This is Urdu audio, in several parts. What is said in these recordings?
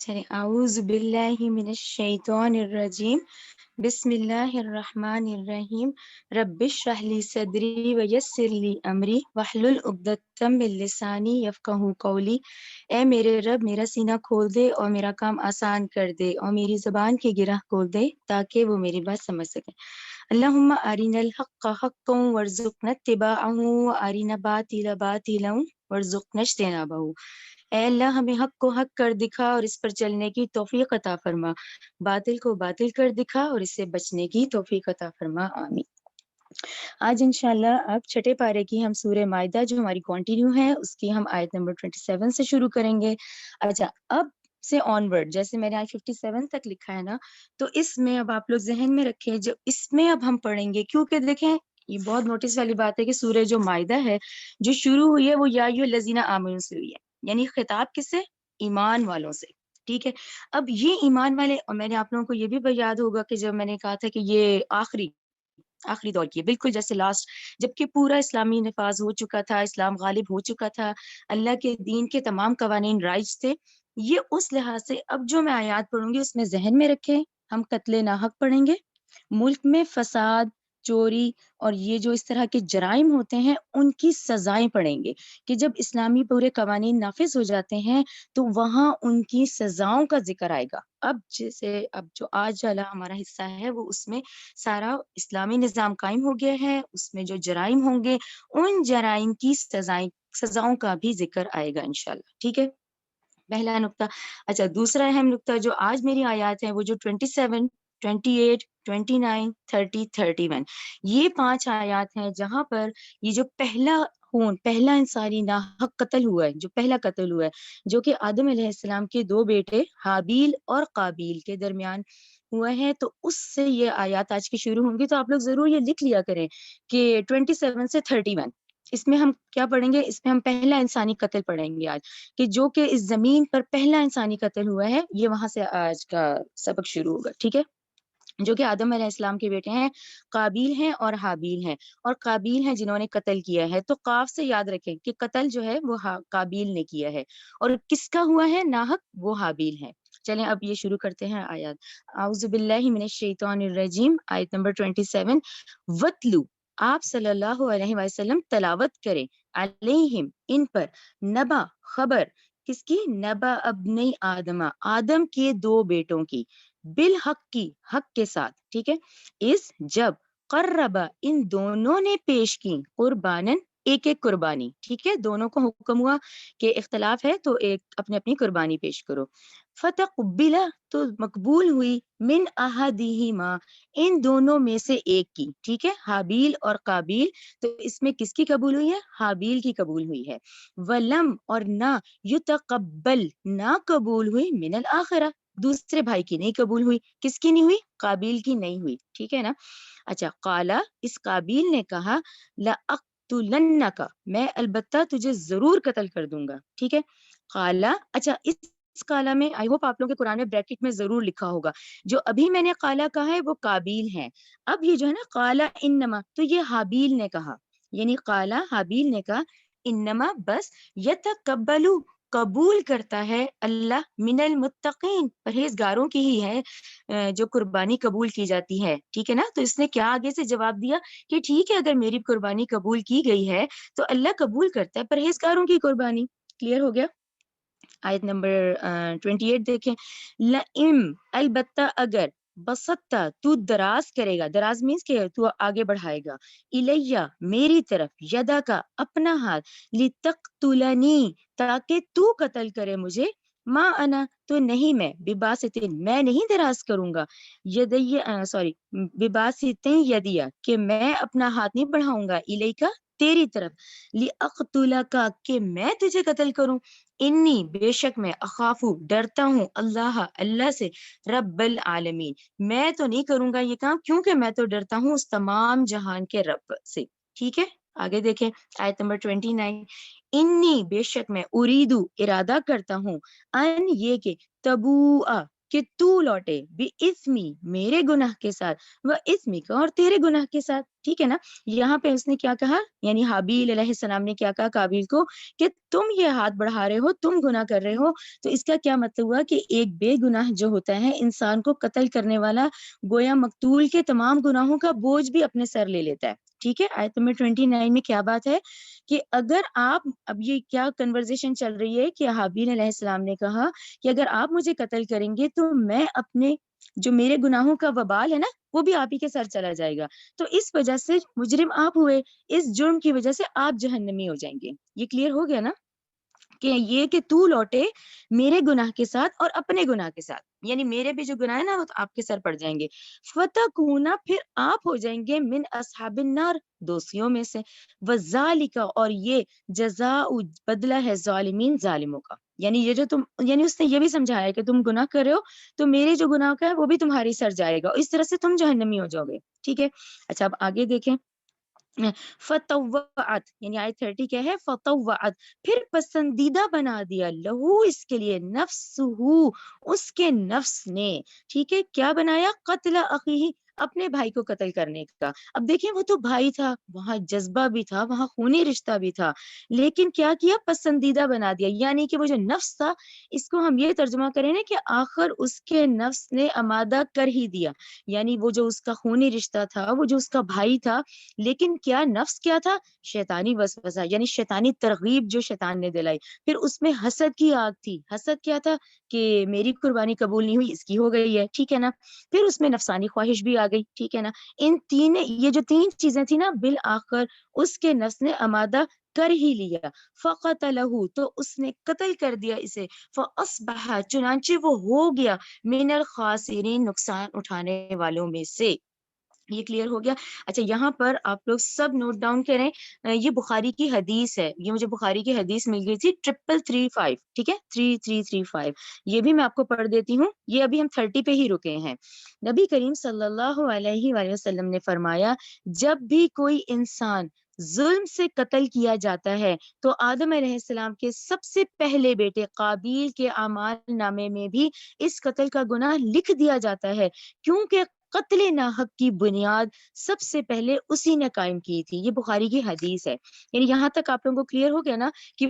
چلیں اعوذ باللہ من الشیطان الرجیم بسم اللہ الرحمن الرحیم رب اشرح لی صدری ویسر لی امری واحلل عقدۃ من لسانی یفقہوا قولی۔ اے میرے رب میرا سینہ کھول دے اور میرا کام آسان کر دے اور میری زبان کے گرہ کھول دے تاکہ وہ میری بات سمجھ سکے۔ اللہم ارنا الحق حقا وارزقنا اتباعہ وارنا باطلا باطلا وارزقنا اجتنابہ۔ اے اللہ ہمیں حق کو حق کر دکھا اور اس پر چلنے کی توفیق عطا فرما، باطل کو باطل کر دکھا اور اس سے بچنے کی توفیق عطا فرما، آمین۔ آج انشاءاللہ اب چھٹے پارے کی ہم سورہ مائدہ جو ہماری کنٹینیو ہے اس کی ہم آیت نمبر 27 سے شروع کریں گے۔ اچھا، اب سے آن ورڈ جیسے میں نے آج 57 تک لکھا ہے نا، تو اس میں اب آپ لوگ ذہن میں رکھیں جو اس میں اب ہم پڑھیں گے، کیونکہ دیکھیں یہ بہت نوٹس والی بات ہے کہ سورہ جو مائدہ ہے جو شروع ہوئی ہے وہ یا ایھا الذین آمنوا سے ہوئی ہے، یعنی خطاب کس سے؟ ایمان والوں سے، ٹھیک ہے۔ اب یہ ایمان والے، اور میں نے آپ لوگوں کو یہ بھی یاد ہوگا کہ جب میں نے کہا تھا کہ یہ آخری دور کی ہے، بالکل جیسے لاسٹ، جبکہ پورا اسلامی نفاذ ہو چکا تھا، اسلام غالب ہو چکا تھا، اللہ کے دین کے تمام قوانین رائج تھے، یہ اس لحاظ سے اب جو میں آیات پڑھوں گی اس میں ذہن میں رکھیں، ہم قتل ناحق پڑھیں گے، ملک میں فساد، چوری اور یہ جو اس طرح کے جرائم ہوتے ہیں ان کی سزائیں پڑھیں گے کہ جب اسلامی پورے قوانین نافذ ہو جاتے ہیں تو وہاں ان کی سزاؤں کا ذکر آئے گا۔ اب جو آج والا ہمارا حصہ ہے وہ اس میں سارا اسلامی نظام قائم ہو گیا ہے، اس میں جو جرائم ہوں گے ان جرائم کی سزاؤں کا بھی ذکر آئے گا انشاءاللہ، ٹھیک ہے، پہلا نقطہ۔ اچھا، دوسرا اہم نقطہ جو آج میری آیات ہیں وہ جو 27، 28، 29، 30، 31، یہ 5 آیات ہیں جہاں پر یہ جو پہلا انسانی ناحق قتل ہوا ہے، جو پہلا قتل ہوا ہے، جو کہ آدم علیہ السلام کے 2 بیٹے حابیل اور قابیل کے درمیان ہوا ہے، تو اس سے یہ آیات آج کی شروع ہوں گی۔ تو آپ لوگ ضرور یہ لکھ لیا کریں کہ 27 سے 31 اس میں ہم کیا پڑھیں گے؟ اس میں ہم پہلا انسانی قتل پڑھیں گے آج، کہ جو کہ اس زمین پر پہلا انسانی قتل ہوا ہے، یہ وہاں سے آج کا سبق شروع ہوگا، ٹھیک ہے، جو کہ آدم علیہ السلام کے بیٹے ہیں، قابیل ہیں اور حابیل ہیں، اور قابیل ہیں جنہوں نے قتل کیا ہے، تو قاف سے یاد رکھیں کہ قتل جو ہے وہ قابیل نے کیا ہے، اور کس کا ہوا ہے ناحق؟ وہ حابیل ہے۔ چلیں اب یہ شروع کرتے ہیں آیات۔ اعوذ باللہ من الشیطان الرجیم، آیت نمبر 27۔ وَاتْلُو، آپ صلی اللہ علیہ وسلم تلاوت کریں، علیہم ان پر، نبا خبر، کس کی؟ نبا ابنی آدمہ، آدم کے 2 بیٹوں کی، بالحق کی، حق کے ساتھ، ٹھیک ہے، اس جب قربا ان دونوں نے پیش کی، قربانن ایک قربانی، ٹھیک ہے، دونوں کو حکم ہوا کہ اختلاف ہے تو ایک اپنی اپنی قربانی پیش کرو، فتقبل تو مقبول ہوئی، من احدہما ان دونوں میں سے ایک کی، ٹھیک ہے، حابیل اور قابیل، تو اس میں کس کی قبول ہوئی ہے؟ حابیل کی قبول ہوئی ہے، ولم اور نہ، یتقبل نہ قبول ہوئی، من الآخرہ دوسرے بھائی کی نہیں قبول ہوئی، کس کی نہیں ہوئی؟ قابیل کی نہیں ہوئی، ٹھیک ہے نا۔ اچھا، قالا اس قابیل نے کہا، لأقتلنک میں البتہ تجھے ضرور قتل کر دوں گا، ٹھیک ہے، قالا، اچھا اس قالا میں آئی ہوپ آپ لوگوں کے قرآن میں بریکٹ میں ضرور لکھا ہوگا، جو ابھی میں نے قالا کہا ہے وہ قابیل ہے، اب یہ جو ہے نا قالا انما، تو یہ حابیل نے کہا، یعنی قالا حابیل نے کہا، انما بس، یتقبلو قبول کرتا ہے اللہ، من المتقین پرہیزگاروں کی ہی ہے جو قربانی قبول کی جاتی ہے، ٹھیک ہے نا۔ تو اس نے کیا آگے سے جواب دیا کہ ٹھیک ہے اگر میری قربانی قبول کی گئی ہے تو اللہ قبول کرتا ہے پرہیزگاروں کی قربانی، کلیئر ہو گیا۔ آیت نمبر 28 دیکھیں، لئم البتہ اگر، بسطہ تو دراز کرے گا، دراز مینس کہ تو آگے بڑھائے گا، الیہ میری طرف، یدا کا اپنا ہاتھ، لتقتلنی تاکہ تو قتل کرے مجھے، ما انا تو نہیں میں، بباسطن میں نہیں دراز کروں گا، بباسطن یدیا کہ میں اپنا ہاتھ نہیں بڑھاؤں گا، الیکا تیری طرف، لأقتلک کہ میں تجھے قتل کروں، انی بے شک میں، اخافو ڈرتا ہوں، اللہ سے، رب العالمین میں تو نہیں کروں گا یہ کام کیونکہ میں تو ڈرتا ہوں اس تمام جہان کے رب سے، ٹھیک ہے۔ آگے دیکھیں آیت نمبر 29، انی بے شک میں، اریدو ارادہ کرتا ہوں، ان یہ کہ تبوء کہ تو لوٹے، بی اسمی میرے گناہ کے ساتھ، وہ اسمی کا اور تیرے گناہ کے ساتھ، ٹھیک ہے نا. یہاں پہ اس نے کیا کہا, یعنی حابیل علیہ السلام نے کیا کہا قابیل کو کہ تم یہ ہاتھ بڑھا رہے ہو, تم گناہ کر رہے ہو. تو اس کا کیا مطلب ہوا کہ ایک بے گناہ جو ہوتا ہے انسان کو قتل کرنے والا, گویا مقتول کے تمام گناہوں کا بوجھ بھی اپنے سر لے لیتا ہے. ٹھیک ہے, آیت نمبر 29 میں کیا بات ہے کہ اگر آپ, اب یہ کیا کنورزیشن چل رہی ہے کہ حابیل علیہ السلام نے کہا کہ اگر آپ مجھے قتل کریں گے تو میں اپنے جو میرے گناہوں کا وبال ہے نا وہ بھی آپ ہی کے سر چلا جائے گا, تو اس وجہ سے مجرم آپ ہوئے, اس جرم کی وجہ سے آپ جہنمی ہو جائیں گے. یہ کلیئر ہو گیا نا کہ یہ کہ تو لوٹے میرے گناہ کے ساتھ اور اپنے گناہ کے ساتھ, یعنی میرے بھی جو گناہ ہے نا وہ تو آپ کے سر پڑ جائیں گے. فتکونا, پھر آپ ہو جائیں گے من اصحاب النار, دوستیوں میں سے. وذالک, اور یہ جزاء, بدلہ ہے ظالمین, ظالموں کا. یعنی یہ جو تم, یعنی اس نے یہ بھی سمجھایا کہ تم گناہ کر رہے ہو تو میرے جو گناہ کا ہے وہ بھی تمہاری سر جائے گا, اس طرح سے تم جہنمی ہو جاؤ گے. ٹھیک ہے, اچھا اب آگے دیکھیں. فتوعت, یعنی آیت 30 کیا ہے, فتوعت, پھر پسندیدہ بنا دیا, لہو, اس کے لیے, نفسہو, اس کے نفس نے. ٹھیک ہے, کیا بنایا, قتل اخیہ, اپنے بھائی کو قتل کرنے کا. اب دیکھیں وہ تو بھائی تھا, وہاں جذبہ بھی تھا, وہاں خونی رشتہ بھی تھا, لیکن کیا کیا, پسندیدہ بنا دیا. یعنی کہ وہ جو نفس تھا, اس کو ہم یہ ترجمہ کریں نا کہ آخر اس کے نفس نے آمادہ کر ہی دیا. یعنی وہ جو اس کا خونی رشتہ تھا, وہ جو اس کا بھائی تھا, لیکن کیا نفس کیا تھا, شیطانی وسوسہ, یعنی شیطانی ترغیب جو شیطان نے دلائی. پھر اس میں حسد کی آگ تھی. حسد کیا تھا کہ میری قربانی قبول نہیں ہوئی, اس کی ہو گئی ہے. ٹھیک ہے نا. پھر اس میں نفسانی خواہش بھی آ گئی. ٹھیک ہے نا. ان تین, یہ جو تین چیزیں تھی نا, بالآخر اس کے نفس نے آمادہ کر ہی لیا. فقتلہ, تو اس نے قتل کر دیا اسے. فاصبح, چنانچہ وہ ہو گیا من الخاسرین, نقصان اٹھانے والوں میں سے. یہ کلیئر ہو گیا. اچھا یہاں پر آپ لوگ سب نوٹ ڈاؤن کریں, یہ بخاری کی حدیث ہے, یہ مجھے بخاری کی حدیث مل گئی تھی 3335. ٹھیک ہے, 3335, یہ بھی میں آپ کو پڑھ دیتی ہوں. یہ ابھی ہم 30 پہ ہی رکے ہیں. نبی کریم صلی اللہ علیہ وآلہ وسلم نے فرمایا, جب بھی کوئی انسان ظلم سے قتل کیا جاتا ہے تو آدم علیہ السلام کے سب سے پہلے بیٹے قابیل کے اعمال نامے میں بھی اس قتل کا گناہ لکھ دیا جاتا ہے, کیونکہ قتل ناحق کی بنیاد سب سے پہلے اسی نے قائم کی تھی. یہ بخاری کی حدیث ہے. یعنی یہاں تک آپ لوگوں کو کلیئر ہو گیا نا کہ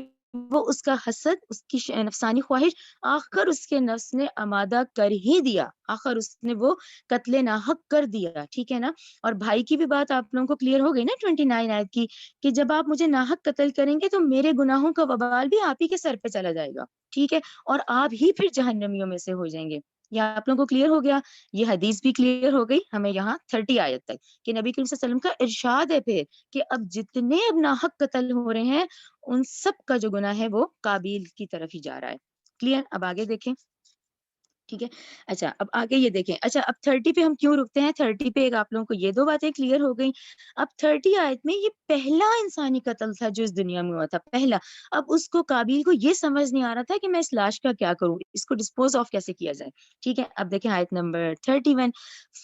وہ اس کا حسد, اس کی نفسانی خواہش, آخر اس کے نفس نے آمادہ کر ہی دیا, آخر اس نے وہ قتل ناحق کر دیا. ٹھیک ہے نا. اور بھائی کی بھی بات آپ لوگوں کو کلیئر ہو گئی نا 29 آیت کی, کہ جب آپ مجھے ناحق قتل کریں گے تو میرے گناہوں کا وبال بھی آپ ہی کے سر پہ چلا جائے گا. ٹھیک ہے, اور آپ ہی پھر جہنمیوں میں سے ہو جائیں گے. یا آپ لوگوں کو کلیئر ہو گیا. یہ حدیث بھی کلیئر ہو گئی ہمیں یہاں 30 آیت تک, کہ نبی کریم صلی اللہ علیہ وسلم کا ارشاد ہے پھر کہ اب جتنے اب ناحق قتل ہو رہے ہیں ان سب کا جو گناہ ہے وہ قابیل کی طرف ہی جا رہا ہے. کلیئر. اب آگے دیکھیں. ٹھیک ہے. اچھا اب آگے یہ دیکھیں. اچھا اب 30 پہ ہم کیوں رکتے ہیں, 30 پہ ایک آپ لوگوں کو یہ دو باتیں کلیئر ہو گئی. اب 30 آیت میں یہ پہلا انسانی قتل تھا جو اس دنیا میں ہوا تھا, پہلا. اب اس کو قابیل کو یہ سمجھ نہیں آ رہا تھا کہ میں اس لاش کا کیا کروں, اس کو ڈسپوز آف کیسے کیا جائے. ٹھیک ہے. اب دیکھیں آیت نمبر 31.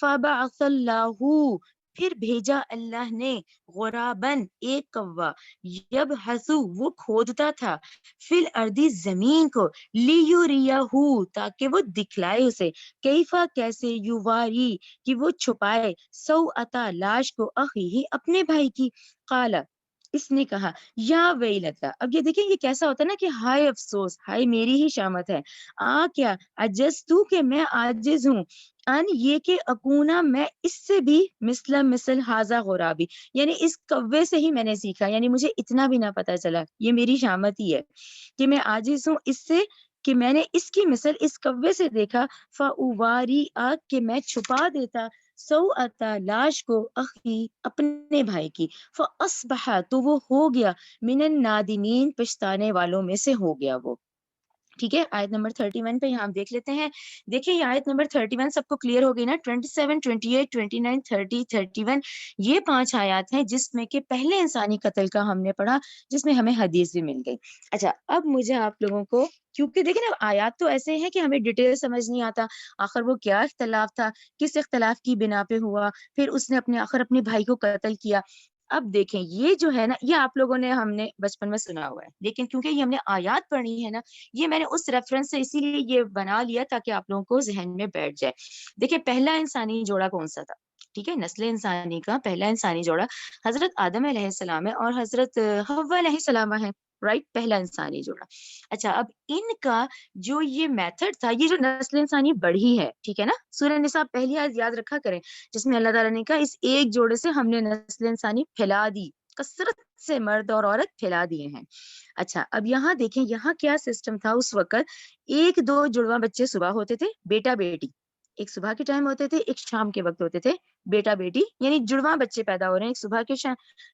فَبَعَثَ اللَّهُ, پھر بھیجا اللہ نے, غرابن, ایک کوا, یبحث, وہ کھودتا تھا, فی الارض, زمین کو, لیریہو, تاکہ وہ دکھلائے اسے, کیفا, کیسے, یواری, کہ وہ چھپائے, سوءتا, لاش کو, اخیہ, اپنے بھائی کی. قال, اس نے کہا, یا ویلتا. اب یہ دیکھیں یہ کیسا ہوتا ہے نا کہ ہائے افسوس, ہائے میری ہی شامت ہے. کیا, عجزتو, کہ میں عاجز ہوں, ان, یہ کہ اکونا, میں اس سے بھی, مثل ہاذا غرابی, یعنی اس کوے سے ہی میں نے سیکھا, یعنی مجھے اتنا بھی نہ پتا چلا, یہ میری شامت ہی ہے کہ میں عاجز ہوں اس سے کہ میں نے اس کی مثل اس کوے سے دیکھا. فاواری, کہ میں چھپا دیتا, سوءتا, لاش کو, اخی, اپنے بھائی کی. فاصبح, تو وہ ہو گیا, من النادمین, پچھتانے والوں میں سے ہو گیا وہ. ٹھیک ہے. آیت نمبر 31 پہ یہاں دیکھ لیتے ہیں. دیکھیں یہ آیت نمبر 31 سب کو کلیئر ہو گئی نا. 27, 28, 29, 30, 31, یہ 5 آیات ہیں جس میں کہ پہلے انسانی قتل کا ہم نے پڑھا, جس میں ہمیں حدیث بھی مل گئی. اچھا اب مجھے آپ لوگوں کو, کیونکہ دیکھیں نا آیات تو ایسے ہیں کہ ہمیں ڈیٹیل سمجھ نہیں آتا, آخر وہ کیا اختلاف تھا, کس اختلاف کی بنا پہ ہوا, پھر اس نے آخر اپنے بھائی کو قتل کیا. اب دیکھیں یہ جو ہے نا, یہ آپ لوگوں نے, ہم نے بچپن میں سنا ہوا ہے, لیکن کیونکہ یہ ہم نے آیات پڑھی ہے نا, یہ میں نے اس ریفرنس سے اسی لیے یہ بنا لیا تاکہ آپ لوگوں کو ذہن میں بیٹھ جائے. دیکھیں پہلا انسانی جوڑا کون سا تھا, ٹھیک ہے. نسل انسانی کا پہلا انسانی جوڑا حضرت آدم علیہ السلام ہے اور حضرت حوا علیہ السلام ہے. رائٹ, پہلا انسانی جوڑا. اچھا, اب ان کا جو یہ میتھڈ تھا, یہ جو نسل انسانی بڑھی ہے, ٹھیک ہے نا, سورہ نساء پہلی آیت یاد رکھا کریں, جس میں اللہ تعالیٰ نے کہا اس ایک جوڑے سے ہم نے نسل انسانی پھیلا دی, کثرت سے مرد اور عورت پھیلا دیے ہیں. اچھا, اب یہاں دیکھیں یہاں کیا سسٹم تھا اس وقت. ایک دو جڑواں بچے صبح ہوتے تھے, بیٹا بیٹی, ایک صبح کے ٹائم ہوتے تھے, ایک شام کے وقت ہوتے تھے, بیٹا بیٹی, یعنی جڑواں بچے پیدا ہو رہے ہیں, ایک صبح کے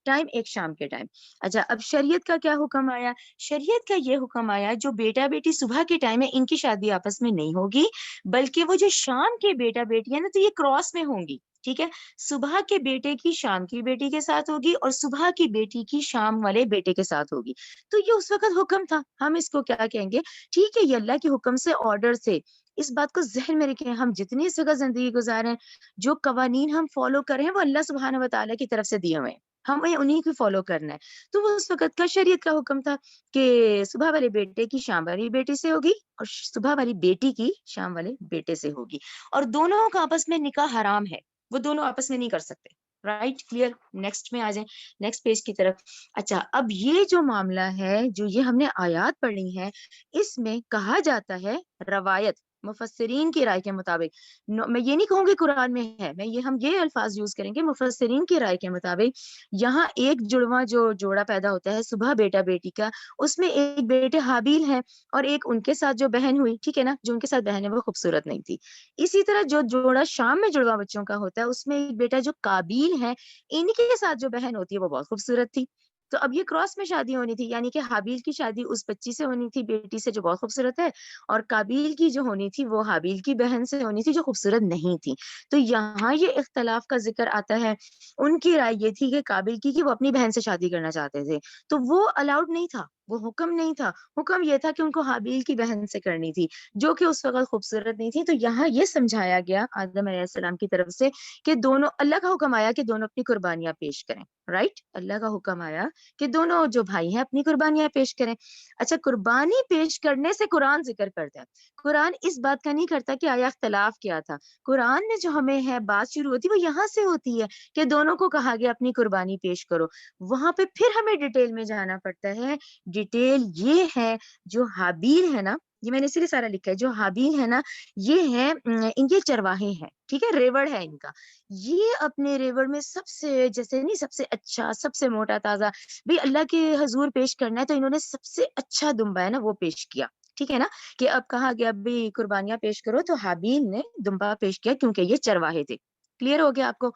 ٹائم, ایک شام کے ٹائم. اچھا, اب شریعت کا کیا حکم آیا؟ شریعت کا یہ حکم آیا جو بیٹا بیٹی صبح کے ٹائم ہے ان کی شادی آپس میں نہیں ہوگی, بلکہ وہ جو شام کے بیٹا بیٹی ہے نا, تو یہ کراس میں ہوں گی. ٹھیک ہے, صبح کے بیٹے کی شام کی بیٹی کے ساتھ ہوگی اور صبح کی بیٹی کی شام والے بیٹے کے ساتھ ہوگی. تو یہ اس وقت حکم تھا, ہم اس کو کیا کہیں گے, ٹھیک ہے, یہ اللہ کے حکم سے, آرڈر سے. اس بات کو ذہن میں رکھیں, ہم جتنی اس وقت زندگی گزارے ہیں, جو قوانین ہم فالو کر رہے ہیں وہ اللہ سبحانہ و تعالیٰ کی طرف سے دیے ہوئے ہیں, ہمیں انہیں کو فالو کرنا ہے. تو وہ اس وقت کا شریعت کا حکم تھا کہ صبح والے بیٹے کی شام والی بیٹی سے ہوگی اور صبح والی بیٹی کی شام والے بیٹے سے ہوگی, اور دونوں کا آپس میں نکاح حرام ہے, وہ دونوں آپس میں نہیں کر سکتے. Right, clear. نیکسٹ میں آ جائیں, نیکسٹ پیج کی طرف. اچھا, اب یہ جو معاملہ ہے, جو یہ ہم نے آیات پڑھی ہے, اس میں کہا جاتا ہے روایت, مفسرین کی رائے کے مطابق, میں یہ نہیں کہوں گی قرآن میں ہے, ہم یہ الفاظ یوز کریں گے, مفسرین کی رائے کے مطابق یہاں ایک جڑواں جو جوڑا پیدا ہوتا ہے صبح بیٹا بیٹی کا, اس میں ایک بیٹے حابیل ہے اور ایک ان کے ساتھ جو بہن ہوئی, ٹھیک ہے نا, جو ان کے ساتھ بہن ہے وہ خوبصورت نہیں تھی. اسی طرح جو جوڑا شام میں جڑواں بچوں کا ہوتا ہے, اس میں ایک بیٹا جو قابیل ہے, ان کے ساتھ جو بہن ہوتی ہے وہ بہت خوبصورت تھی. تو اب یہ کراس میں شادی ہونی تھی, یعنی کہ حابیل کی شادی اس بچی سے ہونی تھی, بیٹی سے جو بہت خوبصورت ہے, اور قابیل کی جو ہونی تھی وہ حابیل کی بہن سے ہونی تھی جو خوبصورت نہیں تھی. تو یہاں یہ اختلاف کا ذکر آتا ہے. ان کی رائے یہ تھی کہ قابیل کی کہ وہ اپنی بہن سے شادی کرنا چاہتے تھے, تو وہ الاؤڈ نہیں تھا, وہ حکم نہیں تھا. حکم یہ تھا کہ ان کو حابیل کی بہن سے کرنی تھی جو کہ اس وقت خوبصورت نہیں تھی. تو یہاں یہ سمجھایا گیا آدم علیہ السلام کی طرف سے کہ دونوں, اللہ کا حکم آیا کہ دونوں اپنی قربانیاں پیش کریں. رائٹ, اللہ کا حکم آیا کہ دونوں جو بھائی ہیں اپنی قربانیاں پیش کریں. اچھا, قربانی پیش کرنے سے قرآن ذکر کرتا ہے, قرآن اس بات کا نہیں کرتا کہ آیا اختلاف کیا تھا. قرآن میں جو ہمیں ہے بات شروع ہوتی ہے وہ یہاں سے ہوتی ہے کہ دونوں کو کہا گیا اپنی قربانی پیش کرو. وہاں پہ پھر ہمیں ڈیٹیل میں جانا پڑتا ہے. ڈیٹیل یہ ہے, جو حابیل ہے نا, یہ میں نے اسی لیے سارا لکھا ہے, جو حابیل ہے نا, یہ ہے ان کے چرواہے ہیں, ٹھیک ہے, ریوڑ ہے ان کا. یہ اپنے ریوڑ میں سب سے, جیسے نہیں, سب سے اچھا, سب سے موٹا تازہ بھی اللہ کے حضور پیش کرنا ہے, تو انہوں نے سب سے اچھا دمبا ہے نا وہ پیش کیا. ٹھیک ہے نا, کہ اب کہا گیا بھی قربانیاں پیش کرو, تو حابیل نے دمبا پیش کیا کیونکہ یہ چرواہے تھے. کلیئر ہو گیا آپ کو.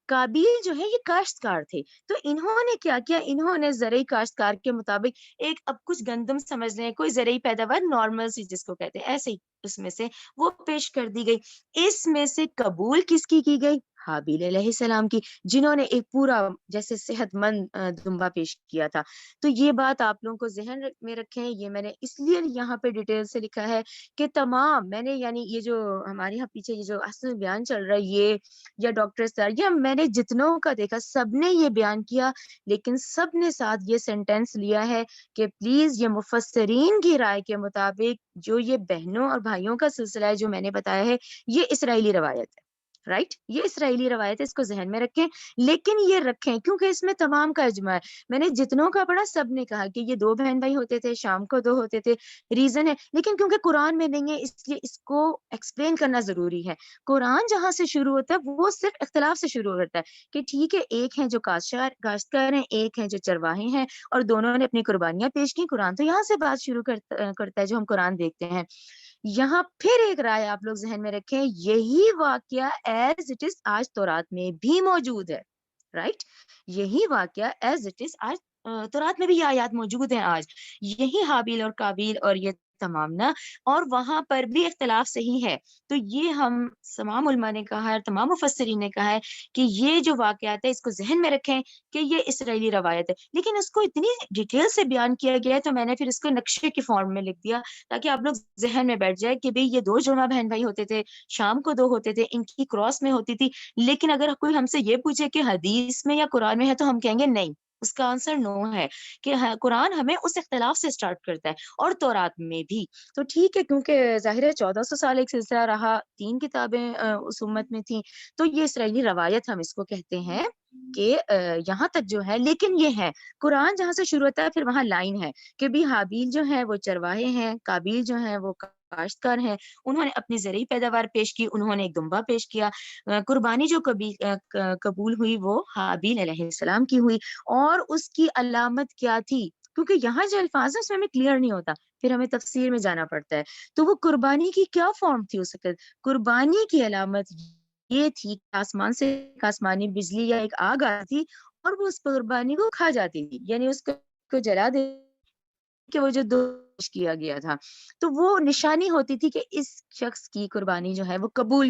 قابیل جو ہے یہ کاشتکار تھے, تو انہوں نے کیا کیا, انہوں نے زرعی کاشتکار کے مطابق ایک, اب کچھ گندم سمجھ لیں, کوئی زرعی پیداوار نارمل سی جس کو کہتے ہیں, ایسے ہی اس میں سے وہ پیش کر دی گئی. اس میں سے قبول کس کی گئی؟ حابیل علیہ السلام کی, جنہوں نے ایک پورا جیسے صحت مند دمبا پیش کیا تھا. تو یہ بات آپ لوگوں کو ذہن میں رکھیں. یہ میں نے اس لیے یہاں پہ ڈیٹیل سے لکھا ہے کہ تمام, میں نے یعنی یہ جو ہمارے یہاں پیچھے یہ جو اصل بیان چل رہا ہے, یہ یا ڈاکٹر سر, یا میں نے جتنوں کا دیکھا سب نے یہ بیان کیا, لیکن سب نے ساتھ یہ سینٹینس لیا ہے کہ پلیز یہ مفسرین کی رائے کے مطابق جو یہ بہنوں اور بھائیوں کا سلسلہ ہے جو میں نے بتایا ہے, یہ اسرائیلی روایت ہے. رائٹ, یہ اسرائیلی روایت ہے, اس کو ذہن میں رکھیں. لیکن یہ رکھیں کیونکہ اس میں تمام کا اجماع ہے. میں نے جتنوں کا پڑھا سب نے کہا کہ یہ 2 بہن بھائی ہوتے تھے, شام کو 2 ہوتے تھے. ریزن ہے, لیکن کیونکہ قرآن میں نہیں ہے اس لیے اس کو ایکسپلین کرنا ضروری ہے. قرآن جہاں سے شروع ہوتا ہے وہ صرف اختلاف سے شروع ہوتا ہے کہ ٹھیک ہے, ایک ہیں جو کاشتکار ہیں, ایک ہیں جو چرواہے ہیں, اور دونوں نے اپنی قربانیاں پیش کی. قرآن تو یہاں سے بات شروع کرتا ہے جو ہم قرآن دیکھتے ہیں. یہاں پھر ایک رائے آپ لوگ ذہن میں رکھیں, یہی واقعہ ایز اٹ از آج تورات میں بھی موجود ہے. رائٹ, یہی واقعہ ایز اٹ از آج تورات میں بھی یہ آیات موجود ہیں آج. یہی حابیل اور قابیل اور یہ تمام نا, اور وہاں پر بھی اختلاف صحیح ہے. تو یہ ہم تمام علماء نے کہا ہے, تمام مفسرین نے کہا ہے کہ یہ جو واقعات ہے اس کو ذہن میں رکھیں کہ یہ اسرائیلی روایت ہے. لیکن اس کو اتنی ڈیٹیل سے بیان کیا گیا ہے تو میں نے پھر اس کو نقشے کے فارم میں لکھ دیا تاکہ آپ لوگ ذہن میں بیٹھ جائے کہ بھئی یہ 2 جڑواں بہن بھائی ہوتے تھے, شام کو 2 ہوتے تھے, ان کی کراس میں ہوتی تھی. لیکن اگر کوئی ہم سے یہ پوچھے کہ حدیث میں یا قرآن میں ہے تو ہم کہیں گے نہیں, اس کا آنسر نو ہے کہ قرآن ہمیں اس اختلاف سے سٹارٹ کرتا ہے، اور تورات میں بھی۔ تو ٹھیک ہے، کیونکہ ظاہر ہے 1400 سال ایک سلسلہ رہا، 3 کتابیں اس امت میں تھیں، تو یہ اسرائیلی روایت ہم اس کو کہتے ہیں کہ یہاں تک جو ہے، لیکن یہ ہے قرآن جہاں سے شروع ہوتا ہے پھر وہاں لائن ہے کہ بھی حابیل جو ہے وہ چرواہے ہیں، قابیل جو ہے وہ کاشتکار ہیں، انہوں نے اپنی زرعی پیداوار پیش کی، انہوں نے ایک دمبا پیش کیا، قربانی جو قبول ہوئی وہ حابیل علیہ السلام کی ہوئی، اور اس کی علامت کیا تھی؟ کیونکہ یہاں جو الفاظ ہے اس میں ہمیں کلیئر نہیں ہوتا، پھر ہمیں تفسیر میں جانا پڑتا ہے۔ تو وہ قربانی کی کیا فارم تھی اس وقت؟ قربانی کی علامت یہ تھی کہ آسمان سے ایک آسمانی بجلی یا ایک آگ آتی اور وہ اس قربانی کو کھا جاتی تھی، یعنی اس کو جلا دے کہ وہ جو دوش کیا گیا تھا، تو وہ نشانی ہوتی تھی کہ اس شخص کی قربانی جو ہے وہ قبول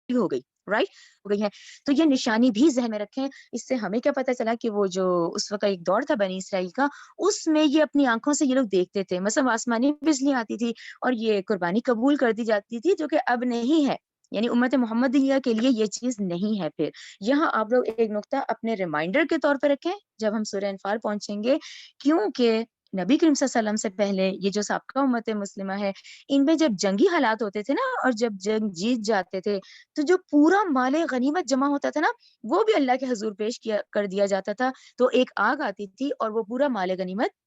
ہو گئی، رائٹ ہو گئی ہے۔ تو یہ نشانی بھی ذہن میں رکھیں۔ اس سے ہمیں کیا پتہ چلا کہ وہ جو اس وقت ایک دور تھا بنی اسرائیل کا، اس میں یہ اپنی آنکھوں سے یہ لوگ دیکھتے تھے، مثلا آسمانی بجلی آتی تھی اور یہ قربانی قبول کر دی جاتی تھی، جو کہ اب نہیں ہے، یعنی امت محمدیہ کے لیے یہ چیز نہیں ہے۔ پھر یہاں آپ لوگ ایک نقطہ اپنے ریمائنڈر کے طور پہ رکھیں جب ہم سورہ انفال پہنچیں گے، کیونکہ نبی کریم صلی اللہ علیہ وسلم سے پہلے یہ جو سابقہ امت مسلمہ ہے، ان میں جب جنگی حالات ہوتے تھے نا، اور جب جنگ جیت جاتے تھے، تو جو پورا مال غنیمت جمع ہوتا تھا نا، وہ بھی اللہ کے حضور پیش کر دیا جاتا تھا، تو ایک آگ آتی تھی اور وہ پورا مال غنیمت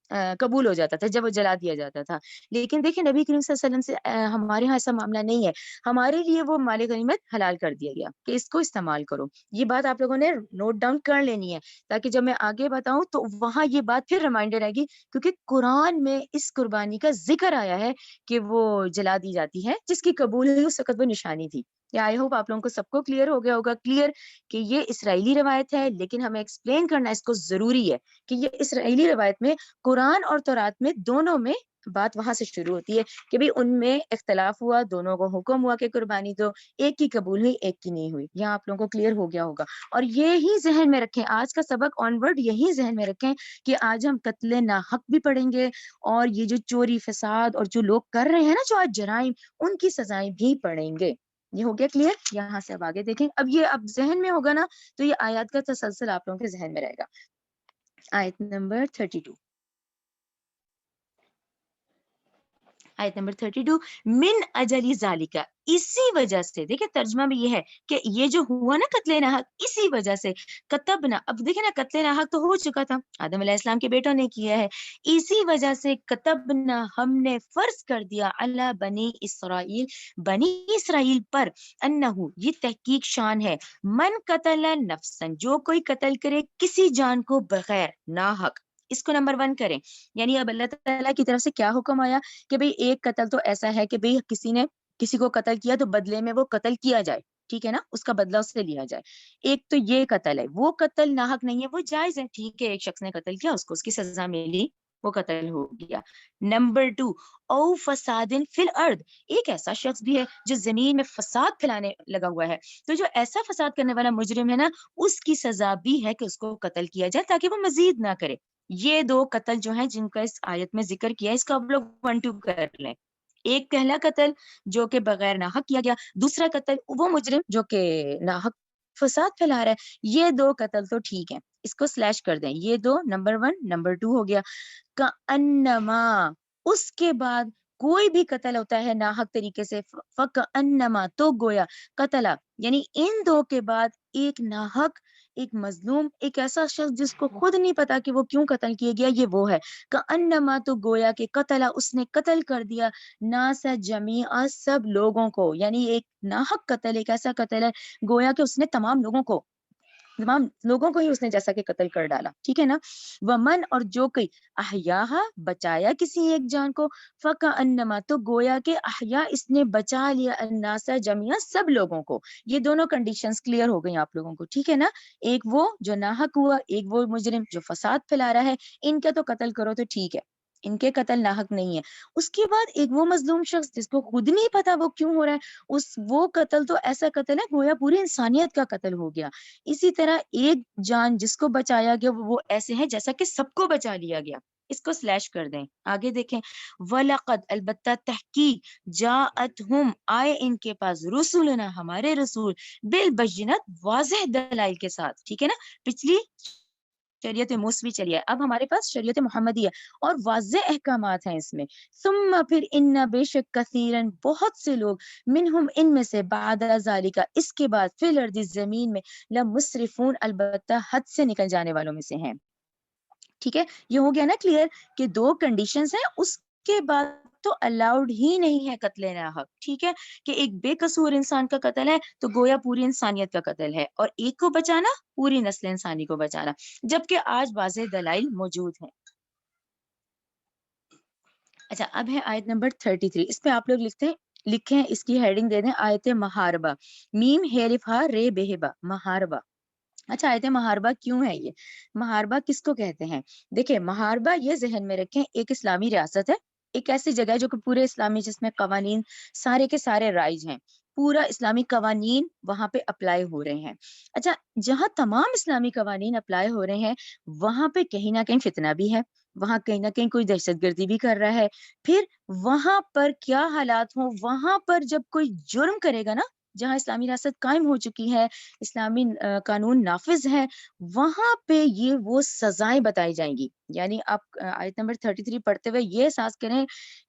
قبول ہو جاتا تھا جب وہ جلا دیا جاتا تھا۔ لیکن دیکھیں نبی کریم صلی اللہ علیہ وسلم سے ہمارے ہاں ایسا معاملہ نہیں ہے، ہمارے لیے وہ مال غنیمت حلال کر دیا گیا کہ اس کو استعمال کرو۔ یہ بات آپ لوگوں نے نوٹ ڈاؤن کر لینی ہے، تاکہ جب میں آگے بتاؤں تو وہاں یہ بات پھر ریمائنڈر آئے گی، کیونکہ قرآن میں اس قربانی کا ذکر آیا ہے کہ وہ جلا دی جاتی ہے، جس کی قبول ہوئی اس وقت وہ نشانی تھی۔ یا آئی ہوپ آپ لوگوں کو سب کو کلیئر ہو گیا ہوگا، کلیئر کہ یہ اسرائیلی روایت ہے، لیکن ہمیں ایکسپلین کرنا اس کو ضروری ہے کہ یہ اسرائیلی روایت میں قرآن اور تورات میں دونوں میں بات وہاں سے شروع ہوتی ہے کہ بھی ان میں اختلاف ہوا، دونوں کو حکم ہوا کہ قربانی تو ایک کی قبول ہوئی ایک کی نہیں ہوئی۔ یہاں آپ لوگوں کو کلیئر ہو گیا ہوگا، اور یہی ذہن میں رکھیں، آج کا سبق آن ورڈ یہی ذہن میں رکھیں کہ آج ہم قتل ناحق بھی پڑھیں گے، اور یہ جو چوری فساد اور جو لوگ کر رہے ہیں نا جو آج جرائم، ان کی سزائیں بھی پڑھیں گے۔ یہ ہو گیا کلیئر؟ یہاں سے اب آگے دیکھیں، اب یہ اب ذہن میں ہوگا نا، تو یہ آیات کا تسلسل آپ لوگوں کے ذہن میں رہے گا۔ آیت نمبر 32، آیت نمبر 32، من اجلی ذالکا، اسی وجہ سے، دیکھیں ترجمہ بھی یہ ہے کہ یہ جو ہوا نا قتل ناحق، اسی وجہ سے کتبنا، اب دیکھیں نا قتل ناحق تو ہو چکا تھا، آدم علیہ السلام کے بیٹوں نے کیا ہے، اسی وجہ سے کتبنا، ہم نے فرض کر دیا، علی بنی اسرائیل، بنی اسرائیل پر، انہو، یہ تحقیق شان ہے، من قتل نفسن، جو کوئی قتل کرے کسی جان کو بغیر ناحق، اس کو نمبر 1 کریں۔ یعنی اب اللہ تعالیٰ کی طرف سے کیا حکم آیا کہ بھئی ایک قتل تو ایسا ہے کہ بھئی کسی نے کسی کو قتل کیا تو بدلے میں وہ قتل کیا جائے، ٹھیک ہے نا، اس کا بدلہ اس سے لیا جائے۔ ایک تو یہ قتل ہے، وہ قتل ناحق نہیں ہے، وہ جائز ہے، ٹھیک ہے، ایک شخص نے قتل کیا، اس کو اس کی سزا ملی، وہ قتل ہو گیا۔ نمبر 2، او فساد فی الارض، ایک ایسا شخص بھی ہے جو زمین میں فساد پھیلانے لگا ہوا ہے، تو جو ایسا فساد کرنے والا مجرم ہے نا، اس کی سزا بھی ہے کہ اس کو قتل کیا جائے تاکہ وہ مزید نہ کرے۔ یہ 2 قتل جو ہیں جن کا اس آیت میں ذکر کیا ہے، اس کا آپ لوگ 1-2 کر لیں۔ ایک پہلا قتل جو کہ بغیر ناحق کیا گیا، دوسرا قتل وہ مجرم جو کہ ناحق فساد پھیلا رہا ہے۔ یہ 2 قتل تو ٹھیک ہے، اس کو سلیش کر دیں، یہ 2 نمبر 1 نمبر 2 ہو گیا۔ کأنما، اس کے بعد کوئی بھی قتل ہوتا ہے ناحق طریقے سے، فکأنما، تو گویا، قتلا، یعنی ان 2 کے بعد ایک ناحق، ایک مظلوم، ایک ایسا شخص جس کو خود نہیں پتا کہ وہ کیوں قتل کیا گیا، یہ وہ ہے۔ کأنما، تو گویا کہ قتلا، اس نے قتل کر دیا، ناس جمیعا، سب لوگوں کو، یعنی ایک ناحق قتل ایک ایسا قتل ہے گویا کہ اس نے تمام لوگوں کو ہی اس نے جیسا کہ قتل کر ڈالا، ٹھیک ہے نا۔ ومن، اور جو کوئی احیاہا، بچایا کسی ایک جان کو، فکأنما، تو گویا کہ احیا، اس نے بچا لیا، الناس جمیعا، سب لوگوں کو۔ یہ دونوں کنڈیشنز کلیئر ہو گئی آپ لوگوں کو، ٹھیک ہے نا۔ ایک وہ جو ناحق ہوا، ایک وہ مجرم جو فساد پھیلا رہا ہے، ان کا تو قتل کرو تو ٹھیک ہے، ان کے قتل ناحق نہیں ہے۔ اس کے بعد ایک وہ مظلوم شخص جس کو خود نہیں پتا وہ کیوں ہو رہا ہے، وہ قتل تو ایسا قتل ہے گویا پوری انسانیت کا قتل ہو گیا۔ اسی طرح ایک جان جس کو بچایا گیا وہ ایسے ہیں جیسا کہ سب کو بچا لیا گیا، اس کو سلیش کر دیں. آگے دیکھیں وَلَقَدْ البتہ تحقیق جاءتہم آئے ان کے پاس رسولنا ہمارے رسول بالبینات واضح دلائل کے ساتھ. ٹھیک ہے نا, پچھلی شریعت موسوی چلی ہے, اب ہمارے پاس شریعت محمدی ہے اور واضح احکامات ہیں اس میں. ثم پھر ان بے شک کثیرن بہت سے لوگ منہم ان میں سے بعد ذالک اس کے بعد فی الارض زمین میں لمسرفون البتہ حد سے نکل جانے والوں میں سے ہیں. ٹھیک ہے, یہ ہو گیا نا کلیئر کہ 2 کنڈیشنز ہیں, اس کے بعد تو الاؤڈ ہی نہیں ہے قتل ناحق. ٹھیک ہے, کہ ایک بے قصور انسان کا قتل ہے تو گویا پوری انسانیت کا قتل ہے, اور ایک کو بچانا پوری نسل انسانی کو بچانا, جبکہ آج واضح دلائل موجود ہیں. اچھا, اب ہے آیت نمبر 33. اس پہ آپ لوگ لکھیں اس کی ہیڈنگ دے دیں آیت محاربہ, میم ہیرف ہا رے بہبا, محاربہ. اچھا, آیت محاربہ کیوں ہے, یہ محاربہ کس کو کہتے ہیں؟ دیکھیں محاربہ یہ ذہن میں رکھیں ایک اسلامی ریاست ہے, ایک ایسی جگہ ہے جو کہ پورے اسلامی جس میں قوانین سارے کے سارے رائج ہیں, پورا اسلامی قوانین وہاں پہ اپلائی ہو رہے ہیں. اچھا, جہاں تمام اسلامی قوانین اپلائی ہو رہے ہیں وہاں پہ کہیں نہ کہیں فتنہ بھی ہے, وہاں کہیں نہ کہیں کوئی دہشت گردی بھی کر رہا ہے. پھر وہاں پر کیا حالات ہوں, وہاں پر جب کوئی جرم کرے گا نا, جہاں اسلامی ریاست قائم ہو چکی ہے, اسلامی قانون نافذ ہے, وہاں پہ یہ وہ سزائیں بتائی جائیں گی. یعنی آپ آیت نمبر 33 پڑھتے ہوئے یہ احساس کریں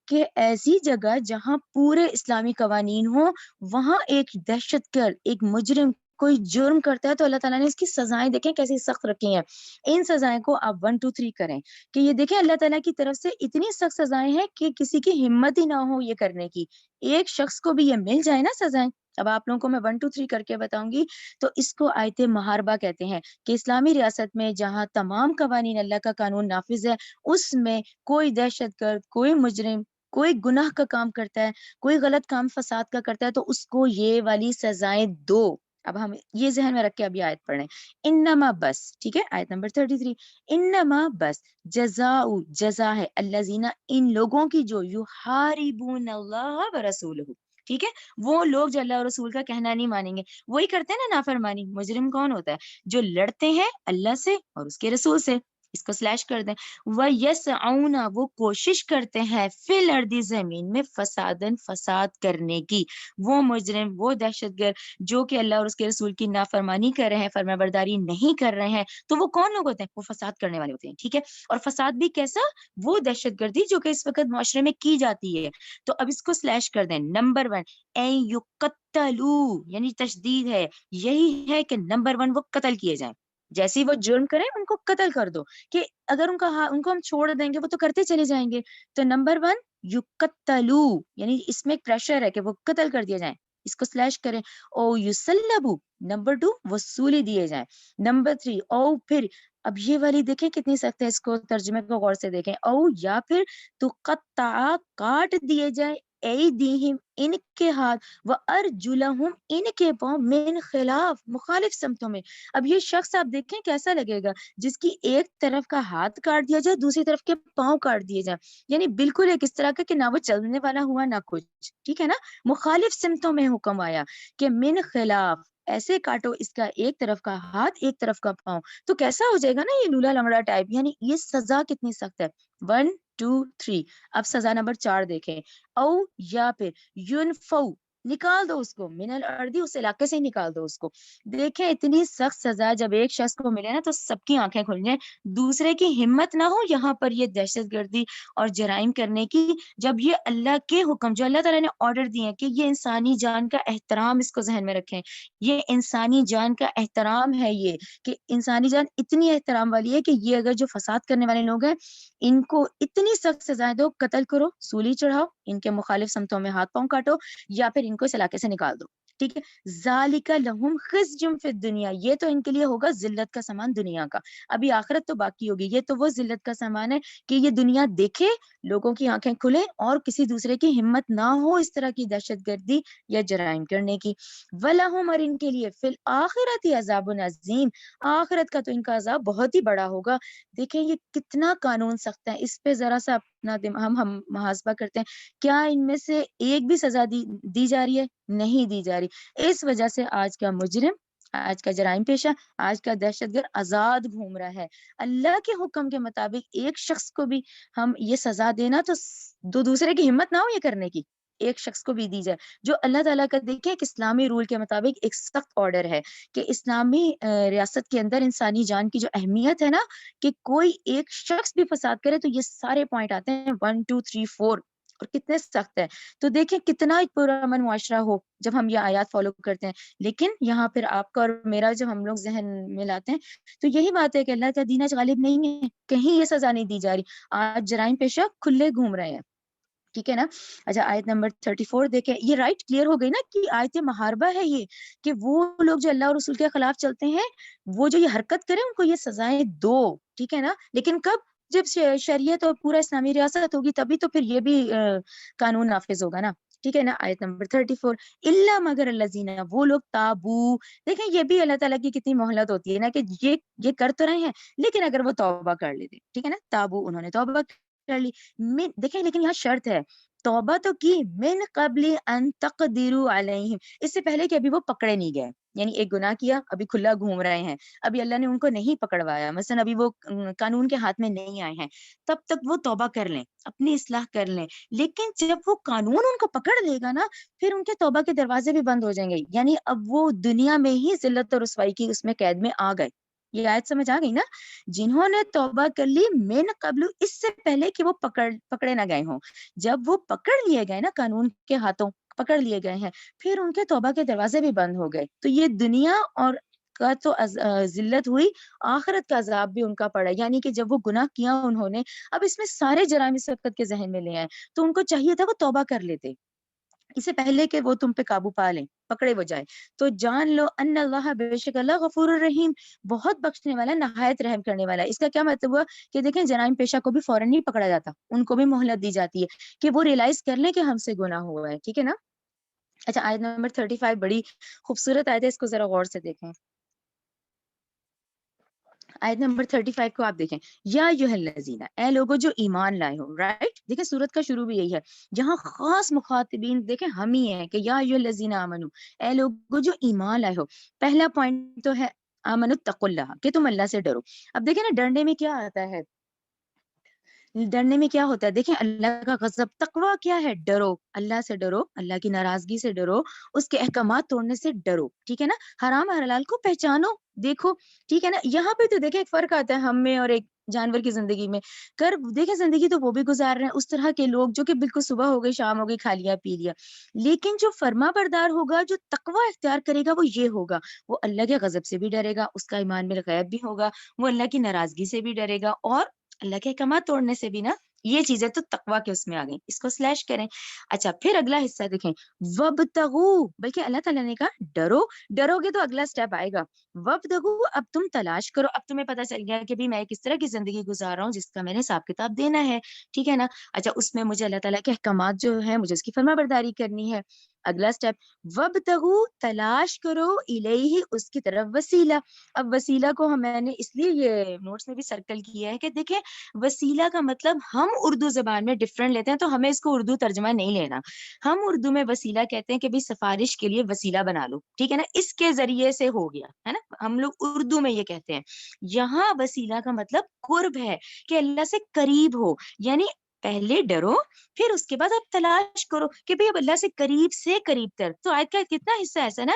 کہ ایسی جگہ جہاں پورے اسلامی قوانین ہوں, وہاں ایک دہشت گرد, ایک مجرم کوئی جرم کرتا ہے تو اللہ تعالیٰ نے اس کی سزائیں دیکھیں کیسی سخت رکھی ہیں. ان سزائیں کو آپ 1 2 3 کریں کہ یہ دیکھیں اللہ تعالیٰ کی طرف سے اتنی سخت سزائیں ہیں کہ کسی کی ہمت ہی نہ ہو یہ کرنے کی. ایک شخص کو بھی یہ مل جائے نا سزائیں, اب آپ لوگوں کو میں 1 2 3 کر کے بتاؤں گی, تو اس کو آیت محاربہ کہتے ہیں. کہ اسلامی ریاست میں جہاں تمام قوانین اللہ کا قانون نافذ ہے, اس میں کوئی دہشت گرد, کوئی مجرم, کوئی گناہ کا کام کرتا ہے, کوئی غلط کام فساد کا کرتا ہے, تو اس کو یہ والی سزائیں دو. اب ہم یہ ذہن میں رکھ کے ابھی آیت پڑھیں, انما بس. ٹھیک ہے, آیت نمبر 33, انما بس جزاء جزا ہے الذین ان لوگوں کی جو یحاربون اللہ ورسولہ. ٹھیک ہے, وہ لوگ جو اللہ اور رسول کا کہنا نہیں مانیں گے, وہی کرتے ہیں نا نافرمانی. مجرم کون ہوتا ہے؟ جو لڑتے ہیں اللہ سے اور اس کے رسول سے. اس کو سلیش کر دیں. وَيَسْعَوْنَ وہ کوشش کرتے ہیں فِي الْأَرْضِ زمین میں فسادن فساد کرنے کی. وہ مجرم, وہ دہشت گرد جو کہ اللہ اور اس کے رسول کی نافرمانی کر رہے ہیں, فرما برداری نہیں کر رہے ہیں, تو وہ کون لوگ ہوتے ہیں؟ وہ فساد کرنے والے ہوتے ہیں. ٹھیک ہے, اور فساد بھی کیسا؟ وہ دہشت گردی جو کہ اس وقت معاشرے میں کی جاتی ہے. تو اب اس کو سلیش کر دیں. نمبر 1 این یقتلوا, یعنی تشدید ہے, یہی ہے کہ نمبر 1 وہ قتل کیے جائیں. جیسے ہی وہ جرم کریں ان کو قتل کر دو, کہ اگر ان کو ہم چھوڑ دیں گے وہ تو کرتے چلے جائیں گے. تو نمبر 1 یقتلوا, یعنی اس میں ایک پریشر ہے کہ وہ قتل کر دیے جائیں. اس کو سلیش کریں. او یسلبوا, نمبر 2 وصولی دیے جائیں. نمبر 3 او پھر, اب یہ والی دیکھیں کتنی سخت ہے, اس کو ترجمے کو غور سے دیکھیں. او یا پھر تو قطع کاٹ دیے جائیں, ایدیہم ان کے ہاتھ, وارجلہم ان کے پاؤں, من خلاف مخالف سمتوں میں. اب یہ شخص آپ دیکھیں کیسا لگے گا جس کی ایک طرف کا ہاتھ کاٹ دیا جائے, دوسری طرف کے پاؤں کاٹ دیے جائیں, یعنی بالکل ایک اس طرح کا کہ نہ وہ چلنے والا ہوا نہ کچھ. ٹھیک ہے نا, مخالف سمتوں میں حکم آیا کہ من خلاف, ایسے کاٹو اس کا ایک طرف کا ہاتھ ایک طرف کا پاؤں. تو کیسا ہو جائے گا نا یہ لولا لنگڑا ٹائپ, یعنی یہ سزا کتنی سخت ہے. 1 2 3. اب سزا نمبر 4 دیکھیں. او یا پھر ینفو, نکال دو اس کو, من الارض, اس علاقے سے ہی نکال دو اس کو. دیکھیں اتنی سخت سزا جب ایک شخص کو ملے نا تو سب کی آنکھیں کھل جائیں, دوسرے کی ہمت نہ ہو یہاں پر یہ دہشت گردی اور جرائم کرنے کی, جب یہ اللہ کے حکم جو اللہ تعالیٰ نے آرڈر دیے ہیں کہ یہ انسانی جان کا احترام, اس کو ذہن میں رکھیں, یہ انسانی جان کا احترام ہے, یہ کہ انسانی جان اتنی احترام والی ہے کہ یہ اگر جو فساد کرنے والے لوگ ہیں ان کو اتنی سخت سزائیں دو, قتل کرو, سولی چڑھاؤ, ان کے مخالف سمتوں میں ہاتھ پاؤں کاٹو, یا پھر ان کو اس علاقے سے نکال دو. ٹھیک ہے, ذالک لہم خزی فی الدنیا, یہ تو ان کے لیے ہوگا ذلت کا سامان دنیا کا. ابھی آخرت تو باقی ہوگی. یہ تو وہ ذلت کا سامان ہے کہ یہ دنیا دیکھے, لوگوں کی آنکھیں کھلے, اور کسی دوسرے کی ہمت نہ ہو اس طرح کی دہشت گردی یا جرائم کرنے کی. وَلَهُمْ, اور ان کے لیے فی الآخرۃ عذاب عظیم, آخرت کا تو ان کا عذاب بہت ہی بڑا ہوگا. دیکھیں یہ کتنا قانون سخت ہے, اس پہ ذرا سا اپنا ہم محاسبہ کرتے ہیں. کیا ان میں سے ایک بھی سزا دی جا رہی ہے؟ نہیں دی جا رہی. اس وجہ سے آج کا مجرم آج کا جرائم پیشہ، آج کا دہشت گرد آزاد گھوم رہا ہے. اللہ کے حکم کے مطابق ایک شخص کو بھی ہم یہ سزا دینا تو دو دوسرے کی ہمت نہ ہو یہ کرنے کی، ایک شخص کو بھی دی جائے. جو اللہ تعالیٰ کا دیکھیں ایک اسلامی رول کے مطابق ایک سخت آرڈر ہے کہ اسلامی ریاست کے اندر انسانی جان کی جو اہمیت ہے نا، کہ کوئی ایک شخص بھی فساد کرے تو یہ سارے پوائنٹ آتے ہیں 1 2 3 4، اور کتنے سخت ہے. تو دیکھیں کتنا پرامن معاشرہ ہو جب ہم یہ آیات فالو کرتے ہیں. لیکن یہاں پھر آپ کا اور میرا جب ہم لوگ ذہن میں لاتے ہیں تو یہی بات ہے کہ اللہ کا دین آج غالب نہیں ہے، کہیں یہ سزا نہیں دی جا رہی. آج جرائم پیشہ کھلے گھوم رہے ہیں. ٹھیک ہے نا. اچھا آیت نمبر 34 دیکھیں، یہ رائٹ کلیئر ہو گئی نا کہ آیت محاربہ ہے یہ، کہ وہ لوگ جو اللہ اور رسول کے خلاف چلتے ہیں وہ جو یہ حرکت کریں ان کو یہ سزائیں دو. ٹھیک ہے نا. لیکن کب؟ جب شریعت اور پورا اسلامی ریاست ہوگی تبھی تو پھر یہ بھی قانون نافذ ہوگا نا. ٹھیک ہے نا. آیت نمبر 34، اللہ مگر الذین، وہ لوگ تابو. دیکھیں یہ بھی اللہ تعالیٰ کی کتنی مہلت ہوتی ہے نا، کہ یہ کر تو رہے ہیں لیکن اگر وہ توبہ کر لیتے. ٹھیک ہے نا. تابو، انہوں نے توبہ کر لی. دیکھیں لیکن یہاں شرط ہے، توبہ تو کی من قبل ان تقدروا علیہم، اس سے پہلے کہ ابھی وہ پکڑے نہیں گئے. یعنی ایک گناہ کیا، ابھی کھلا گھوم رہے ہیں، ابھی اللہ نے ان کو نہیں پکڑوایا، مثلا ابھی وہ قانون کے ہاتھ میں نہیں آئے ہیں، تب تک وہ توبہ کر لیں، اپنی اصلاح کر لیں. لیکن جب وہ قانون ان کو پکڑ لے گا نا، پھر ان کے توبہ کے دروازے بھی بند ہو جائیں گے. یعنی اب وہ دنیا میں ہی ذلت اور رسوائی کی اس میں قید میں آ گئے. یہ آیت سمجھ آ گئی نا. جنہوں نے توبہ کر لی من قبل، اس سے پہلے کہ وہ پکڑے نہ گئے ہوں، جب وہ پکڑ لیے گئے نا قانون کے ہاتھوں، پکڑ لیے گئے ہیں، پھر ان کے توبہ کے دروازے بھی بند ہو گئے. تو یہ دنیا اور کا تو ذلت ہوئی، آخرت کا عذاب بھی ان کا پڑا. یعنی کہ جب وہ گناہ کیا انہوں نے، اب اس میں سارے جرائم اس وقت کے ذہن میں لے آئے، تو ان کو چاہیے تھا وہ توبہ کر لیتے اس سے پہلے کہ وہ تم پہ قابو پا لیں، پکڑے وہ جائے. تو جان لو ان اللہ، بے شک اللہ غفور الرحیم، بہت بخشنے والا، نہایت رحم کرنے والا ہے. اس کا کیا مطلب ہوا کہ دیکھیں جرائم پیشہ کو بھی فوراً نہیں پکڑا جاتا، ان کو بھی مہلت دی جاتی ہے کہ وہ ریئلائز کر لیں کہ ہم سے گناہ ہوا ہے. ٹھیک ہے نا. اچھا آیت نمبر 35 بڑی خوبصورت آیت ہے، اس کو ذرا غور سے دیکھیں. آیت نمبر 35 کو آپ دیکھیں، یا ایھا الذین، اے لوگو جو ایمان لائے ہو. رائٹ. دیکھیں سورت کا شروع بھی یہی ہے، جہاں خاص مخاطبین دیکھیں ہم ہی ہیں کہ یا ایھا الذین آمنو، اے لوگو جو ایمان لائے ہو. پہلا پوائنٹ تو ہے آمنو اتقوا اللہ، کہ تم اللہ سے ڈرو. اب دیکھیں نا ڈرنے میں کیا آتا ہے، ڈرنے میں کیا ہوتا ہے. دیکھیں اللہ کا غضب، تقویٰ کیا ہے؟ ڈرو، اللہ سے ڈرو، اللہ کی ناراضگی سے ڈرو، اس کے احکامات توڑنے سے ڈرو. ٹھیک ہے نا. حرام اور حلال کو پہچانو، دیکھو. ٹھیک ہے نا. یہاں پہ تو دیکھیں ایک فرق آتا ہے ہم میں اور ایک جانور کی زندگی میں. دیکھیں زندگی تو وہ بھی گزار رہے ہیں اس طرح کے لوگ جو کہ بالکل صبح ہو گئی شام ہو گئی کھا لیا پی لیا. لیکن جو فرما بردار ہوگا، جو تقویٰ اختیار کرے گا، وہ یہ ہوگا، وہ اللہ کے غضب سے بھی ڈرے گا، اس کا ایمان بالغیب بھی ہوگا، وہ اللہ کی ناراضگی سے بھی ڈرے گا، اور اللہ کے احکامات توڑنے سے بھی نا. یہ چیزیں تو تقویٰ کے اس میں آ گئی، اس کو سلیش کریں. اچھا پھر اگلا حصہ دیکھیں، وابتغوا، بلکہ اللہ تعالیٰ نے کہا ڈرو. ڈرو گے تو اگلا سٹیپ آئے گا، وابتغوا، اب تم تلاش کرو. اب تمہیں پتہ چل گیا کہ بھی میں کس طرح کی زندگی گزار رہا ہوں جس کا میں نے حساب کتاب دینا ہے. ٹھیک ہے نا. اچھا اس میں مجھے اللہ تعالیٰ کے احکامات جو ہیں مجھے اس کی فرما برداری کرنی ہے. اگلا سٹیپ، وابتغوا، تلاش کرو، الیہ، اس کی طرف، وسیلہ. اب وسیلہ کو میں نے اس لیے یہ نوٹس میں بھی سرکل کیا ہے کہ دیکھیں وسیلہ کا مطلب ہم اردو زبان میں ڈفرنٹ لیتے ہیں، تو ہمیں اس کو اردو ترجمہ نہیں لینا. ہم اردو میں وسیلہ کہتے ہیں کہ بھی سفارش کے لیے وسیلہ بنا لو. ٹھیک ہے نا. اس کے ذریعے سے ہو گیا ہے نا، ہم لوگ اردو میں یہ کہتے ہیں. یہاں وسیلہ کا مطلب قرب ہے، کہ اللہ سے قریب ہو. یعنی پہلے ڈرو، پھر اس کے بعد آپ تلاش کرو کہ اب اللہ سے قریب تر. تو آیت کا کتنا حصہ ایسا نا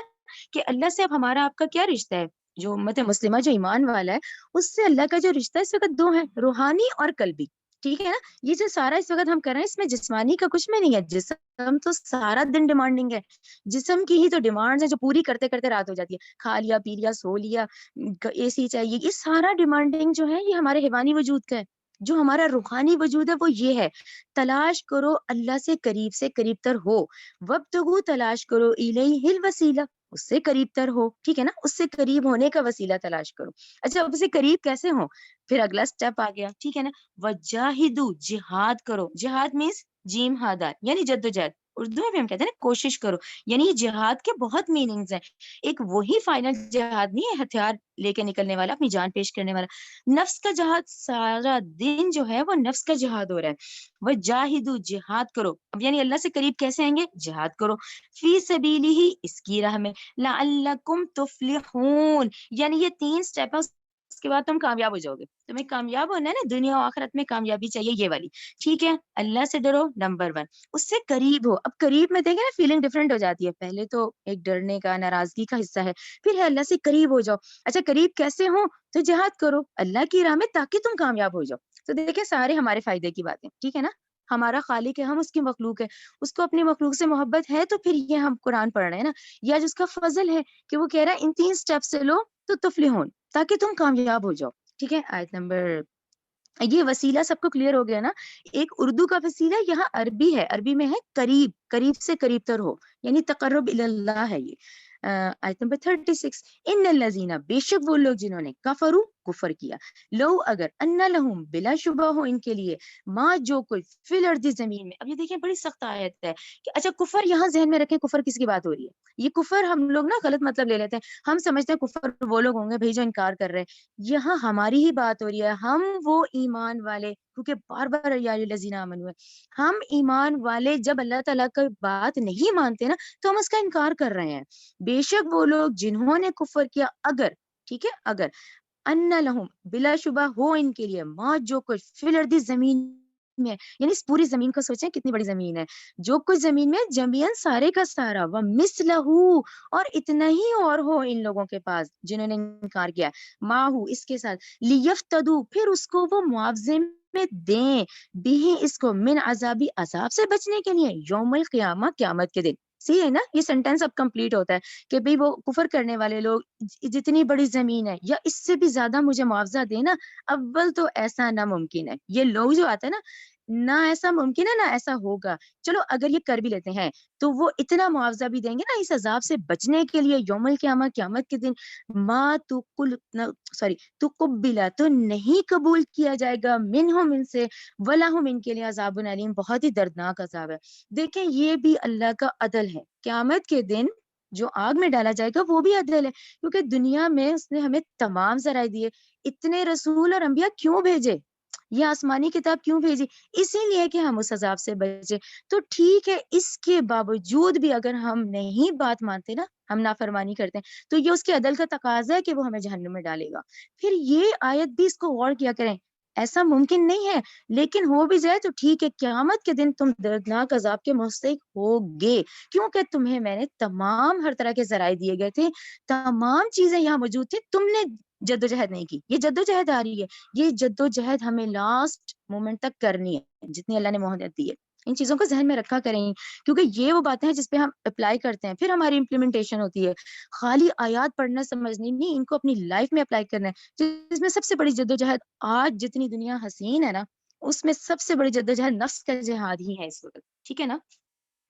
کہ اللہ سے اب ہمارا آپ کا کیا رشتہ ہے. جو امت مسلمہ جو ایمان والا ہے اس سے اللہ کا جو رشتہ اس وقت دو ہیں، روحانی اور قلبی. ٹھیک ہے نا. یہ جو سارا اس وقت ہم کر رہے ہیں اس میں جسمانی کا کچھ میں نہیں ہے. جسم تو سارا دن ڈیمانڈنگ ہے، جسم کی ہی تو ڈیمانڈز ہیں جو پوری کرتے کرتے رات ہو جاتی ہے. کھا لیا پی لیا سو لیا، اے سی چاہیے، یہ سارا ڈیمانڈنگ جو ہے یہ ہمارے حیوانی وجود کا ہے. جو ہمارا روحانی وجود ہے وہ یہ ہے، تلاش کرو اللہ سے قریب تر ہو. وابتغوا، تلاش کرو، الیہ الوسیلہ، اس سے قریب تر ہو. ٹھیک ہے نا. اس سے قریب ہونے کا وسیلہ تلاش کرو. اچھا اب سے قریب کیسے ہو؟ پھر اگلا سٹیپ آ گیا. ٹھیک ہے نا. وجاہدوا، جہاد کرو. جہاد مینس جیم ہادار، یعنی جدوجہد. اردو میں بھی ہم کہتے ہیں نا کوشش کرو، یعنی یہ جہاد کے بہت میننگز ہیں. ایک وہی فائنل جہاد نہیں ہے ہتھیار لے کے نکلنے والا، اپنی جان پیش کرنے والا. نفس کا جہاد سارا دن جو ہے وہ نفس کا جہاد ہو رہا ہے. وہ جاہدو جہاد کرو، اب یعنی اللہ سے قریب کیسے آئیں گے؟ جہاد کرو. فی سبیلی ہی، اس کی راہ میں. لعلکم تفلحون، یعنی یہ 3 سٹیپ ہے، اس کے بعد تم کامیاب ہو جاؤ گے. تمہیں کامیاب ہونا ہے نا، دنیا و آخرت میں کامیابی چاہیے یہ والی. ٹھیک ہے، اللہ سے ڈرو نمبر 1، اس سے قریب ہو. اب قریب میں دیکھیں نا فیلنگ ڈفرینٹ ہو جاتی ہے، پہلے تو ایک ڈرنے کا ناراضگی کا حصہ ہے، پھر ہے اللہ سے قریب ہو جاؤ. اچھا قریب کیسے ہو؟ تو جہاد کرو اللہ کی راہ میں تاکہ تم کامیاب ہو جاؤ. تو دیکھیں سارے ہمارے فائدے کی باتیں، ٹھیک ہے نا. ہمارا خالق ہے، ہم اس کی مخلوق ہے، اس کو اپنی مخلوق سے محبت ہے، تو پھر یہ ہم قرآن پڑھ رہے ہیں نا. یا جس کا فضل ہے کہ وہ کہہ رہا ہے ان 3 سٹیپ سے لو تو تفلحون، تاکہ تم کامیاب ہو جاؤ. ٹھیک ہے، آیت نمبر، یہ وسیلہ سب کو کلیئر ہو گیا نا. ایک اردو کا وسیلہ، یہاں عربی ہے، عربی میں ہے قریب، قریب سے قریب تر ہو، یعنی تقرب اللہ ہے یہ. آیت نمبر 36، ان الذین، بے شک وہ لوگ جنہوں نے کفروا، کفر کیا. لو، اگر، ان لہم، بلا شبہ ہو ان کے لیے، ما، جو کوئی، فی الارض، زمین میں. اب یہ دیکھیں بڑی سخت آیت ہے کہ اچھا کفر یہاں ذہن میں رکھیں، کفر کس کی بات ہو رہی ہے؟ یہ کفر ہم لوگ نا غلط مطلب لے لیتے ہیں، ہم سمجھتے ہیں کفر وہ لوگ ہوں گے بھائی جو انکار کر رہے ہیں. یہاں ہماری ہی بات ہو رہی ہے، ہم وہ ایمان والے، کیونکہ بار بار یا الذین آمنوا ہے، ہم ایمان والے جب اللہ تعالیٰ کا بات نہیں مانتے نا تو ہم اس کا انکار کر رہے ہیں. بے شک وہ لوگ جنہوں نے کفر کیا، اگر، ٹھیک ہے، اگر، ان لہم، بلا شبہ ہو ان کے لیے، ما، جو کچھ، فی الارض، زمین میں، یعنی اس پوری زمین کو سوچیں کتنی بڑی زمین ہے، جو کچھ زمین میں، جمیعن، سارے کا سارا، وہ مثلہ، اور اتنا ہی اور ہو ان لوگوں کے پاس جنہوں نے انکار کیا، ماہو، اس کے ساتھ، لیفتدو، پھر اس کو وہ معاوضے میں دیں، بھی اس کو، من عذابی، عذاب سے بچنے کے لیے، یوم القیامہ، قیامت کے دن. سی ہے نا، یہ سینٹینس اب کمپلیٹ ہوتا ہے کہ بھئی وہ کفر کرنے والے لوگ، جتنی بڑی زمین ہے یا اس سے بھی زیادہ مجھے معاوضہ دینا. اول تو ایسا ناممکن ہے، یہ لوگ جو آتا ہے نا، نہ ایسا ممکن ہے نہ ایسا ہوگا. چلو اگر یہ کر بھی لیتے ہیں تو وہ اتنا معاوضہ بھی دیں گے نا اس عذاب سے بچنے کے لیے یوم القیامہ، قیامت کے دن. ما تو کل، سوری، تو قبلہ، تو نہیں قبول کیا جائے گا، منہم، ان سے، ولہم، ان کے لیے عذاب علیم، بہت ہی دردناک عذاب ہے. دیکھیں یہ بھی اللہ کا عدل ہے، قیامت کے دن جو آگ میں ڈالا جائے گا وہ بھی عدل ہے، کیونکہ دنیا میں اس نے ہمیں تمام ذرائع دیے، اتنے رسول اور انبیاء کیوں بھیجے، یہ آسمانی کتاب کیوں بھیجی؟ اسی لیے کہ ہم اس عذاب سے بچے. تو ٹھیک ہے، اس کے باوجود بھی اگر ہم نہیں بات مانتے نا، ہم نافرمانی کرتے ہیں، تو یہ اس کے عدل کا تقاضا ہے کہ وہ ہمیں جہنم میں ڈالے گا. پھر یہ آیت بھی اس کو غور کیا کریں، ایسا ممکن نہیں ہے، لیکن ہو بھی جائے تو ٹھیک ہے، قیامت کے دن تم دردناک عذاب کے مستحق ہوگے، کیونکہ تمہیں میں نے تمام ہر طرح کے ذرائع دیے گئے تھے، تمام چیزیں یہاں موجود تھی، تم نے جدوجہد نہیں کی. یہ جدوجہد آ رہی ہے، یہ جدوجہد ہمیں لاسٹ مومنٹ تک کرنی ہے جتنی اللہ نے مہلت دی ہے. ان چیزوں کو ذہن میں رکھا کریں، کیونکہ یہ وہ باتیں ہیں جس پہ ہم اپلائی کرتے ہیں، پھر ہماری امپلیمنٹیشن ہوتی ہے. خالی آیات پڑھنا سمجھنی نہیں، ان کو اپنی لائف میں اپلائی کرنا ہے. جس میں سب سے بڑی جدوجہد، آج جتنی دنیا حسین ہے نا، اس میں سب سے بڑی جدوجہد نفس کا جہاد ہی ہے اس وقت. ٹھیک ہے نا.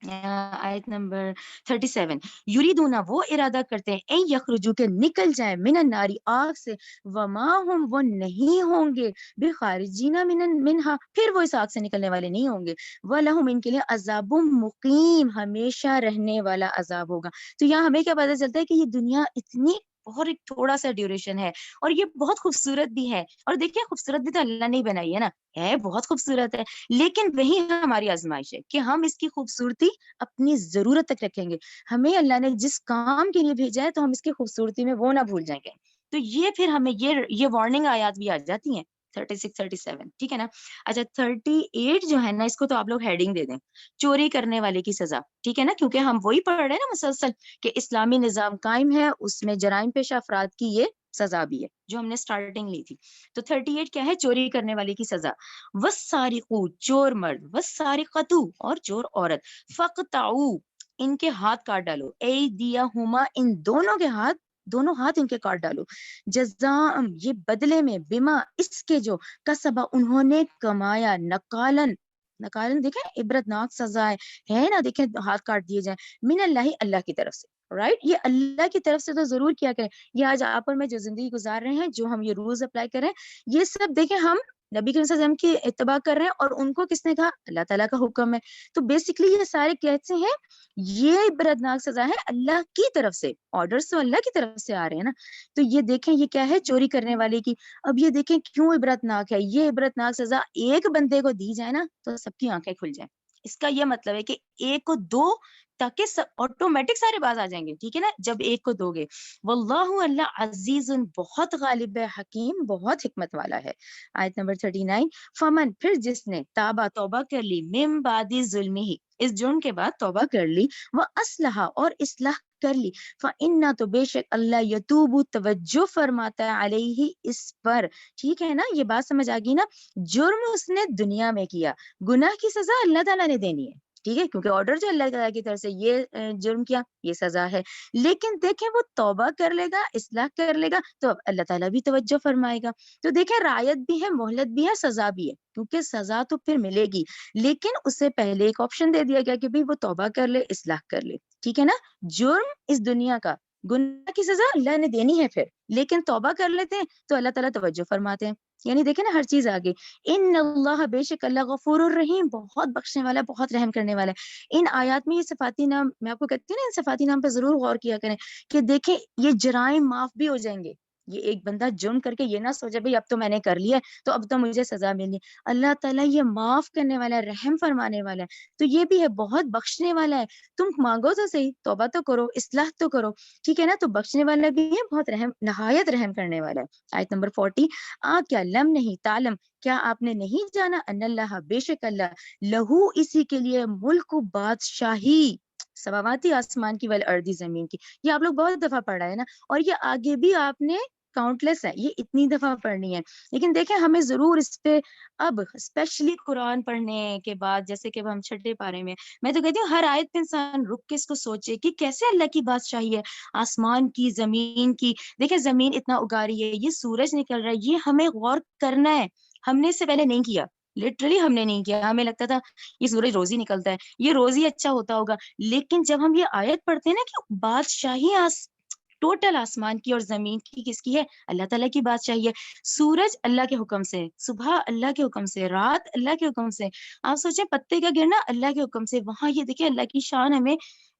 آیت نمبر 37، یریدون، وہ ارادہ کرتے ہیں، این یخرجو، کے نکل جائیں، من الناری، آگ سے، وما ہم، وہ نہیں ہوں گے، بخارجین منہا، پھر وہ اس آگ سے نکلنے والے نہیں ہوں گے، ولہم، ان کے لیے، عذاب مقیم، ہمیشہ رہنے والا عذاب ہوگا. تو یہاں ہمیں کیا پتہ چلتا ہے کہ یہ دنیا اتنی بہت ایک تھوڑا سا ڈیوریشن ہے، اور یہ بہت خوبصورت بھی ہے. اور دیکھیں خوبصورت بھی تو اللہ نے ہی بنائی ہے نا، ہے بہت خوبصورت ہے، لیکن وہی ہماری آزمائش ہے کہ ہم اس کی خوبصورتی اپنی ضرورت تک رکھیں گے. ہمیں اللہ نے جس کام کے لیے بھیجا ہے تو ہم اس کی خوبصورتی میں وہ نہ بھول جائیں گے. تو یہ پھر ہمیں یہ وارننگ آیات بھی آ جاتی ہیں 36 37. ٹھیک ہے نا. اچھا 38 جو ہے نا، اس کو تو آپ لوگ ہیڈنگ دے دیں، چوری کرنے والے کی سزا. ٹھیک ہے نا، کیونکہ ہم وہی پڑھ رہے ہیں نا مسلسل کہ اسلامی نظام قائم ہے، اس میں جرائم پیشہ افراد کی یہ سزا بھی ہے جو ہم نے سٹارٹنگ لی تھی. تو 38 کیا ہے؟ چوری کرنے والے کی سزا. والسارقو، چور مرد، والسارقتو، اور چور عورت، فقطعو، ان کے ہاتھ کاٹ ڈالو، ایدیہما، ان دونوں کے ہاتھ، دونوں ہاتھ ان کے کاٹ ڈالو، جزاء، یہ بدلے میں، بما، اس کے جو، کسبا، انہوں نے کمایا، نکالن، نکالن دیکھیں عبرتناک سزا ہے نا، دیکھیں ہاتھ کاٹ دیے جائیں، من اللہ، اللہ کی طرف سے. رائٹ، یہ اللہ کی طرف سے تو ضرور کیا کریں. یہ آج آپ اور میں جو زندگی گزار رہے ہیں، جو ہم یہ رولز اپلائی کر رہے ہیں، یہ سب دیکھیں ہم نبی کریم صلی اللہ علیہ وسلم کی اتباع کر رہے ہیں اور ان کو کس نے کہا؟ اللہ تعالیٰ کا حکم ہے. تو بیسکلی یہ سارے کیسے ہیں؟ یہ عبرتناک سزا ہے اللہ کی طرف سے، آرڈرز تو اللہ کی طرف سے آ رہے ہیں نا. تو یہ دیکھیں یہ کیا ہے؟ چوری کرنے والے کی. اب یہ دیکھیں کیوں عبرتناک ہے. یہ عبرتناک سزا ایک بندے کو دی جائے نا تو سب کی آنکھیں کھل جائیں. اس کا یہ مطلب ہے کہ ایک کو دو تاکہ آٹومیٹک سارے باز آ جائیں گے. ٹھیک ہے نا، جب ایک کو دو گے. واللہ اللہ عزیز بہت غالب ہے، حکیم بہت حکمت والا ہے. آیت نمبر 39. فمن پھر جس نے تابا توبہ کر لی، من بعد ظلمہ اس جرم کے بعد توبہ کر لی، وہ اسلحہ اور اصلاح کر لی، فإنہ تو بے شک اللہ یتوب توجہ فرماتا ہے علیہ اس پر. ٹھیک ہے نا، یہ بات سمجھ آ گئی نا. جرم اس نے دنیا میں کیا، گناہ کی سزا اللہ تعالیٰ نے دینی ہے. ٹھیک ہے، کیونکہ آرڈر جو اللہ تعالیٰ کی طرف سے یہ جرم کیا یہ سزا ہے. لیکن دیکھیں وہ توبہ کر لے گا، اصلاح کر لے گا تو اب اللہ تعالیٰ بھی توجہ فرمائے گا. تو دیکھیں رعایت بھی ہے، مہلت بھی ہے، سزا بھی ہے، کیونکہ سزا تو پھر ملے گی. لیکن اس سے پہلے ایک آپشن دے دیا گیا کہ بھئی وہ توبہ کر لے، اصلاح کر لے. ٹھیک ہے نا. جرم اس دنیا کا، گناہ کی سزا اللہ نے دینی ہے پھر، لیکن توبہ کر لیتے ہیں تو اللہ تعالیٰ توجہ فرماتے ہیں. یعنی دیکھیں نا ہر چیز آگے. ان اللہ بے شک اللہ غفور الرحیم بہت بخشنے والا ہے، بہت رحم کرنے والا ہے. ان آیات میں یہ صفاتی نام میں آپ کو کہتی ہوں نا، ان صفاتی نام پہ ضرور غور کیا کریں کہ دیکھیں یہ جرائم معاف بھی ہو جائیں گے. یہ ایک بندہ جرم کر کے یہ نہ سوچے بھئی اب تو میں نے کر لیا تو اب تو مجھے سزا ملنی. اللہ تعالیٰ یہ معاف کرنے والا ہے، رحم فرمانے والا ہے. تو یہ بھی ہے بہت بخشنے والا ہے. تم مانگو تو صحیح، توبہ تو کرو، اصلاح تو کرو. ٹھیک ہے نا. تو بخشنے والا بھی ہے، بہت رحم، نہایت رحم کرنے والا ہے. آیت نمبر 40. کیا لم نہیں تعلم کیا آپ نے نہیں جانا ان اللہ بے شک اللہ لہو اسی کے لیے ملک بادشاہی سماواتی آسمان کی والارض زمین کی. یہ آپ لوگ بہت دفعہ پڑھا ہے نا، اور یہ آگے بھی آپ نے کاؤنٹلیس ہے، یہ اتنی دفعہ پڑھنی ہے. لیکن دیکھیں ہمیں ضرور اس پہ اب اسپیشلی قرآن پڑھنے کے بعد، جیسے کہ ہم چھٹے پارے میں تو کہتی ہوں ہر آیت پہ انسان رک کے اس کو سوچے کہ کیسے اللہ کی بادشاہی ہے، آسمان کی، زمین کی. دیکھیں زمین اتنا اگا رہی ہے، یہ سورج نکل رہا ہے، یہ ہمیں غور کرنا ہے. ہم نے اس سے پہلے نہیں کیا، لٹرلی ہم نے نہیں کیا. ہمیں لگتا تھا یہ سورج روز ہی نکلتا ہے، یہ روز ہی اچھا ہوتا ہوگا. لیکن جب ہم یہ آیت پڑھتے ہیں نا کہ بادشاہی ٹوٹل آسمان کی اور زمین کی کس کی ہے؟ اللہ تعالیٰ کی بادشاہی ہے. سورج اللہ کے حکم سے، صبح اللہ کے حکم سے، رات اللہ کے حکم سے. آپ سوچیں پتے کا گرنا اللہ کے حکم سے. وہاں یہ دیکھیں اللہ کی شان ہمیں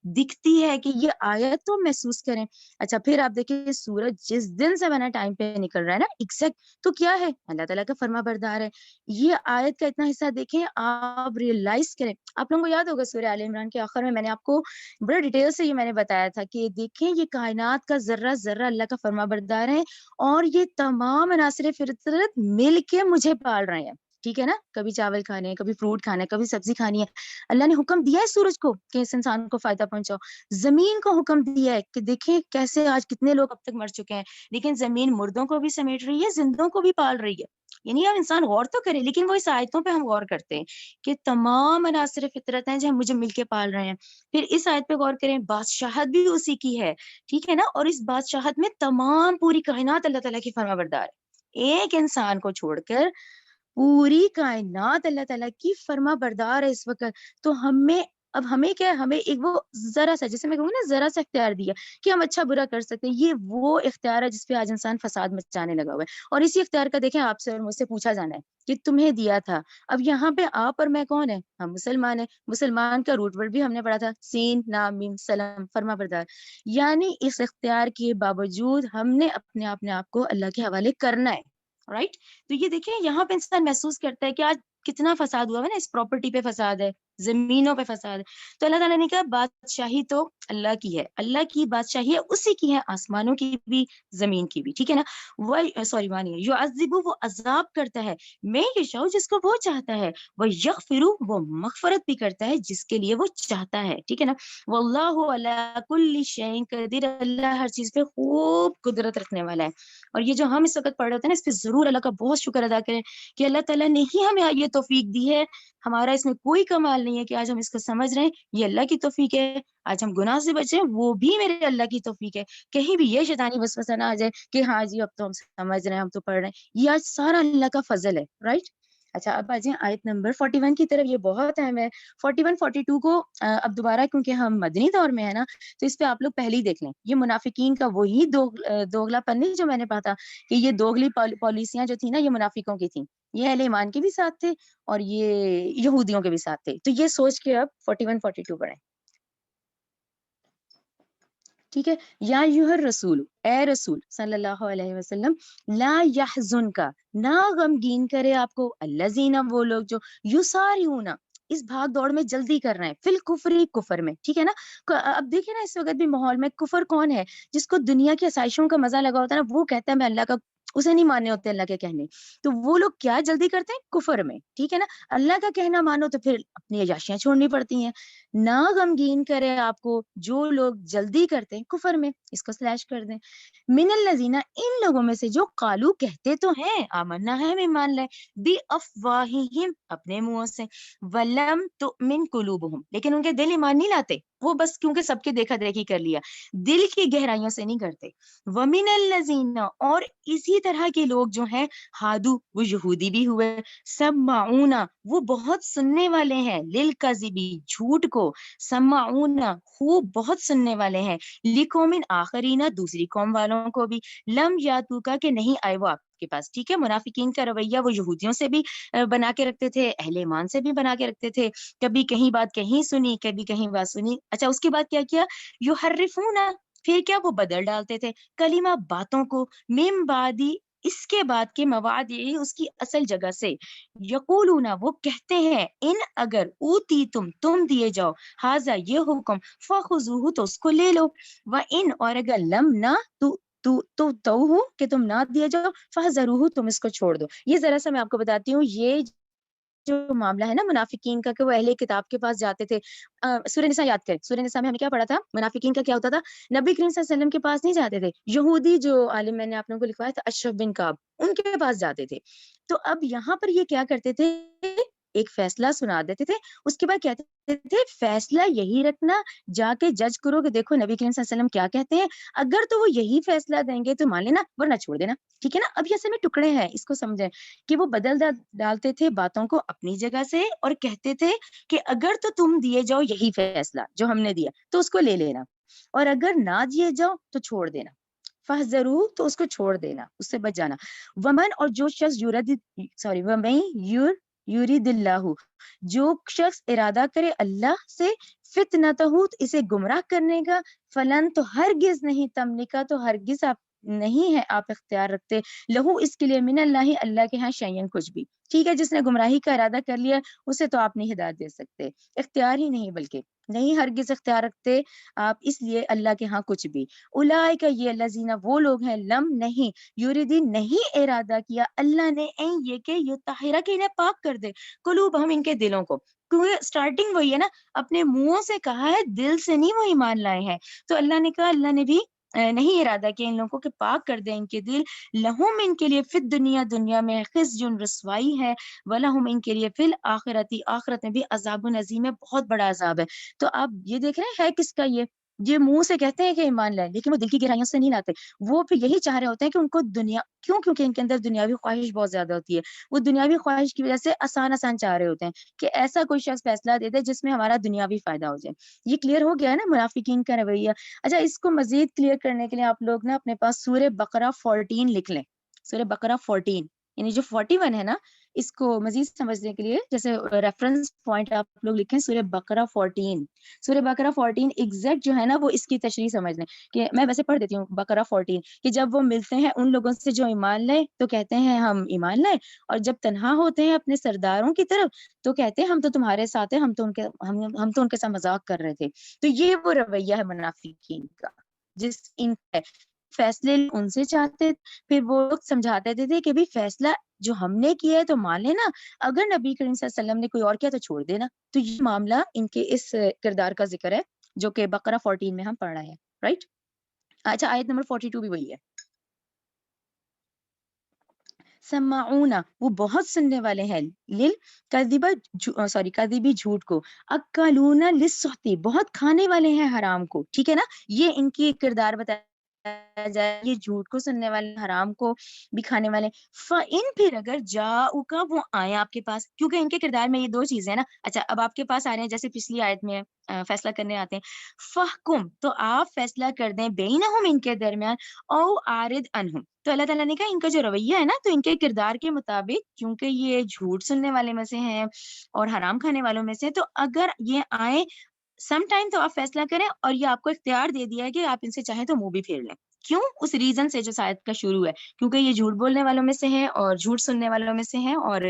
دکھتی ہے کہ یہ آیت تو محسوس کریں. اچھا پھر آپ دیکھیں سورج جس دن سے بنا ٹائم پہ نکل رہا ہے نا ایگزیکٹ، تو کیا ہے؟ اللہ تعالیٰ کا فرما بردار ہے. یہ آیت کا اتنا حصہ دیکھیں، آپ ریئلائز کریں. آپ لوگوں کو یاد ہوگا سورہ آل عمران کے آخر میں نے آپ کو بڑا ڈیٹیل سے یہ میں نے بتایا تھا کہ دیکھیں یہ کائنات کا ذرہ ذرہ اللہ کا فرما بردار ہے، اور یہ تمام عناصر فطرت مل کے مجھے پال رہے ہیں. ٹھیک ہے نا. کبھی چاول کھانے ہیں، کبھی فروٹ کھانا ہے، کبھی سبزی کھانی ہے. اللہ نے حکم دیا ہے سورج کو کہ اس انسان کو فائدہ پہنچاؤ. زمین کو حکم دیا ہے کہ دیکھیں کیسے آج کتنے لوگ اب تک مر چکے ہیں، لیکن زمین مردوں کو بھی سمیٹ رہی ہے، زندوں کو بھی پال رہی ہے. یعنی اب انسان غور تو کرے، لیکن وہ اس آیتوں پہ ہم غور کرتے ہیں کہ تمام عناصر فطرت ہیں جو مجھے مل کے پال رہے ہیں. پھر اس آیت پہ غور کریں، بادشاہت بھی اسی کی ہے. ٹھیک ہے نا. اور اس بادشاہت میں تمام پوری کائنات اللہ تعالیٰ کی فرما بردار ہے. ایک انسان کو چھوڑ کر پوری کائنات اللہ تعالیٰ کی فرما بردار ہے اس وقت. تو اب ہمیں کیا ہے؟ ہمیں ایک وہ ذرا سا، جیسے میں کہوں نا ذرا سا اختیار دیا کہ ہم اچھا برا کر سکتے ہیں. یہ وہ اختیار ہے جس پہ آج انسان فساد مچانے لگا ہوا ہے. اور اسی اختیار کا دیکھیں آپ سے اور مجھ سے پوچھا جانا ہے کہ تمہیں دیا تھا. اب یہاں پہ آپ اور میں کون ہے؟ ہم مسلمان ہیں. مسلمان کا روٹ ورڈ بھی ہم نے پڑھا تھا، سین نام میم سلام، فرما بردار. یعنی اس اختیار کے باوجود ہم نے اپنے آپ کو اللہ کے حوالے کرنا ہے. رائٹ. تو یہ دیکھیں یہاں پہ انسان محسوس کرتا ہے کہ آج کتنا فساد ہوا ہے نا، اس پراپرٹی پہ فساد ہے، زمینوں پہ فساد ہے. تو اللہ تعالیٰ نے کہا بادشاہی تو اللہ کی ہے، اللہ کی بادشاہی ہے، اسی کی ہے، آسمانوں کی بھی زمین کی بھی. ٹھیک ہے نا. وہ سوری مانیے یعذبو وہ عذاب کرتا ہے، میں یشاء جس کو وہ چاہتا ہے، وہ یغفرو وہ مغفرت بھی کرتا ہے جس کے لیے وہ چاہتا ہے. ٹھیک ہے نا. واللہ علی کل شیء قدیر اللہ ہر چیز پہ خوب قدرت رکھنے والا ہے. اور یہ جو ہم اس وقت پڑھ رہے تھے نا، اس پہ ضرور اللہ کا بہت شکر ادا کریں کہ اللہ تعالیٰ نے ہی ہمیں یہ توفیق دی ہے. ہمارا اس میں کوئی کمال نہیں ہے کہ آج ہم اس کو سمجھ رہے ہیں، یہ اللہ کی توفیق ہے. آج ہم گناہ سے بچیں وہ بھی میرے اللہ کی توفیق ہے. کہیں بھی یہ شیطانی وسوسہ نہ آ جائے کہ ہاں جی اب تو ہم سمجھ رہے ہیں، ہم تو پڑھ رہے ہیں. یہ آج سارا اللہ کا فضل ہے. رائٹ. اچھا اب آ جائیں آیت نمبر 41 کی طرف. یہ بہت اہم ہے 41 42 کو. اب دوبارہ کیونکہ ہم مدنی دور میں ہے نا، تو اس پہ آپ لوگ پہلے ہی دیکھ لیں. یہ منافقین کا وہی دوگلا پن جو میں نے کہا تھا کہ یہ دوگلی پالیسیاں جو تھی نا یہ منافقوں کی تھیں. یہ اہل ایمان کے بھی ساتھ تھے اور یہ یہودیوں کے بھی ساتھ تھے. تو یہ سوچ کے اب 41 42 پڑھیں. ٹھیک ہے. یا ایھا الرسول، اے رسول صلی اللہ علیہ وسلم، لا یحزن کا، نہ غمگین کرے آپ کو، الذین، وہ لوگ جو یسارعون، اس بھاگ دوڑ میں جلدی کر رہے ہیں، فی الکفری، کفر میں. ٹھیک ہے نا. اب دیکھیں نا اس وقت بھی ماحول میں کفر کون ہے؟ جس کو دنیا کی آسائشوں کا مزہ لگا ہوتا ہے نا، وہ کہتا ہے میں اللہ کا، اسے نہیں ماننے ہوتے اللہ کے کہنے. تو وہ لوگ کیا جلدی کرتے ہیں؟ کفر میں. ٹھیک ہے نا. اللہ کا کہنا مانو تو پھر اپنی عیاشیاں چھوڑنی پڑتی ہیں. نہ غمگین کرے آپ کو جو لوگ جلدی کرتے ہیں کفر میں، اس کو سلیش کر دیں. من الذین، ان لوگوں میں سے جو قالو کہتے تو ہیں، آمنا ہے ہم ایمان لائے، بی افواہہم، اپنے منہوں سے، ولم تؤمن قلوبہم، لیکن ان کے دل ایمان نہیں لاتے. وہ بس کیونکہ سب کے دیکھا دیکھی کر لیا، دل کی گہرائیوں سے نہیں کرتے. ومن الذین، اور اسی طرح کے لوگ جو ہیں، ہادو، وہ یہودی بھی ہوئے، سمعون، وہ بہت سننے والے ہیں، للکذبی، جھوٹ کو، سمعون، خوب بہت سننے والے ہیں، لقوم آخرین، دوسری قوم والوں کو بھی، لم یاتو کا، کہ نہیں آئے وہ آپ کے پاس. ٹھیک ہے. منافقین کا رویہ وہ یہودیوں سے بھی بنا کے رکھتے تھے، اہل ایمان سے بھی بنا کے رکھتے تھے. کبھی کہیں بات کہیں سنی، کبھی کہیں بات سنی. اچھا اس کے بعد کیا کیا؟ یحرفون، پھر کیا؟ وہ بدل ڈالتے تھے، کلمہ، باتوں کو، من بعدی، اس کے بعد کے، مواد، اس کی اصل جگہ سے، یقولون، وہ کہتے ہیں، ان، اگر، اوتی، تم دیے جاؤ، ہاذا، یہ حکم، فخذوہ، تو اس کو لے لو، وان، اور اگر، لم، نہ، تو ہو کہ تم نہ دیے جاؤ، فحذروہ، تم اس کو چھوڑ دو. یہ ذرا سا میں آپ کو بتاتی ہوں، یہ جو معاملہ ہے نا منافقین کا، کہ وہ اہل کتاب کے پاس جاتے تھے. سورہ نساء یاد کریں، سورہ نساء میں ہم نے کیا پڑھا تھا؟ منافقین کا کیا ہوتا تھا؟ نبی کریم صلی اللہ علیہ وسلم کے پاس نہیں جاتے تھے، یہودی جو عالم میں نے آپ لوگوں کو لکھوایا تھا، اشرف بن کعب، ان کے پاس جاتے تھے. تو اب یہاں پر یہ کیا کرتے تھے؟ ایک فیصلہ سنا دیتے تھے، اس کے بعد کہتے تھے فیصلہ یہی رکھنا، جا کے جج کرو کہ دیکھو نبی کریم صلی اللہ علیہ وسلم کیا کہتے ہیں، اگر تو وہ یہی فیصلہ دیں گے تو مان لینا، ورنہ چھوڑ دینا. ٹھیک ہے نا. اب یہ اصل میں ٹکڑے ہیں، اس کو سمجھیں کہ وہ بدل ڈالتے تھے باتوں کو اپنی جگہ سے، اور کہتے تھے کہ اگر تو تم دیے جاؤ یہی فیصلہ جو ہم نے دیا تو اس کو لے لینا، اور اگر نہ دیے جاؤ تو چھوڑ دینا. فحذروا، تو اس کو چھوڑ دینا، اس سے بچ جانا. ومن، اور جو شخص ومن یرید اللہ، جو شخص ارادہ کرے اللہ سے، فتنتہ، اسے گمراہ کرنے کا، فلن، تو ہرگز نہیں، تملکا، تو ہرگز آپ نہیں ہے آپ اختیار رکھتے، لہو، اس کے لیے، من اللہ، اللہ کے ہاں، شیئن، کچھ بھی. ٹھیک ہے. جس نے گمراہی کا ارادہ کر لیا اسے تو آپ نہیں ہدایت دے سکتے، اختیار ہی نہیں، بلکہ نہیں، ہرگز اختیار رکھتے آپ اس لیے اللہ کے ہاں کچھ بھی. اولئک، یہ الذین، وہ لوگ ہیں، لم، نہیں، یریدین، نہیں ارادہ کیا اللہ نے، این، یہ کہ یطہرا، کہ انہیں پاک کر دے، قلوبہم، ان کے دلوں کو. کیونکہ سٹارٹنگ وہی ہے نا، اپنے منہوں سے کہا ہے، دل سے نہیں وہ ایمان لائے ہیں. تو اللہ نے کہا، اللہ نے بھی نہیں ارادہ کیا ان لوگوں کو کہ پاک کر دیں ان کے دل. لہم، ان کے لیے، فی الدنیا، دنیا میں، خزی، رسوائی ہے، ولہم، ان کے لیے، فی الاخرتی، آخرت میں بھی، عذاب عظیم ہے، بہت بڑا عذاب ہے. تو آپ یہ دیکھ رہے ہیں کس کا یہ منہ سے کہتے ہیں کہ ایمان لائیں، لیکن وہ دل کی گہرائیوں سے نہیں لاتے. وہ پھر یہی چاہ رہے ہوتے ہیں کہ ان کو دنیا، کیونکہ ان کے اندر دنیاوی خواہش بہت زیادہ ہوتی ہے. وہ دنیاوی خواہش کی وجہ سے آسان چاہ رہے ہوتے ہیں کہ ایسا کوئی شخص فیصلہ دے دے جس میں ہمارا دنیاوی فائدہ ہو جائے. یہ کلیئر ہو گیا ہے نا منافقین کا رویہ. اچھا اس کو مزید کلیئر کرنے کے لیے آپ لوگ نا اپنے پاس سورہ بقرہ 14 لکھ لیں. سورہ بقرہ 14، یعنی جو 41 ہے نا، اس کو مزید سمجھنے کے لیے جیسے ریفرنس پوائنٹ آپ لوگ لکھیں سورہ بقرہ 14. سورہ بقرہ 14 ایگزیکٹ جو ہے نا وہ اس کی تشریح سمجھ لیں. کہ میں ویسے پڑھ دیتی ہوں بقرہ 14، کہ جب وہ ملتے ہیں ان لوگوں سے جو ایمان لائے تو کہتے ہیں ہم ایمان لائے، اور جب تنہا ہوتے ہیں اپنے سرداروں کی طرف تو کہتے ہیں ہم تو تمہارے ساتھ ہیں، ہم تو ان کے ساتھ مذاق کر رہے تھے. تو یہ وہ رویہ ہے منافقین کا، جس ان فیصلے ان سے چاہتے، پھر وہ لوگ سمجھاتے تھے کہ بھی فیصلہ جو ہم نے کیا ہے تو مان لینا، اگر نبی کریم صلی اللہ علیہ وسلم نے کوئی اور کیا تو چھوڑ دینا. تو یہ معاملہ ان کے اس کردار کا ذکر ہے جو کہ بقرہ 14 میں ہم پڑھ رہے ہیں، رائٹ. اچھا آیت نمبر 42 بھی وہی ہے. سمعون، وہ بہت سننے والے ہیں، کذبی، جھوٹ کو، اکلون للسحت، بہت کھانے والے ہیں حرام کو. ٹھیک ہے نا. یہ ان کی کردار بتایا جائے، یہ جھوٹ کو سننے والے، حرام کو بھی کھانے والے. فَإِن، پھر اگر جاؤکا، وہ آئے آپ کے پاس، کیونکہ ان کے کردار میں یہ دو چیزیں ہیں نا. اچھا اب آپ کے پاس آ رہے ہیں جیسے پچھلی آیت میں فیصلہ کرنے آتے ہیں، فَحْكُم، تو آپ فیصلہ کر دیں، بینہم، ان کے درمیان، او عارض عنہم، تو اللہ تعالیٰ نے کہا ان کا جو رویہ ہے نا، تو ان کے کردار کے مطابق، کیونکہ یہ جھوٹ سننے والے میں سے ہیں اور حرام کھانے والوں میں سے، تو اگر یہ آئے سم ٹائم تو آپ فیصلہ کریں، اور یہ آپ کو اختیار دے دیا ہے کہ آپ ان سے چاہیں تو منہ بھی پھیر لیں. کیوں؟ اس ریزن سے جو شاید کا شروع ہے، کیونکہ یہ جھوٹ بولنے والوں میں سے ہیں اور جھوٹ سننے والوں میں سے ہیں اور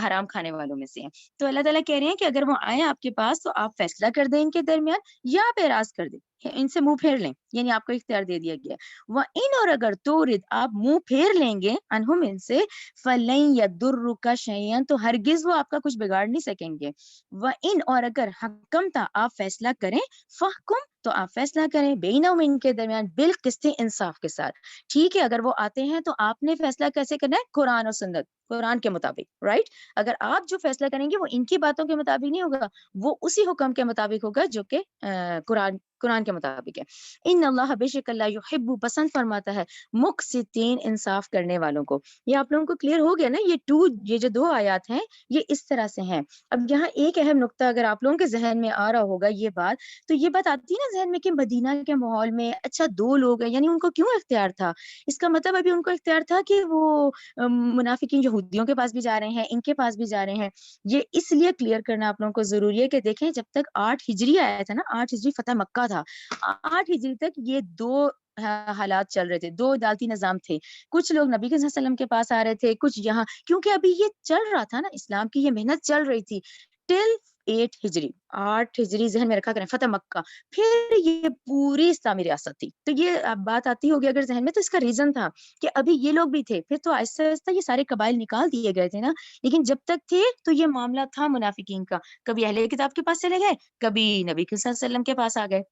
حرام کھانے والوں میں سے ہیں. تو اللہ تعالیٰ کہہ رہے ہیں کہ اگر وہ آئیں آپ کے پاس تو آپ فیصلہ کر دیں ان کے درمیان، یا آپ اعراض کر دیں، ان سے منہ پھیر لیں، یعنی آپ کو اختیار دے دیا گیا. وہ ان اور اگر تورد آپ منہ پھیر لیں گے انہم ان سے، فلن یضرک شیئا تو ہرگز وہ آپ کا کچھ بگاڑ نہیں سکیں گے. وہ ان اور اگر حکمتا آپ فیصلہ کریں، فحکم تو آپ فیصلہ کریں بینہم ان کے درمیان بالقسط انصاف کے ساتھ. ٹھیک ہے، اگر وہ آتے ہیں تو آپ نے فیصلہ کیسے کرنا ہے؟ قرآن اور سنت، قرآن کے مطابق، رائٹ. اگر آپ جو فیصلہ کریں گے وہ ان کی باتوں کے مطابق نہیں ہوگا، وہ اسی حکم کے مطابق ہوگا جو کہ قرآن کے مطابق ہے. ان اللہ بے شک اللہ یحب پسند فرماتا ہے مقسطین انصاف کرنے والوں کو. یہ آپ لوگوں کو کلیئر ہو گیا نا؟ یہ جو 2 آیات ہیں یہ اس طرح سے ہیں. اب یہاں ایک اہم نقطہ اگر آپ لوگوں کے ذہن میں آ رہا ہوگا یہ بات، تو یہ بات آتی ہے نا ذہن میں کہ مدینہ کے ماحول میں اچھا 2 لوگ ہیں، یعنی ان کو کیوں اختیار تھا؟ اس کا مطلب ابھی ان کو اختیار تھا کہ وہ منافقین یہودیوں کے پاس بھی جا رہے ہیں، ان کے پاس بھی جا رہے ہیں. یہ اس لیے کلیئر کرنا آپ لوگوں کو ضروری ہے کہ دیکھیں جب تک 8 ہجری آیا تھا نا، 8 ہجری فتح مکہ تھا، 8 ہجری تک یہ 2 حالات چل رہے تھے، 2 عدالتی نظام تھے. کچھ لوگ نبی کے صلی اللہ علیہ وسلم کے پاس آ رہے تھے، کچھ یہاں، کیونکہ ابھی یہ چل رہا تھا نا، اسلام کی یہ محنت چل رہی تھی ٹل 8 ہجری. 8 ہجری ذہن میں رکھا کریں، فتح مکہ، پھر یہ پوری اسلامی ریاست تھی. تو یہ اب بات آتی ہوگی اگر ذہن میں، تو اس کا ریزن تھا کہ ابھی یہ لوگ بھی تھے، پھر تو آہستہ آہستہ یہ سارے قبائل نکال دیے گئے تھے نا، لیکن جب تک تھے تو یہ معاملہ تھا منافقین کا، کبھی اہل کتاب کے پاس چلے گئے، کبھی نبی کے صلی اللہ علیہ وسلم کے پاس آ گئے.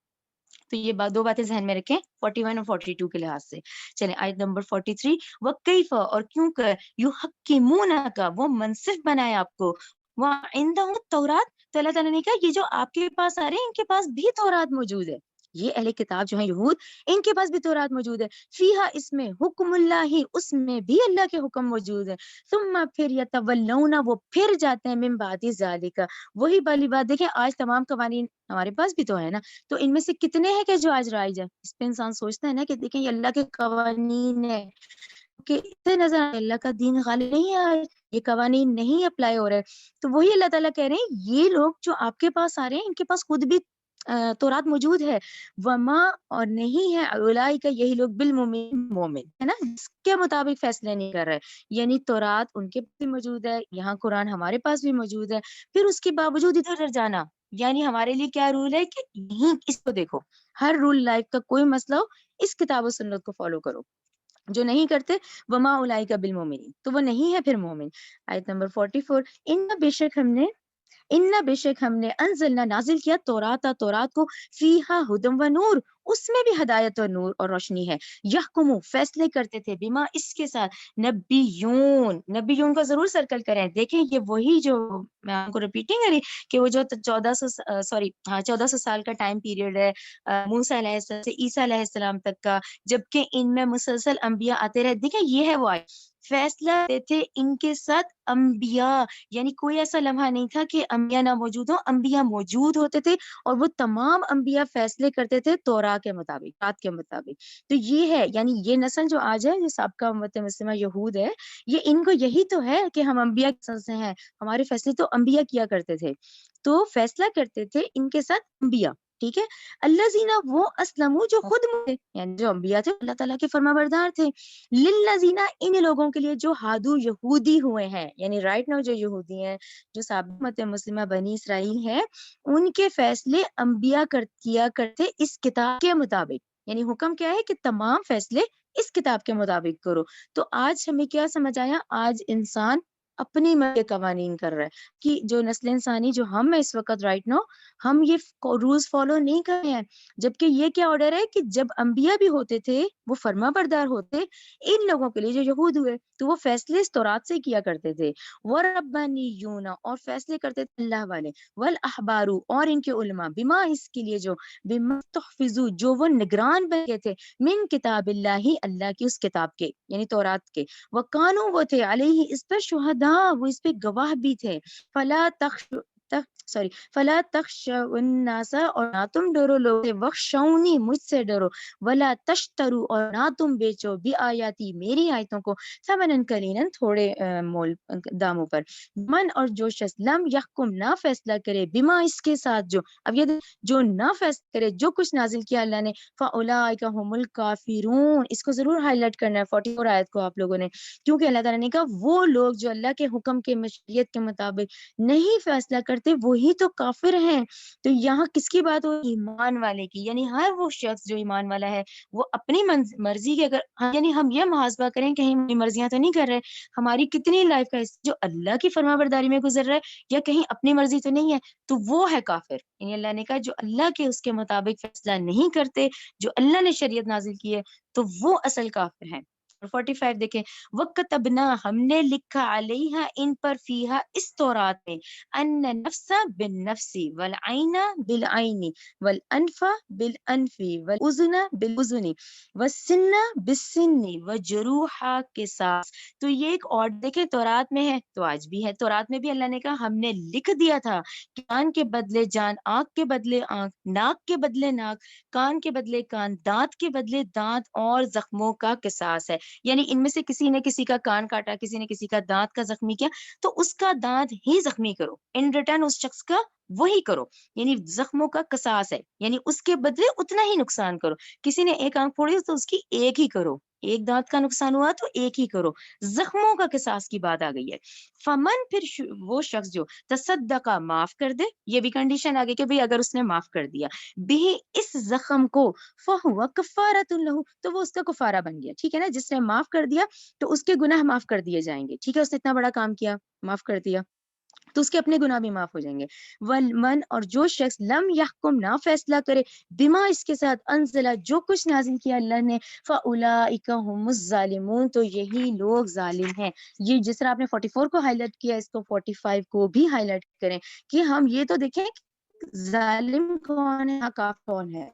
تو یہ 2 باتیں ذہن میں رکھیں 41 اور 42 کے لحاظ سے. چلیں آیت نمبر 43، وَكَيْفَ اور کیوں کر يُحَكِّمُونَكَ وہ منصف بنائے آپ کو، وَعِندَهُمُ التَّوْرَاتُ تو اللہ تعالیٰ نے کہا یہ جو آپ کے پاس آ رہے ہیں ان کے پاس بھی تورات موجود ہے. یہ اہل کتاب جو ہیں یہود، ان کے پاس بھی تورات موجود ہے. فیہا اس میں حکم اللہ اس میں بھی اللہ کے حکم موجود ہے. ثم پھر یتولون وہ پھر جاتے ہیں من بعد ذالک. وہی والی بات دیکھیں، آج تمام قوانین ہمارے پاس بھی تو ہے نا، تو ان میں سے کتنے ہیں کہ جو آج رائج ہے؟ اس پہ انسان سوچتا ہے نا کہ دیکھیں یہ اللہ کے قوانین ہے کہ اسے نظر اللہ کا دین غالب نہیں ہے آج، یہ قوانین نہیں اپلائی ہو رہے. تو وہی اللہ تعالیٰ کہہ رہے ہیں یہ لوگ جو آپ کے پاس آ رہے ہیں ان کے پاس خود بھی تورات موجود ہے. وما اور نہیں ہے اولئک کا یہی لوگ بالمؤمن مومن ہے نا، جس کے مطابق فیصلے نہیں کر رہے. یعنی تورات ان کے پاس بھی موجود ہے، یہاں قرآن ہمارے پاس بھی موجود ہے، پھر اس کے باوجود ادھر ادھر جانا. یعنی ہمارے لیے کیا رول ہے کہ یہیں اس کو دیکھو، ہر رول لائف کا کوئی مسئلہ ہو اس کتاب و سنت کو فالو کرو. جو نہیں کرتے وما اولئک بالمؤمنین تو وہ نہیں ہے پھر مومن. آیت نمبر 44، ان بے شک ہم نے انزلنا نازل کیا تورات کو، فیہا ہدی و نور اس میں بھی ہدایت اور نور اور روشنی ہے. یحکمو فیصلے کرتے تھے، بما اس کے ساتھ، نبیون کا ضرور سرکل کریں. دیکھیں یہ وہی جو میں آپ کو ریپیٹنگ کری کہ وہ جو 1400 سال کا ٹائم پیریڈ ہے موسیٰ علیہ السلام سے عیسیٰ علیہ السلام تک کا، جبکہ ان میں مسلسل انبیاء آتے رہے. دیکھیں یہ ہے وہ آئے فیصلہ دیتے ان کے ساتھ انبیاء، یعنی کوئی ایسا لمحہ نہیں تھا کہ انبیاء نہ موجود ہوں، انبیاء موجود ہوتے تھے اور وہ تمام انبیاء فیصلے کرتے تھے تورات کے مطابق. تو یہ ہے، یعنی یہ نسل جو آج ہے، جو سابقہ امت مسلمہ یہود ہے، یہ ان کو یہی تو ہے کہ ہم انبیاء کے ساتھ سے ہیں، ہمارے فیصلے تو انبیاء کیا کرتے تھے. تو فیصلہ کرتے تھے ان کے ساتھ انبیاء، ٹھیک ہے. اللہ زینہ وہ اسلمو جو خود یعنی جو انبیاء تھے اللہ تعالیٰ کے فرما بردار تھے، للذین ان لوگوں کے لیے جو ہادو یہودی ہوئے ہیں، یعنی رائٹ ناؤ جو یہودی ہیں، جو سابق امت مسلمہ بنی اسرائیل ہیں، ان کے فیصلے انبیاء کیا کرتے اس کتاب کے مطابق. یعنی حکم کیا ہے کہ تمام فیصلے اس کتاب کے مطابق کرو. تو آج ہمیں کیا سمجھ آیا؟ آج انسان اپنی مرضی کے قوانین کر رہا ہے کہ جو نسل انسانی جو ہم ہیں اس وقت رائٹ نو، ہم یہ رولز فالو نہیں کر رہے ہیں. جبکہ یہ کیا آرڈر ہے کہ جب انبیاء بھی ہوتے تھے وہ فرما بردار ہوتے ان لوگوں کے لیے جو یہود ہوئے، تو وہ فیصلے اس تورات سے کیا کرتے تھے. وَرَبَّانِيُّونَ اور فیصلے کرتے تھے اللہ والے، وَالْأَحْبَارُ اور ان کے علماء، بما اس کے لیے جو بما تحفظو جو وہ نگران بن گئے تھے، من کتاب اللہ اللہ کی اس کتاب کے یعنی تورات کے، وَقَانُوا وہ تھے علیہ اس پر شہداء وہ اس پہ گواہ بھی تھے. فلا سوری فلا تخشوا الناس، اور نہ تم ڈرو لوگ سے، وخشونی مجھ سے ڈرو، ولا تشترو اور نہ تم بیچو، بھی آیاتی میری آیتوں کو، ثمنن قلیلا تھوڑے مول داموں پر، من اور جو شخص لم یحکم نہ فیصلہ کرے، بما اس کے ساتھ جو، اب یہ جو نہ فیصلہ کرے جو کچھ نازل کیا اللہ نے، فاولئک هم الکافرون، اس کو ضرور ہائی لائٹ کرنا ہے 44 آیت کو آپ لوگوں نے، کیونکہ اللہ تعالیٰ نے کہا وہ لوگ جو اللہ کے حکم کے مشیت کے مطابق نہیں فیصلہ کرتے وہی تو کافر ہیں۔ تو یہاں کس کی بات ہو؟ ایمان والے کی، یعنی ہر وہ شخص جو ایمان والا ہے وہ اپنی مرضی کے، اگر یعنی ہم یہ محاسبہ کریں کہیں ہماری مرضیاں تو نہیں کر رہے، ہماری کتنی لائف کا حصہ جو اللہ کی فرما برداری میں گزر رہا ہے، یا کہیں اپنی مرضی تو نہیں ہے، تو وہ ہے کافر۔ یعنی اللہ نے کہا جو اللہ کے اس کے مطابق فیصلہ نہیں کرتے، جو اللہ نے شریعت نازل کی ہے، تو وہ اصل کافر ہیں۔ اور 45 دیکھیں، وَكَتَبْنَا ہم نے لکھا علیہا ان پر، فیہا اس تورات میں، ان نفس بالنفس والعین بالعین والانف بالانف والاذن بالاذن والسن بالسن وجروح قصاص۔ تو یہ ایک اور دیکھیں تورات میں ہے تو آج بھی ہے، تورات میں بھی اللہ نے کہا ہم نے لکھ دیا تھا، جان کے بدلے جان، آنکھ کے بدلے آنکھ، ناک کے بدلے ناک، کان کے بدلے کان، دانت کے بدلے دانت، اور زخموں کا قصاص ہے۔ یعنی ان میں سے کسی نے کسی کا کان کاٹا، کسی نے کسی کا دانت کا زخمی کیا، تو اس کا دانت ہی زخمی کرو، ان ریٹرن اس شخص کا وہی کرو، یعنی زخموں کا قصاص ہے، یعنی اس کے بدلے اتنا ہی نقصان کرو۔ کسی نے ایک آنکھ پھوڑی تو اس کی ایک ہی کرو، ایک دانت کا نقصان ہوا تو ایک ہی کرو، زخموں کا قصاص کی بات آ گئی ہے۔ فمن پھر وہ شخص جو تصدقہ معاف کر دے، یہ بھی کنڈیشن آگے کہ بھئی اگر اس نے معاف کر دیا، بھی اس زخم کو، فہو کفارۃ لہ، تو وہ اس کا کفارہ بن گیا، ٹھیک ہے نا، جس نے معاف کر دیا تو اس کے گناہ معاف کر دیے جائیں گے، ٹھیک ہے، اس نے اتنا بڑا کام کیا معاف کر دیا تو اس کے اپنے گناہ بھی معاف ہو جائیں گے۔ والمن اور جو شخص لم یحکم نہ فیصلہ کرے، بما اس کے ساتھ، انزلہ جو کچھ نازل کیا اللہ نے، فاولئک هم الظالمون، تو یہی لوگ ظالم ہیں۔ یہ جس طرح آپ نے 44 کو ہائی لائٹ کیا، اس کو 45 کو بھی ہائی لائٹ کریں کہ ہم یہ تو دیکھیں ظالم کون ہے، کافر کون ہے،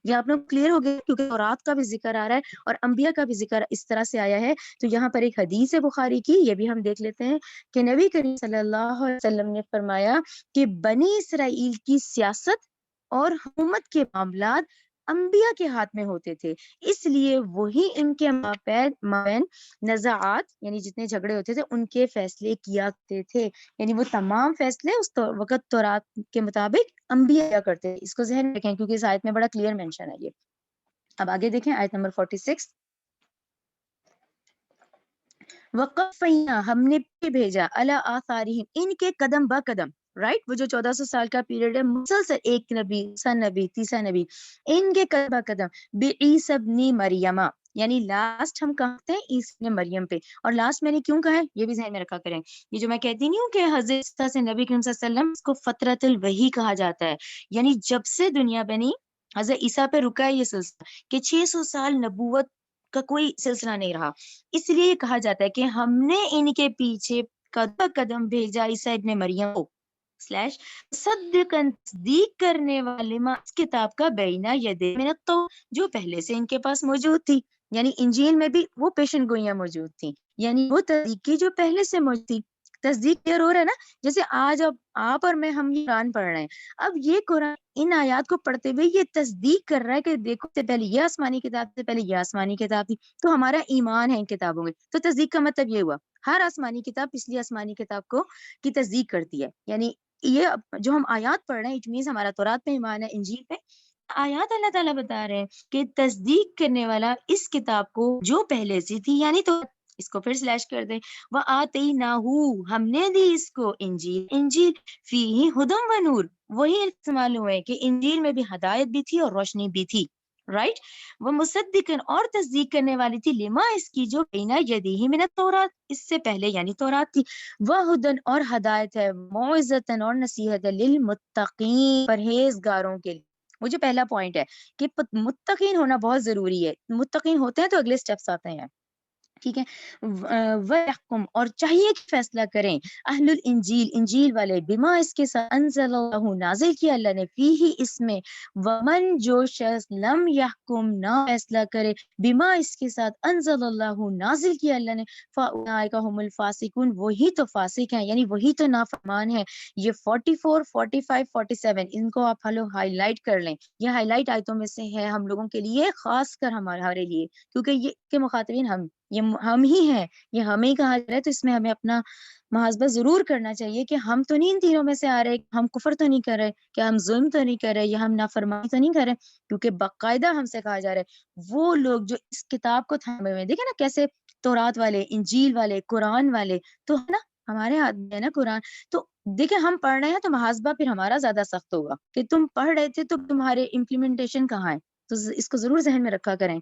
یہ آپ لوگ کلیئر ہو گئے، کیونکہ تورات کا بھی ذکر آ رہا ہے اور انبیاء کا بھی ذکر اس طرح سے آیا ہے۔ تو یہاں پر ایک حدیث ہے بخاری کی، یہ بھی ہم دیکھ لیتے ہیں کہ نبی کریم صلی اللہ علیہ وسلم نے فرمایا کہ بنی اسرائیل کی سیاست اور حکومت کے معاملات انبیاء کے ہاتھ میں ہوتے تھے، اس لیے وہی ان کے مابین نزاعات، یعنی جتنے جھگڑے ہوتے تھے ان کے فیصلے کیا کرتے تھے، یعنی وہ تمام فیصلے اس وقت تورات کے مطابق انبیاء کیا کرتے ہیں۔ اس کو ذہن رکھیں کیونکہ اس آیت میں بڑا کلیئر مینشن ہے یہ۔ اب آگے دیکھیں آیت نمبر 46، وقفینا ہم نے بھیجا، علی آثارہم ان کے قدم با قدم، رائٹ، وہ جو 1400 سال کا پیریڈ ہے، مسلسل ایک نبی، دوسرا نبی، تیسرا نبی، ان کے قدم با قدم، بعیسی ابن مریم، یعنی لاسٹ ہم کہتے ہیں عیسی ابن مریم پہ، اور لاسٹ میں نے کیوں کہا ہے یہ بھی ذہن میں رکھا کریں، یہ جو میں کہتی نہیں ہوں کہ حضرت عیسیٰ سے نبی کریم صلی اللہ علیہ وسلم، اس کو فترۃ الوحی کہا جاتا ہے، یعنی جب سے دنیا بنی حضرت عیسیٰ پہ رکا ہے یہ سلسلہ کہ 600 سال نبوت کا کوئی سلسلہ نہیں رہا، اس لیے یہ کہا جاتا ہے کہ ہم نے ان کے پیچھے قدم قدم بھیجا عیسیٰ ابن مریم کو، سلیش صدقاً تصدیق کرنے والے ما اس کتاب کا بینہ یدے من التو، جو پہلے سے ان کے پاس موجود تھی، یعنی انجیل میں بھی وہ پیشن گوئیاں موجود تھیں، یعنی وہ تصدیق کی جو پہلے سے موجود تھی۔ تصدیق کلیئر ہو رہا ہے نا، جیسے آج اب آپ اور میں ہم یہ قرآن پڑھ رہے ہیں، اب یہ قرآن ان آیات کو پڑھتے ہوئے یہ تصدیق کر رہا ہے کہ دیکھو سے پہلے یہ آسمانی کتاب سے پہلے یہ آسمانی کتاب تھی، تو ہمارا ایمان ہے ان کتابوں میں، تو تصدیق کا مطلب یہ ہوا ہر آسمانی کتاب پچھلی آسمانی کتاب کو کی تصدیق کرتی ہے، یعنی یہ جو ہم آیات پڑھ رہے ہیں اٹ مینس ہمارا تورات پہ ایمان ہے، انجیل پہ آیات اللہ تعالیٰ بتا رہے ہیں کہ تصدیق کرنے والا اس کتاب کو جو پہلے سے تھی، یعنی تو اس کو پھر سلیش کر دیں، وَآتَيْنَاهُ ہم نے دی اس کو انجیل، انجیل فیہ ہدی و نور، وہی معلوم ہے کہ انجیل میں بھی ہدایت بھی تھی اور روشنی بھی تھی، رائٹ، وہ مصدقن اور تصدیق کرنے والی تھی، لما اس کی جو بین یدیہ من التورات اس سے پہلے یعنی تورات تھی، وہدن اور ہدایت ہے، موعظۃ اور نصیحت ہے، للمتقین پرہیزگاروں کے لیے۔ وہ جو پہلا پوائنٹ ہے کہ متقین ہونا بہت ضروری ہے، متقین ہوتے ہیں تو اگلے سٹیپس آتے ہیں، ٹھیک ہے. وَيَحْكُمْ اور چاہیے کہ فیصلہ کریں اہل الانجیل انجیل والے بما اس کے ساتھ انزل اللہ نازل کیا اللہ نے فیہ اس میں ومن جو شخص لم یحکم نہ فیصلہ کرے بما اس کے ساتھ انزل اللہ نازل کیا اللہ نے فاولئک هم الفاسقون وہی تو فاسق ہیں یعنی وہی تو نافرمان ہیں. یہ 44 45 47 ان کو آپ ہائی لائٹ کر لیں. یہ ہائی لائٹ آیتوں میں سے ہے ہم لوگوں کے لیے خاص کر ہمارے لیے کیونکہ یہ کے مخاطبین ہم ہی ہیں. یہ ہمیں ہی کہا جا رہا ہے تو اس میں ہمیں اپنا محاسبہ ضرور کرنا چاہیے کہ ہم تو نہیں ان تینوں میں سے آ رہے, ہم کفر تو نہیں کر رہے, کہ ہم ظلم تو نہیں کر رہے یا ہم نافرمانی تو نہیں کر رہے, کیونکہ باقاعدہ ہم سے کہا جا رہا ہے وہ لوگ جو اس کتاب کو تھامے ہوئے دیکھیں نا کیسے تورات والے انجیل والے قرآن والے تو ہے نا ہمارے ہاتھ میں ہے نا قرآن. تو دیکھیں ہم پڑھ رہے ہیں تو محاسبہ پھر ہمارا زیادہ سخت ہوگا کہ تم پڑھ رہے تھے تو تمہارے امپلیمنٹیشن کہاں ہے. تو اس کو ضرور ذہن میں رکھا کریں.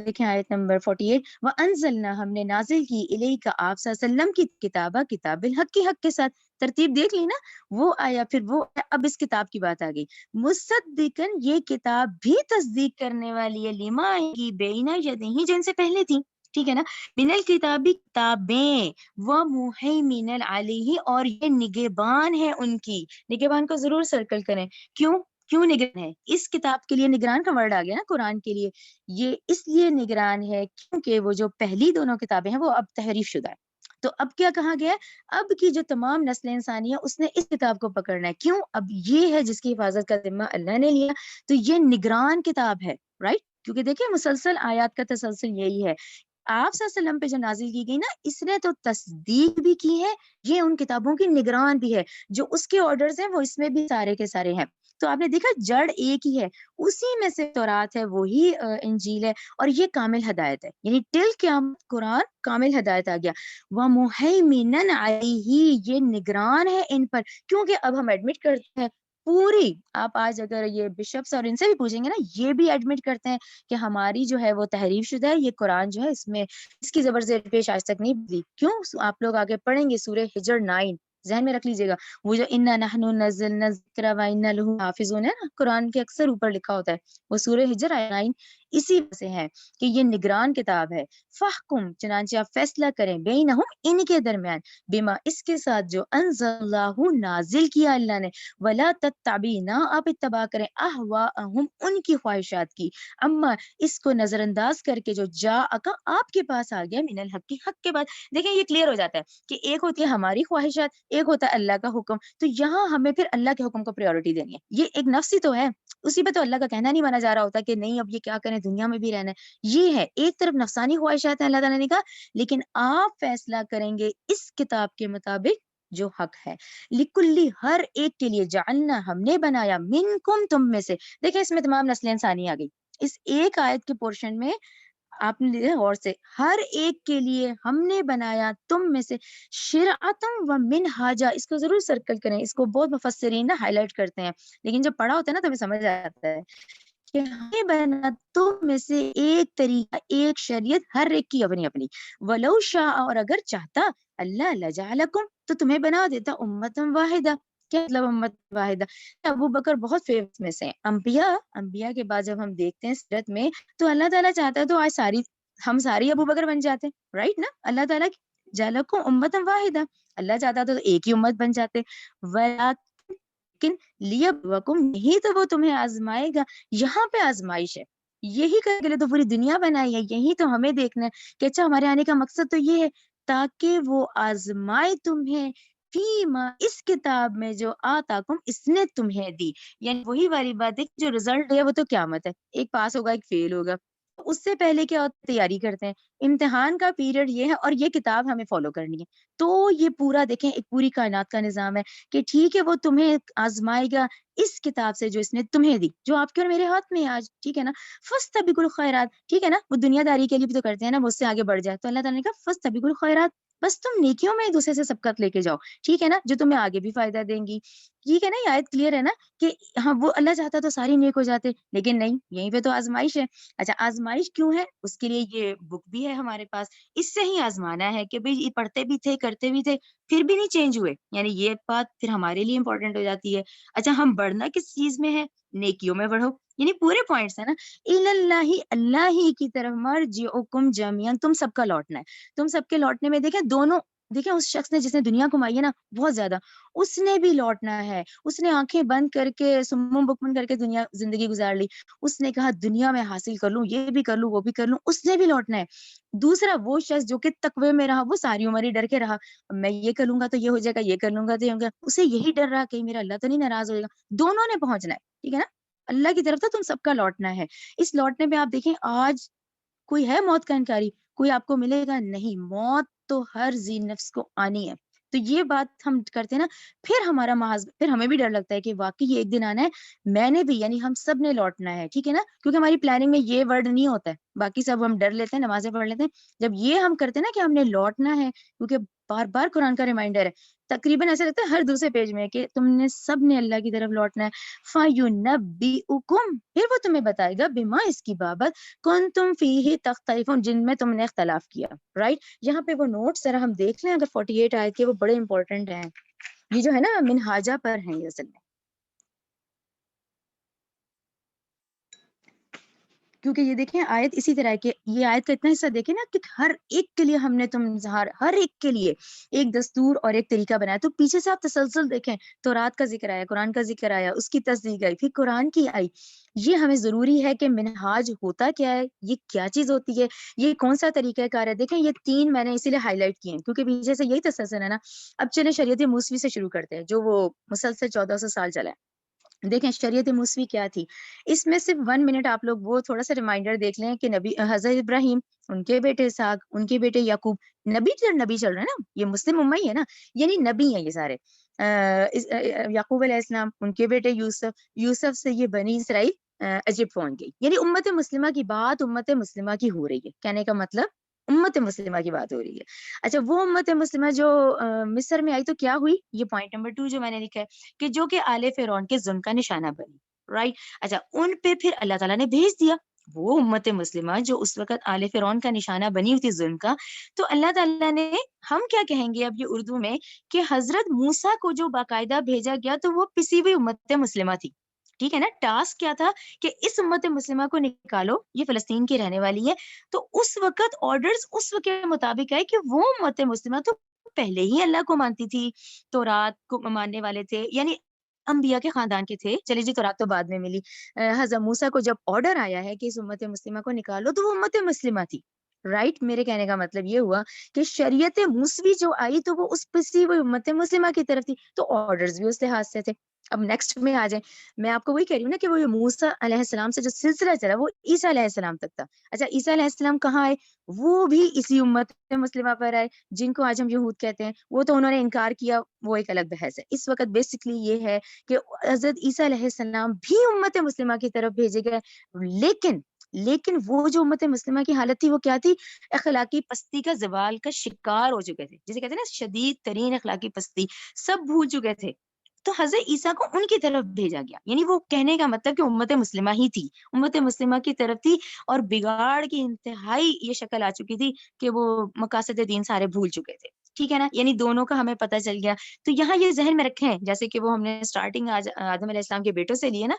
دیکھیں آیت نمبر 48 وَأَنزَلْنَا ہم نے نازل کی الیک آپ صلی اللہ علیہ وسلم کی کتابہ کتاب الحق کی حق کے ساتھ. ترتیب دیکھ لی نا وہ آیا پھر وہ اب اس کتاب کی بات آ گئی. مصدقاً یہ کتاب بھی تصدیق کرنے والی ہے لما آئے گی بین یدیہ جن سے پہلے تھی. ٹھیک ہے نا. من الکتابی کتابیں ومہیمن علیہ اور یہ نگہبان ہے ان کی. نگہبان کو ضرور سرکل کریں. کیوں نگران ہے؟ اس کتاب کے لیے نگران کا ورڈ آ گیا نا قرآن کے لیے. یہ اس لیے نگران ہے کیونکہ وہ جو پہلی دونوں کتابیں ہیں وہ اب تحریف شدہ ہے. تو اب کیا کہا گیا ہے؟ اب کی جو تمام نسل انسانی ہے اس نے اس کتاب کو پکڑنا ہے. کیوں؟ اب یہ ہے جس کی حفاظت کا ذمہ اللہ نے لیا. تو یہ نگران کتاب ہے رائٹ. کیونکہ دیکھیں مسلسل آیات کا تسلسل یہی ہے. آپ صلی اللہ علیہ وسلم پہ جو نازل کی گئی نا اس نے تو تصدیق بھی کی ہے, یہ ان کتابوں کی نگران بھی ہے. جو اس کے آرڈرز ہیں وہ اس میں بھی سارے کے سارے ہیں. تو آپ نے دیکھا جڑ ایک ہی ہے, اسی میں سے تورات ہے وہی انجیل ہے اور یہ کامل ہدایت ہے. یعنی ٹل قیامت قرآن کامل ہدایت آ گیا. وَمُہَيْمِنًا عَلَيْهِ یہ نگران ہے ان پر. کیونکہ اب ہم ایڈمٹ کرتے ہیں پوری, آپ آج اگر یہ بشپس اور ان سے بھی پوچھیں گے نا یہ بھی ایڈمٹ کرتے ہیں کہ ہماری جو ہے وہ تحریف شدہ ہے. یہ قرآن جو ہے اس میں اس کی زبر زیر پیش آج تک نہیں بدلی. کیوں؟ آپ لوگ آگے پڑھیں گے سورہ ہجر 9 ذہن میں رکھ لیجیے گا. وہ جو اِنَّا نَحْنُ نَزَّلْنَا الذِّكْرَ وَإِنَّا لَهُ حَافِظُونَ ہے نا قرآن کے اکثر اوپر لکھا ہوتا ہے وہ سورہ ہجر آیت 9 اسی سے ہے کہ یہ نگران کتاب ہے. فَحْكُمْ چنانچہ آپ فیصلہ کریں بینہم ان کے درمیان بما اس کے ساتھ جو انزل اللہ نازل کیا اللہ نے. ولا تتبع نہ آپ اتباع کریں اہواءہم ان کی خواہشات کی. اما اس کو نظر انداز کر کے جو جاءک آپ کے پاس آ گیا من الحق کی حق کے بعد. دیکھیں یہ کلیئر ہو جاتا ہے کہ ایک ہوتی ہے ہماری خواہشات ایک ہوتا ہے اللہ کا حکم. تو یہاں ہمیں پھر اللہ کے حکم کو پریورٹی دینی ہے. یہ ایک نفسی تو ہے, اسی پہ تو اللہ کا کہنا نہیں مانا جا رہا ہوتا کہ نہیں اب یہ کیا کریں دنیا میں بھی رہنا ہے. یہ ہے ایک طرف نفسانی خواہشات ہیں اللہ تعالیٰ نے کہا لیکن آپ فیصلہ کریں گے اس کتاب کے مطابق جو حق ہے. لکلی ہر ایک کے لیے جعلنا ہم نے بنایا منکم تم میں سے. دیکھیں اس میں تمام نسل انسانی آ گئی اس ایک آیت کے پورشن میں. آپ نے غور سے ہر ایک کے لیے ہم نے بنایا تم میں سے شرعتم و منہاجا. اس کو ضرور سرکل کریں, اس کو بہت مفسرین نا ہائی لائٹ کرتے ہیں لیکن جب پڑھا ہوتا ہے نا تو ہمیں سمجھ آتا ہے کہ ہمیں بنا تم میں سے ایک طریقہ ایک شریعت ہر ایک کی اپنی اپنی. ولو شاء اور اگر چاہتا اللہ لجعلکم تو تمہیں بنا دیتا امتم واحدہ. کیا مطلب امت واحدہ؟ ابو بکر بہت فیورٹ میں سے ہیں. انبیاء کے بعد جب ہم دیکھتے ہیں سیرت میں تو اللہ تعالیٰ چاہتا ہے تو آج ہم ساری ابو بکر بن جاتے رائٹ نا. اللہ تعالیٰ جعلکم امتم واحدہ, اللہ چاہتا تو ایک ہی امت بن جاتے. لیکن لیبلوکم نہیں تو وہ تمہیں آزمائے گا. یہاں پہ آزمائش ہے, یہی کرنے کے لیے تو پوری دنیا بنائی ہے, یہی تو ہمیں دیکھنا ہے کہ اچھا ہمارے آنے کا مقصد تو یہ ہے تاکہ وہ آزمائے تمہیں فیما اس کتاب میں جو آتاکم اس نے تمہیں دی. یعنی وہی والی بات ہے جو رزلٹ ہے وہ تو قیامت ہے, ایک پاس ہوگا ایک فیل ہوگا. اس سے پہلے کیا تیاری کرتے ہیں امتحان کا پیریڈ یہ ہے اور یہ کتاب ہمیں فالو کرنی ہے. تو یہ پورا دیکھیں ایک پوری کائنات کا نظام ہے کہ ٹھیک ہے وہ تمہیں آزمائے گا اس کتاب سے جو اس نے تمہیں دی جو آپ کے اور میرے ہاتھ میں ہے آج. ٹھیک ہے نا. فاستبقوا الخیرات, ٹھیک ہے نا, وہ دنیا داری کے لیے بھی تو کرتے ہیں نا, وہ اس سے آگے بڑھ جائے. تو اللہ تعالیٰ نے کہا فاستبقوا الخیرات, بس تم نیکیوں میں ایک دوسرے سے سبقت لے کے جاؤ. ٹھیک ہے نا, جو تمہیں آگے بھی فائدہ دیں گی. ٹھیک ہے نا, یہ آیت کلیئر ہے نا کہ ہاں وہ اللہ چاہتا تو ساری نیک ہو جاتے لیکن نہیں, یہیں پہ تو آزمائش ہے. اچھا آزمائش کیوں ہے؟ اس کے لیے یہ بک بھی ہے ہمارے پاس, اس سے ہی آزمانا ہے کہ بھئی یہ پڑھتے بھی تھے کرتے بھی تھے پھر بھی نہیں چینج ہوئے. یعنی یہ بات پھر ہمارے لیے امپورٹنٹ ہو جاتی ہے. اچھا ہم بڑھنا کس چیز میں ہے؟ نیکیوں میں بڑھو. یعنی پورے پوائنٹس ہیں نا. الاللہ, اللہ ہی کی طرف, مرجعکم جمیعا, تم سب کا لوٹنا ہے. تم سب کے لوٹنے میں دیکھیں دونوں, دیکھیں اس شخص نے جس نے دنیا کمائی ہے نا بہت زیادہ, اس نے بھی لوٹنا ہے. اس نے آنکھیں بند کر کے سمم بکمن کر کے دنیا زندگی گزار لی. اس نے کہا دنیا میں حاصل کر لوں, یہ بھی کر لوں, وہ بھی کر لوں, اس نے بھی لوٹنا ہے. دوسرا وہ شخص جو کہ تقوی میں رہا, وہ ساری عمر ہی ڈر کے رہا, میں یہ کر لوں گا تو یہ ہو جائے گا, یہ کر لوں گا تو یہ ہوگا, اسے یہی ڈر رہا کہ میرا اللہ تو نہیں ناراض ہوئے گا. دونوں نے پہنچنا ہے, ٹھیک ہے نا. اللہ کی طرف تو تم سب کا لوٹنا ہے. اس لوٹنے میں آپ دیکھیں آج کوئی ہے موت کا انکاری؟ کوئی آپ کو ملے گا نہیں. موت تو ہر ذی نفس کو آنی ہے. تو یہ بات ہم کرتے ہیں نا, پھر ہمارا محاذ, پھر ہمیں بھی ڈر لگتا ہے کہ واقعی یہ ایک دن آنا ہے, میں نے بھی, یعنی ہم سب نے لوٹنا ہے, ٹھیک ہے نا. کیونکہ ہماری پلاننگ میں یہ ورڈ نہیں ہوتا ہے, باقی سب ہم ڈر لیتے ہیں, نمازیں پڑھ لیتے ہیں. جب یہ ہم کرتے ہیں نا کہ ہم نے لوٹنا ہے, کیونکہ بار بار قرآن کا ریمائنڈر ہے, تقریباً ایسا لگتا ہے ہر دوسرے پیج میں کہ تم نے سب نے اللہ کی طرف لوٹنا ہے. فَيُنَبِّئُكُمْ, پھر وہ تمہیں بتائے گا, بما, اس کی بابت, کنتم فیہ تختلفون, جن میں تم نے اختلاف کیا. رائٹ, یہاں پہ وہ نوٹس ذرا ہم دیکھ لیں, اگر 48 آیت کے, وہ بڑے امپورٹنٹ ہیں. یہ جو ہے نا منہاجہ پر ہیں یہ اصل میں, کیونکہ یہ دیکھیں آیت اسی طرح کے, یہ آیت کا اتنا حصہ دیکھیں نا کہ ہر ایک کے لیے ہم نے تم ہر ایک کے لیے ایک دستور اور ایک طریقہ بنایا. تو پیچھے سے آپ تسلسل دیکھیں, تورات کا ذکر آیا, قرآن کا ذکر آیا, اس کی تصدیق آئی, پھر قرآن کی آئی. یہ ہمیں ضروری ہے کہ منہاج ہوتا کیا ہے, یہ کیا چیز ہوتی ہے, یہ کون سا طریقہ کار ہے. دیکھیں یہ تین میں نے اسی لیے ہائی لائٹ کیے ہیں, کیونکہ پیچھے سے یہی تسلسل ہے نا. اب چلیں شریعت موسوی سے شروع کرتے ہیں, جو وہ مسلسل 1400 سال چلا ہے. دیکھیں شریعت موسوی کیا تھی. اس میں صرف 1 منٹ آپ لوگ وہ تھوڑا سا ریمائنڈر دیکھ لیں کہ نبی حضرت ابراہیم, ان کے بیٹے اسحاق, ان کے بیٹے یعقوب, نبی چل رہے ہیں نا, یہ مسلم امہ ہی ہے نا, یعنی نبی ہیں یہ سارے. یعقوب علیہ السلام, ان کے بیٹے یوسف, یوسف سے یہ بنی اسرائیل ایجپٹ پہنچ گئی. یعنی امت مسلمہ کی بات امت مسلمہ کی ہو رہی ہے, کہنے کا مطلب امت مسلمہ کی بات ہو رہی ہے. اچھا, وہ امت مسلمہ جو مصر میں آئی تو کیا ہوئی, یہ پوائنٹ نمبر 2 جو میں نے لکھا ہے, کہ جو کہ آل فرعون کے ظلم کا نشانہ بنی. رائٹ, اچھا, ان پہ پھر اللہ تعالیٰ نے بھیج دیا وہ امت مسلمہ جو اس وقت آل فرعون کا نشانہ بنی ہوئی تھی ظلم کا. تو اللہ تعالیٰ نے, ہم کیا کہیں گے اب یہ اردو میں, کہ حضرت موسیٰ کو جو باقاعدہ بھیجا گیا تو وہ پسی ہوئی امت مسلمہ تھی. ٹھیک ہے نا, ٹاسک کیا تھا کہ اس امت مسلمہ کو نکالو, یہ فلسطین کی رہنے والی ہے. تو اس وقت آرڈرز اس وقت کے مطابق ہے کہ وہ امت مسلمہ تو پہلے ہی اللہ کو مانتی تھی, تورات کو ماننے والے تھے, یعنی انبیاء کے خاندان کے تھے. چلیے جی, تورات تو بعد میں ملی. حضرت موسیٰ کو جب آرڈر آیا ہے کہ اس امت مسلمہ کو نکالو, تو وہ امت مسلمہ تھی. رائٹ, میرے کہنے کا مطلب یہ ہوا کہ شریعت موسوی جو آئی تو وہ اس پسی ہوئی امت مسلمہ کی طرف تھی, تو آرڈرز بھی اس لحاظ سے تھے. اب نیکسٹ میں آ جائیں, میں آپ کو وہی کہہ رہی ہوں نا کہ وہ موسیٰ علیہ السلام سے جو سلسلہ چلا وہ عیسیٰ علیہ السلام تک تھا. اچھا, عیسیٰ علیہ السلام کہاں آئے, وہ بھی اسی امت مسلمہ پر آئے, جن کو آج ہم یہود کہتے ہیں. وہ تو انہوں نے انکار کیا, وہ ایک الگ بحث ہے. اس وقت بیسکلی یہ ہے کہ حضرت عیسیٰ علیہ السلام بھی امت مسلمہ کی طرف بھیجے گئے. لیکن وہ جو امت مسلمہ کی حالت تھی وہ کیا تھی, اخلاقی پستی کا زوال کا شکار ہو چکے تھے, جسے کہتے ہیں نا شدید ترین اخلاقی پستی, سب بھول چکے تھے. تو حضرت عیسیٰ کو ان کی طرف بھیجا گیا, یعنی وہ کہنے کا مطلب کہ امت مسلمہ ہی تھی, امت مسلمہ کی طرف تھی. اور بگاڑ کی انتہائی یہ شکل آ چکی تھی کہ وہ مقاصد دین سارے بھول چکے تھے. ٹھیک ہے نا, یعنی دونوں کا ہمیں پتہ چل گیا. تو یہاں یہ ذہن میں رکھیں, جیسے کہ وہ ہم نے سٹارٹنگ آج آدم علیہ السلام کے بیٹوں سے لیے نا,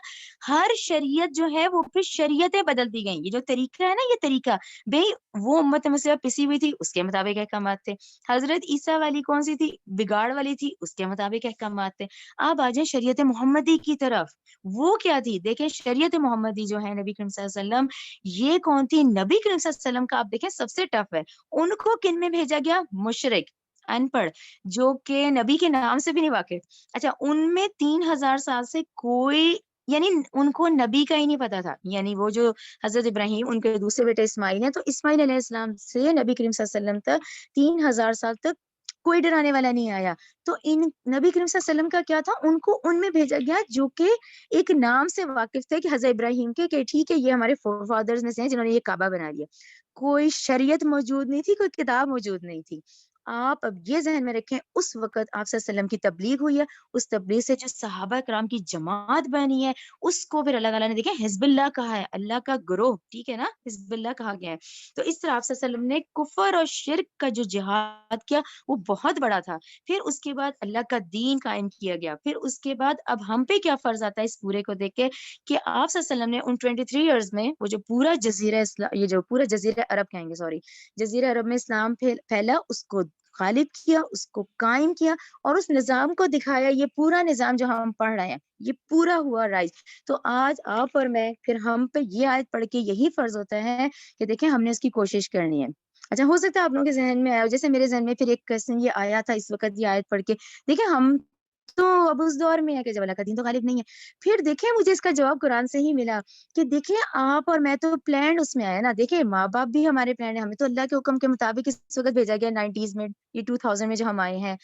ہر شریعت جو ہے وہ پھر شریعتیں بدلتی گئیں. یہ جو طریقہ ہے نا, یہ طریقہ بھئی وہ امت مسلمہ پسی ہوئی تھی, اس کے مطابق احکامات تھے. حضرت عیسیٰ والی کون سی تھی, بگاڑ والی تھی, اس کے مطابق احکامات تھے. آپ آ جائیں شریعت محمدی کی طرف, وہ کیا تھی. دیکھیں شریعت محمدی جو ہے نبی کریم صلی اللہ علیہ وسلم, یہ کون تھی, نبی کریم صلی اللہ علیہ وسلم کا آپ دیکھیں سب سے ٹف ہے, ان کو کن میں بھیجا گیا, مشرک, ان پڑھ, جو کہ نبی کے نام سے بھی نہیں واقف. اچھا, ان میں 3000 سال سے کوئی, یعنی ان کو نبی کا ہی نہیں پتا تھا. یعنی وہ جو حضرت ابراہیم, ان کے دوسرے بیٹے اسماعیل ہیں, تو اسماعیل علیہ السلام سے نبی کریم صلی اللہ علیہ وسلم تک 3000 سال تک کوئی ڈرانے والا نہیں آیا. تو ان نبی کریم صلی اللہ علیہ وسلم کا کیا تھا, ان کو ان میں بھیجا گیا جو کہ ایک نام سے واقف تھے, کہ حضرت ابراہیم کے, کہ ٹھیک ہے یہ ہمارے فادرز میں سے ہیں جنہوں نے یہ کعبہ بنا دیا. کوئی شریعت موجود نہیں تھی, کوئی کتاب موجود نہیں تھی. آپ اب یہ ذہن میں رکھیں اس وقت آپ صلی اللہ علیہ وسلم کی تبلیغ ہوئی ہے، اس تبلیغ سے جو صحابہ کرام کی جماعت بنی ہے اس کو پھر اللہ تعالیٰ نے دیکھیں حزب اللہ کہا ہے، اللہ کا گروہ، ٹھیک ہے نا، حزب اللہ کہا گیا ہے. تو اس طرح آپ صلی اللہ علیہ وسلم نے کفر اور شرک کا جو جہاد کیا وہ بہت بڑا تھا. پھر اس کے بعد اللہ کا دین قائم کیا گیا. پھر اس کے بعد اب ہم پہ کیا فرض آتا ہے اس پورے کو دیکھ کے کہ آپ صلی اللہ علیہ وسلم نے ان 23 ایئرز میں وہ جو پورا جزیرہ یہ جو پورا جزیرہ عرب کہیں گے سوری جزیرہ عرب میں اسلام پھیلا، اس کو غالب کیا، اس کو قائم کیا اور اس نظام کو دکھایا. یہ پورا نظام جو ہم پڑھ رہے ہیں یہ پورا ہوا رائج. تو آج آپ اور میں پھر ہم پہ یہ آیت پڑھ کے یہی فرض ہوتا ہے کہ دیکھیں ہم نے اس کی کوشش کرنی ہے. اچھا ہو سکتا ہے آپ لوگوں کے ذہن میں آیا جیسے میرے ذہن میں پھر ایک کوسچن یہ آیا تھا اس وقت یہ آیت پڑھ کے دیکھیں ہم تو اب اس دور میں ہے کہ جب اللہ کا دین تو غالب نہیں ہے. پھر دیکھیں مجھے اس کا جواب قرآن سے ہی ملا کہ دیکھیں آپ اور میں تو پلانڈ اس میں آئے نا. دیکھیں ماں باپ بھی ہمارے پلانڈ ہیں، ہمیں تو اللہ کے حکم کے مطابق اس وقت بھیجا گیا 90s میں، یہ 2000 میں جو ہم آئے ہیں.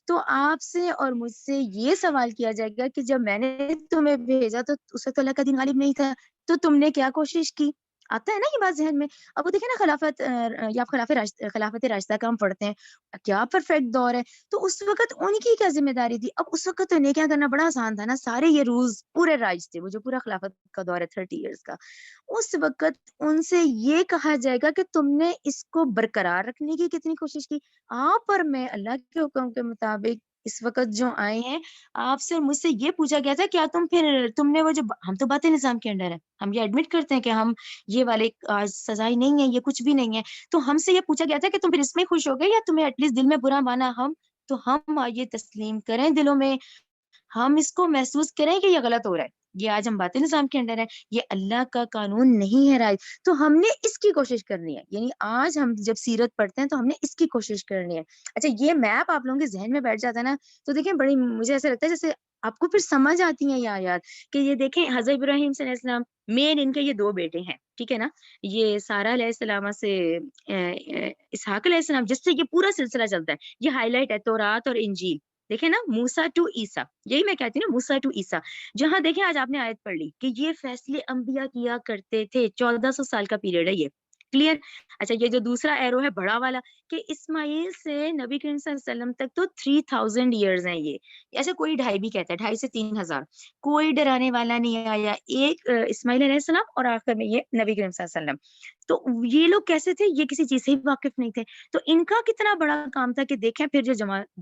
تو آپ سے اور مجھ سے یہ سوال کیا جائے گا کہ جب میں نے تمہیں بھیجا تو اس وقت اللہ کا دین غالب نہیں تھا، تو تم نے کیا کوشش کی؟ آتا ہے نا یہ بات ذہن میں. اب وہ دیکھیں نا خلافت یا خلافت راشدہ کا ہم پڑھتے ہیں، کیا پرفیکٹ دور ہے. تو اس وقت ان کی کیا ذمہ داری تھی؟ اب اس وقت تو نیکیاں کرنا بڑا آسان تھا نا، سارے یہ رولز پورے رائج تھے، وہ جو پورا خلافت کا دور ہے 30 ایئرز کا. اس وقت ان سے یہ کہا جائے گا کہ تم نے اس کو برقرار رکھنے کی کتنی کوشش کی. آپ اور میں اللہ کے حکم کے مطابق اس وقت جو آئے ہیں، آپ سے مجھ سے یہ پوچھا گیا تھا کیا تم نے وہ جو ہم تو باتیں نظام کے انڈر ہے، ہم یہ ایڈمٹ کرتے ہیں کہ ہم یہ والے سزائی نہیں ہے، یہ کچھ بھی نہیں ہے. تو ہم سے یہ پوچھا گیا تھا کہ تم پھر اس میں خوش ہو گئے یا تمہیں ایٹ لیسٹ دل میں برا مانا ہم؟ تو ہم یہ تسلیم کریں دلوں میں، ہم اس کو محسوس کریں کہ یہ غلط ہو رہا ہے، یہ آج ہم باتیں نظام کے انڈر ہے، یہ اللہ کا قانون نہیں ہے رائج. تو ہم نے اس کی کوشش کرنی ہے. یعنی آج ہم جب سیرت پڑھتے ہیں تو ہم نے اس کی کوشش کرنی ہے. اچھا یہ میپ آپ لوگوں کے ذہن میں بیٹھ جاتا ہے نا تو دیکھیں بڑی مجھے ایسا لگتا ہے جیسے آپ کو پھر سمجھ آتی ہیں یہ آیات کہ یہ دیکھیں حضرت ابراہیم صلی اللہ علیہ وسلم مین ان کے یہ 2 بیٹے ہیں، ٹھیک ہے نا. یہ سارہ علیہ السلام سے اسحاق علیہ السلام جس سے یہ پورا سلسلہ چلتا ہے، یہ ہائی لائٹ ہے تورات اور انجیل. دیکھیں نا موسیٰ ٹو عیسیٰ، یہی میں کہتی ہوں نا موسیٰ ٹو عیسیٰ. جہاں دیکھیں آج آپ نے آیت پڑھ لی کہ یہ فیصلے انبیاء کیا کرتے تھے، 1400 سال کا پیریڈ ہے یہ، کلیئر. اچھا یہ جو دوسرا ایرو ہے بڑا والا کہ اسماعیل سے نبی کریم صلی اللہ علیہ وسلم تک تو 3000 ایئرز ہیں. یہ ایسے کوئی 2.5 بھی کہتا ہے، 2.5 سے 3000. کوئی ڈرانے والا نہیں آیا، ایک اسماعیل علیہ السلام اور آخر میں یہ نبی کریم صلی اللہ علیہ وسلم. تو یہ لوگ کیسے تھے؟ یہ کسی چیز سے ہی واقف نہیں تھے. تو ان کا کتنا بڑا کام تھا کہ دیکھیں پھر جو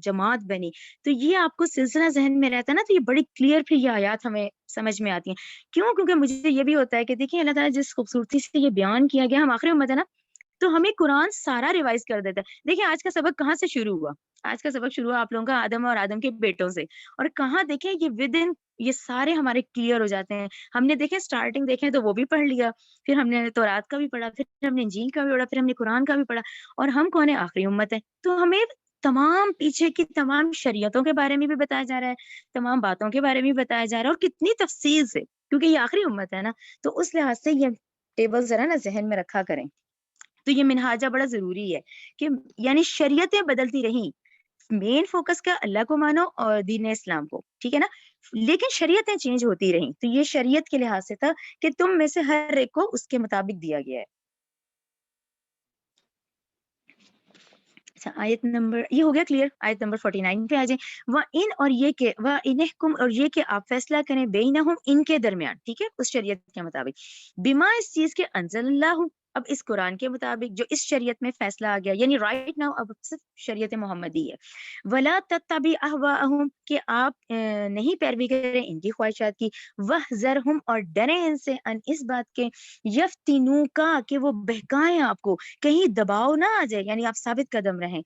جماعت بنی. تو یہ آپ کو سلسلہ ذہن میں رہتا ہے نا تو یہ بڑی کلیئر پھر یہ آیات ہمیں سمجھ میں آتی ہیں. کیوں؟ کیونکہ مجھے یہ بھی ہوتا ہے کہ دیکھیں اللہ تعالیٰ جس خوبصورتی سے یہ بیان کیا گیا، ہم آخری امت ہے نا، تو ہمیں قرآن سارا ریوائز کر دیتا ہے. دیکھیں آج کا سبق کہاں سے شروع ہوا؟ آج کا سبق شروع ہوا آپ لوگوں کا آدم اور آدم کے بیٹوں سے. اور کہاں دیکھیں یہ ودن یہ سارے ہمارے کلیئر ہو جاتے ہیں. ہم نے دیکھیں سٹارٹنگ دیکھیں تو وہ بھی پڑھ لیا، پھر ہم نے تورات کا بھی پڑھا، پھر ہم نے انجیل کا بھی پڑھا، پھر ہم نے قرآن کا بھی پڑھا. اور ہم کون ہے؟ آخری امت ہے. تو ہمیں تمام پیچھے کی تمام شریعتوں کے بارے میں بھی بتایا جا رہا ہے، تمام باتوں کے بارے میں بھی بتایا جا رہا ہے، اور کتنی تفصیل سے، کیونکہ یہ آخری امت ہے نا. تو اس لحاظ سے یہ ٹیبل ذرا نا ذہن میں رکھا کریں. تو یہ منہاجہ بڑا ضروری ہے کہ یعنی شریعتیں بدلتی رہیں، مین فوکس کا اللہ کو مانو اور دین اسلام کو، ٹھیک ہے نا، لیکن شریعتیں چینج ہوتی رہیں. تو یہ شریعت کے لحاظ سے تھا کہ تم میں سے ہر ایک کو اس کے مطابق دیا گیا ہے. اچھا آیت نمبر یہ ہو گیا کلیئر. آیت نمبر 49 پہ آ جائیں. وَإِنْ اور یہ کہ وَإِنِحْكُمْ اور یہ کہ آپ فیصلہ کریں بینہم ان کے درمیان، ٹھیک ہے، اس شریعت کے مطابق، بما اس چیز کے انزل اللہ، اب اس قرآن کے مطابق جو اس شریعت میں فیصلہ آ گیا، یعنی رائٹ ناؤ اب صرف شریعت محمدی ہے. وَلَا تَتَّبِعْ أَهْوَاءَهُمْ کہ آپ نہیں پیروی کریں ان کی خواہشات کی. وَاحْذَرْهُمْ اور ڈریں ان سے، ان اس بات کے، يَفْتِنُوكَ کہ وہ بہکائیں آپ کو، کہیں دباؤ نہ آ جائے، یعنی آپ ثابت قدم رہیں.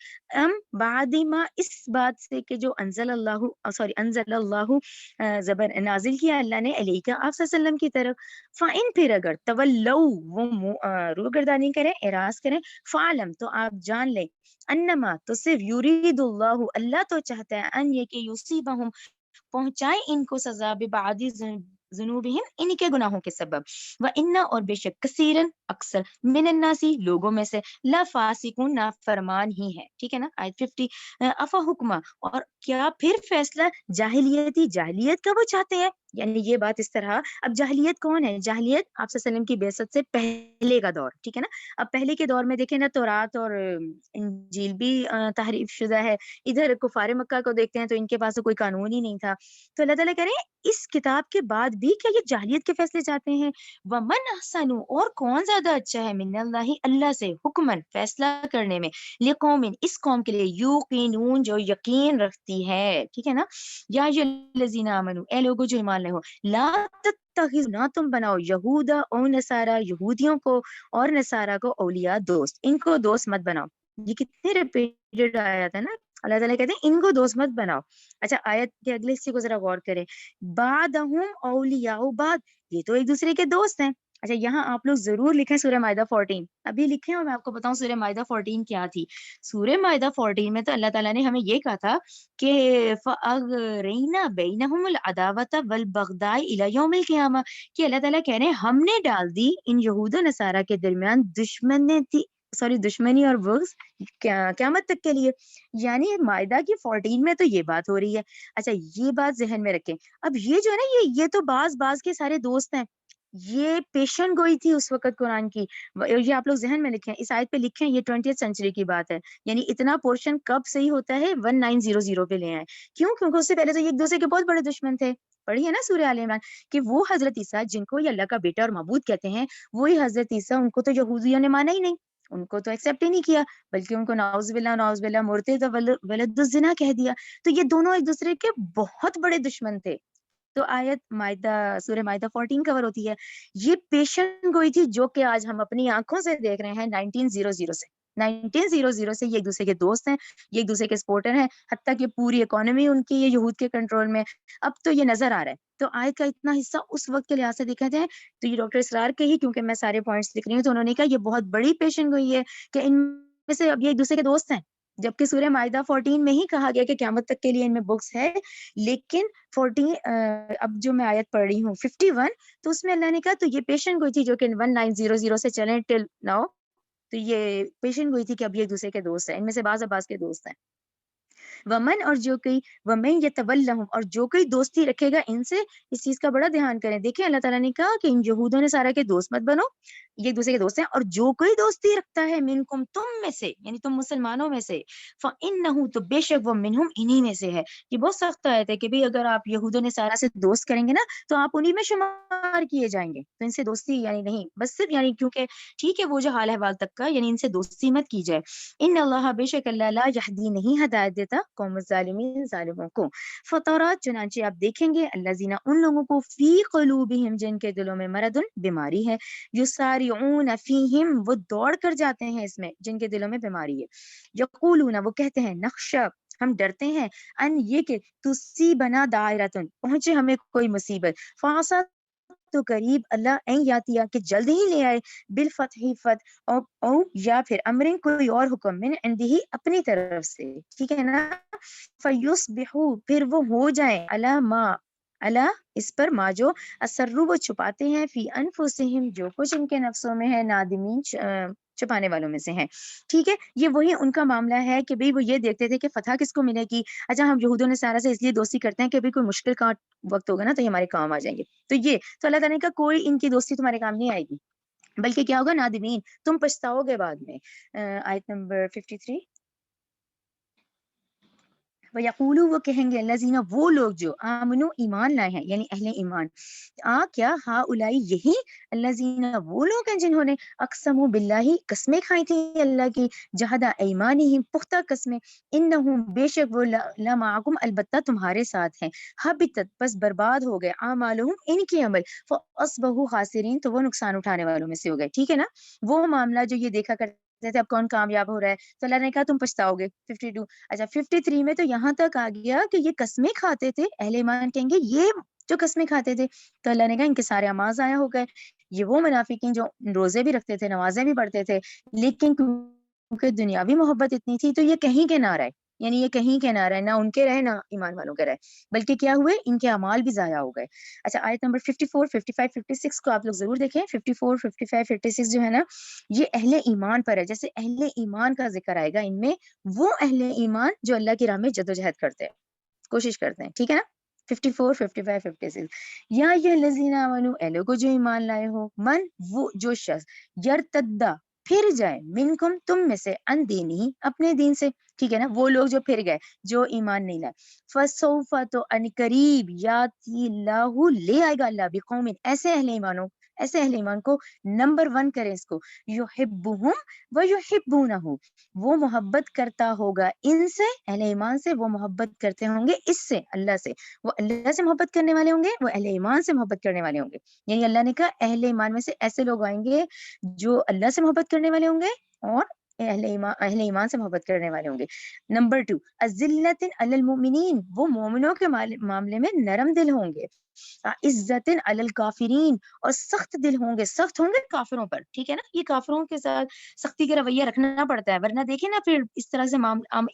بعد ما اس بات سے کہ جو انزل اللہ زبر نازل کیا اللہ نے علیہ کا آپ صلی اللہ علیہ وسلم کی طرف. فَإِن پھر اگر تولوا وہ روگردانی کریں، اعراض کریں، فعلم تو آپ جان لیں، انما تو صرف یرید اللہ اللہ تو چاہتا ہے، ان یہ کہ یصیبہم پہنچائے ان کو سزا ببعض ذنوبہم ان کے گناہوں کے سبب. وَإِنَّ اور بے شک کثیرن اکثر من الناسی لوگوں میں سے لفاسقون نافرمان ہی ہے. ٹھیک ہے نا. آیت 50 افا حکمہ اور کیا پھر فیصلہ جاہلیت کا وہ چاہتے ہیں یعنی یہ بات اس طرح. اب جاہلیت کون ہے؟ جاہلیت آپ صلی اللہ علیہ وسلم کی بعثت سے پہلے کا دور، ٹھیک ہے نا. اب پہلے کے دور میں دیکھیں نا، تورات اور انجیل بھی تحریف شدہ ہے. ادھر کفار مکہ کو دیکھتے ہیں تو ان کے پاس تو کوئی قانون ہی نہیں تھا. تو اللہ تعالیٰ کہہ رہے ہیں اس کتاب کے بعد بھی کیا یہ جاہلیت کے فیصلے چاہتے ہیں؟ ومن احسن، اور کون زیادہ اچھا ہے، من اللہ، اللہ سے، حکمن، فیصلہ کرنے میں، لقوم، اس قوم کے لیے، یوقنون، جو یقین رکھتی ہے، ٹھیک ہے نا. یا الذین آمنو، اے لوگو جو ایمان لے ہو، لا تتخذ، نہ تم بناؤ، یہودا او نصارا، یہودیوں کو اور نصارا کو، اولیاء، دوست، ان کو دوست مت بناؤ. یہ کتنے ریپیٹڈ آیات ہے نا. اللہ تعالیٰ کہتے ہیں ان کو دوست مت بناؤ. اچھا آیت کے اگلے حصے کو ذرا غور کریں. بعدہم اولیاء بعد، یہ تو ایک دوسرے کے دوست ہیں. اچھا یہاں آپ لوگ ضرور لکھیں سورہ مائدہ 14، ابھی لکھیں اور میں آپ کو بتاؤں سورہ مائدہ 14 کیا تھی. سورہ مائدہ 14 میں تو اللہ تعالیٰ نے ہمیں یہ کہا تھا کہ فَأَغْرَيْنَا بَيْنَهُمُ الْعَدَاوَةَ وَالْبَغْضَاءَ إِلَى يَوْمِ الْقِيَامَةِ، کہ اللہ تعالیٰ کہہ رہے ہیں ہم نے ڈال دی ان یہود و نصارہ کے درمیان دشمنی اور بغض قیامت تک کے لیے. یعنی مائدہ کی 14 میں تو یہ بات ہو رہی ہے. اچھا یہ بات ذہن میں رکھیں. اب یہ جو ہے نا یہ تو بعض کے سارے دوست ہیں. یہ پیشن گوئی تھی اس وقت قرآن کی. یہ آپ لوگ ذہن میں لکھیں، اس آیت پہ لکھیں، یہ 20th سینچری کی بات ہے. یعنی اتنا پورشن کب صحیح ہوتا ہے؟ 1900 پہ لے آئے. کیوں؟ کیونکہ اس سے پہلے تو یہ ایک دوسرے کے بہت بڑے دشمن تھے. پڑھی ہے نا سورہ آل عمران کہ وہ حضرت عیسیٰ جن کو یہ اللہ کا بیٹا اور معبود کہتے ہیں، وہی حضرت عیسیٰ، ان کو تو یہودیوں نے مانا ہی نہیں، ان کو تو ایکسیپٹ ہی نہیں کیا، بلکہ ان کو نعوذ باللہ مرتد ولد الزنا کہہ دیا. تو یہ دونوں ایک دوسرے کے بہت بڑے دشمن تھے. تو آیت مائدہ، سورہ مائدہ 14 کور ہوتی ہے. یہ پیشن گوئی تھی جو کہ آج ہم اپنی آنکھوں سے دیکھ رہے ہیں. 1900 سے 1900 سے یہ ایک دوسرے کے دوست ہیں، یہ ایک دوسرے کے سپورٹر ہیں، حتیٰ کہ پوری اکانومی ان کی یہ یہود کے کنٹرول میں. اب تو یہ نظر آ رہا ہے. تو آیت کا اتنا حصہ اس وقت کے لحاظ سے دیکھا جائے تو یہ ڈاکٹر اسرار کے ہی، کیونکہ میں سارے پوائنٹس لکھ رہی ہوں، تو انہوں نے کہا یہ بہت بڑی پیشن گوئی ہے کہ ان میں سے اب یہ ایک دوسرے کے دوست ہیں. جبکہ سورہ مائدہ 14 میں ہی کہا گیا کہ قیامت تک کے لیے ان میں بکس ہے. لیکن 14 اب جو میں آیت پڑھ رہی ہوں 51، تو اس میں اللہ نے کہا تو یہ پیشن گوئی تھی جو کہ 1900 سے چلیں ٹل ناؤ. تو یہ پیشن گوئی تھی کہ اب یہ ایک دوسرے کے دوست ہیں، ان میں سے بعض عباس کے دوست ہیں. ومن، اور جو کوئی، ومن یتولہم، اور جو کوئی دوستی رکھے گا ان سے. اس چیز کا بڑا دھیان کریں. دیکھیں اللہ تعالیٰ نے کہا کہ ان یہودوں نے سارا کے دوست مت بنو، یہ ایک دوسرے کے دوست ہیں. اور جو کوئی دوستی رکھتا ہے منکم، تم میں سے، یعنی تم مسلمانوں میں سے، فانہ، تو بے شک وہ منہم، انہی میں سے ہے. یہ بہت سخت آیت ہے کہ بھئی اگر آپ یہودوں نے سارا سے دوست کریں گے نا تو آپ انہی میں شمار کیے جائیں گے. تو ان سے دوستی یعنی نہیں بس صرف، یعنی کیونکہ ٹھیک ہے وہ جو حال احوال تک کا، یعنی ان سے دوستی مت کی جائے. ان اللہ، بے شک اللہ، لا یہدی، نہیں ہدایت دیتا، قوم الظالمین، ظالموں کو. فطرات، چنانچہ آپ دیکھیں گے، الذین، ان لوگوں کو، فی قلوبہم، جن کے دلوں میں، مرض، بیماری ہے، یسارعون فیہم، وہ دوڑ کر جاتے ہیں اس میں، جن کے دلوں میں بیماری ہے. یقولون، وہ کہتے ہیں، نخشا، ہم ڈرتے ہیں، ان، یہ کہ، تصیبنا دائرۃ، پہنچے ہمیں کوئی مصیبت، فعسى، تو قریب، اللہ این یاتیا، کہ جلد ہی لے آئے، بالفتح، فتح، او یا پھر امرن، کوئی اور حکم، من عندہ، اپنی طرف سے، ٹھیک ہے نا. فیصبحوا، پھر وہ ہو جائیں، علی ما، علی، اس پر، ما، جو، اسروا، وہ چھپاتے ہیں، فی انفسہم، جو کچھ ان کے نفسوں میں ہے، نادمین، چھپانے والوں میں سے ہیں. ٹھیک ہے. یہ وہی ان کا معاملہ ہے کہ بھئی وہ یہ دیکھتے تھے کہ فتح کس کو ملے گی. اچھا ہم یہودوں نے سارا سے اس لیے دوستی کرتے ہیں کہ بھئی کوئی مشکل کا وقت ہوگا نا تو یہ ہمارے کام آ جائیں گے. تو اللہ تعالیٰ نے کہا کوئی ان کی دوستی تمہارے کام نہیں آئے گی، بلکہ کیا ہوگا، نادمین، تم پچھتاؤ گے بعد میں. آیت نمبر 53. وَيَقُولُوا، وہ کہیں گے، الَّذِينَ، وہ لوگ جو، آمنوا، ایمان لائے ہیں، یعنی اہل ایمان، کیا، ہؤلاء، یہی، الَّذِينَ، وہ لوگ ہیں جنہوں نے، اقسموا باللہ، قسمیں کھائی تھی اللہ کی، جہد ایمانہم، پختہ قسمیں، انہم، بے شک وہ، لمعکم، البتہ تمہارے ساتھ ہیں، حبطت، بس برباد ہو گئے، اعمالہم، ان کے عمل، فاصبحوا خاسرین، تو وہ نقصان اٹھانے والوں میں سے ہو گئے. ٹھیک ہے نا. وہ معاملہ جو یہ دیکھا کرتے تھے اب کون کامیاب ہو رہا ہے، تو اللہ نے کہا تم پچھتاؤ گے. 52. اچھا 53 میں تو یہاں تک آ گیا کہ یہ قسمیں کھاتے تھے، اہل ایمان کہیں گے یہ جو قسمیں کھاتے تھے، تو اللہ نے کہا ان کے سارے اعمال ضائع ہو گئے. یہ وہ منافقین جو روزے بھی رکھتے تھے، نمازیں بھی پڑھتے تھے، لیکن کیونکہ دنیاوی محبت اتنی تھی تو یہ کہیں کے نہ رہے، یعنی یہ کہیں کے نہ رہے، نہ ان کے رہے نہ ایمان والوں کے رہے، بلکہ کیا ہوئے، ان کے اعمال بھی ضائع ہو گئے. اچھا آیت نمبر 54 55 56 کو آپ لوگ ضرور دیکھیں. 54 55 56 جو ہے نا یہ اہل ایمان پر ہے. جیسے اہل ایمان کا ذکر آئے گا ان میں، وہ اہل ایمان جو اللہ کی راہ میں جدوجہد کرتے ہیں، کوشش کرتے ہیں. ٹھیک ہے نا. 54, 55, 56. یا الذین آمنو، اے لوگو جو ایمان لائے ہو، من وہ جو شخص یرتدا پھر جائے، منکم تم میں سے، ان دینی اپنے دین سے، ٹھیک ہے نا، وہ لوگ جو پھر گئے، جو ایمان نہیں لائے، فسوف تو ان قریب یاتی اللہ لے آئے گا اللہ بقوم، ایسے اہل ایمانوں، ایسے اہل ایمان کو نمبر 1 کریں اس کو، یحبہم و یحبونہ، وہ محبت کرتا ہوگا ان سے، اہل ایمان سے، وہ محبت کرتے ہوں گے اس سے، اللہ سے، وہ اللہ سے محبت کرنے والے ہوں گے، وہ اہل ایمان سے محبت کرنے والے ہوں گے، یعنی اللہ نے کہا اہل ایمان میں سے ایسے لوگ آئیں گے جو اللہ سے محبت کرنے والے ہوں گے اور اہل ایمان سے محبت کرنے والے ہوں گے۔ نمبر 2، اذلۃ علی المؤمنین، وہ مومنوں کے معاملے میں نرم دل ہوں گے، عزت علی الکافرین، اور سخت دل ہوں گے، سخت ہوں گے کافروں پر، ٹھیک ہے نا، یہ کافروں کے ساتھ سختی کا رویہ رکھنا پڑتا ہے، ورنہ دیکھیں نا پھر اس طرح سے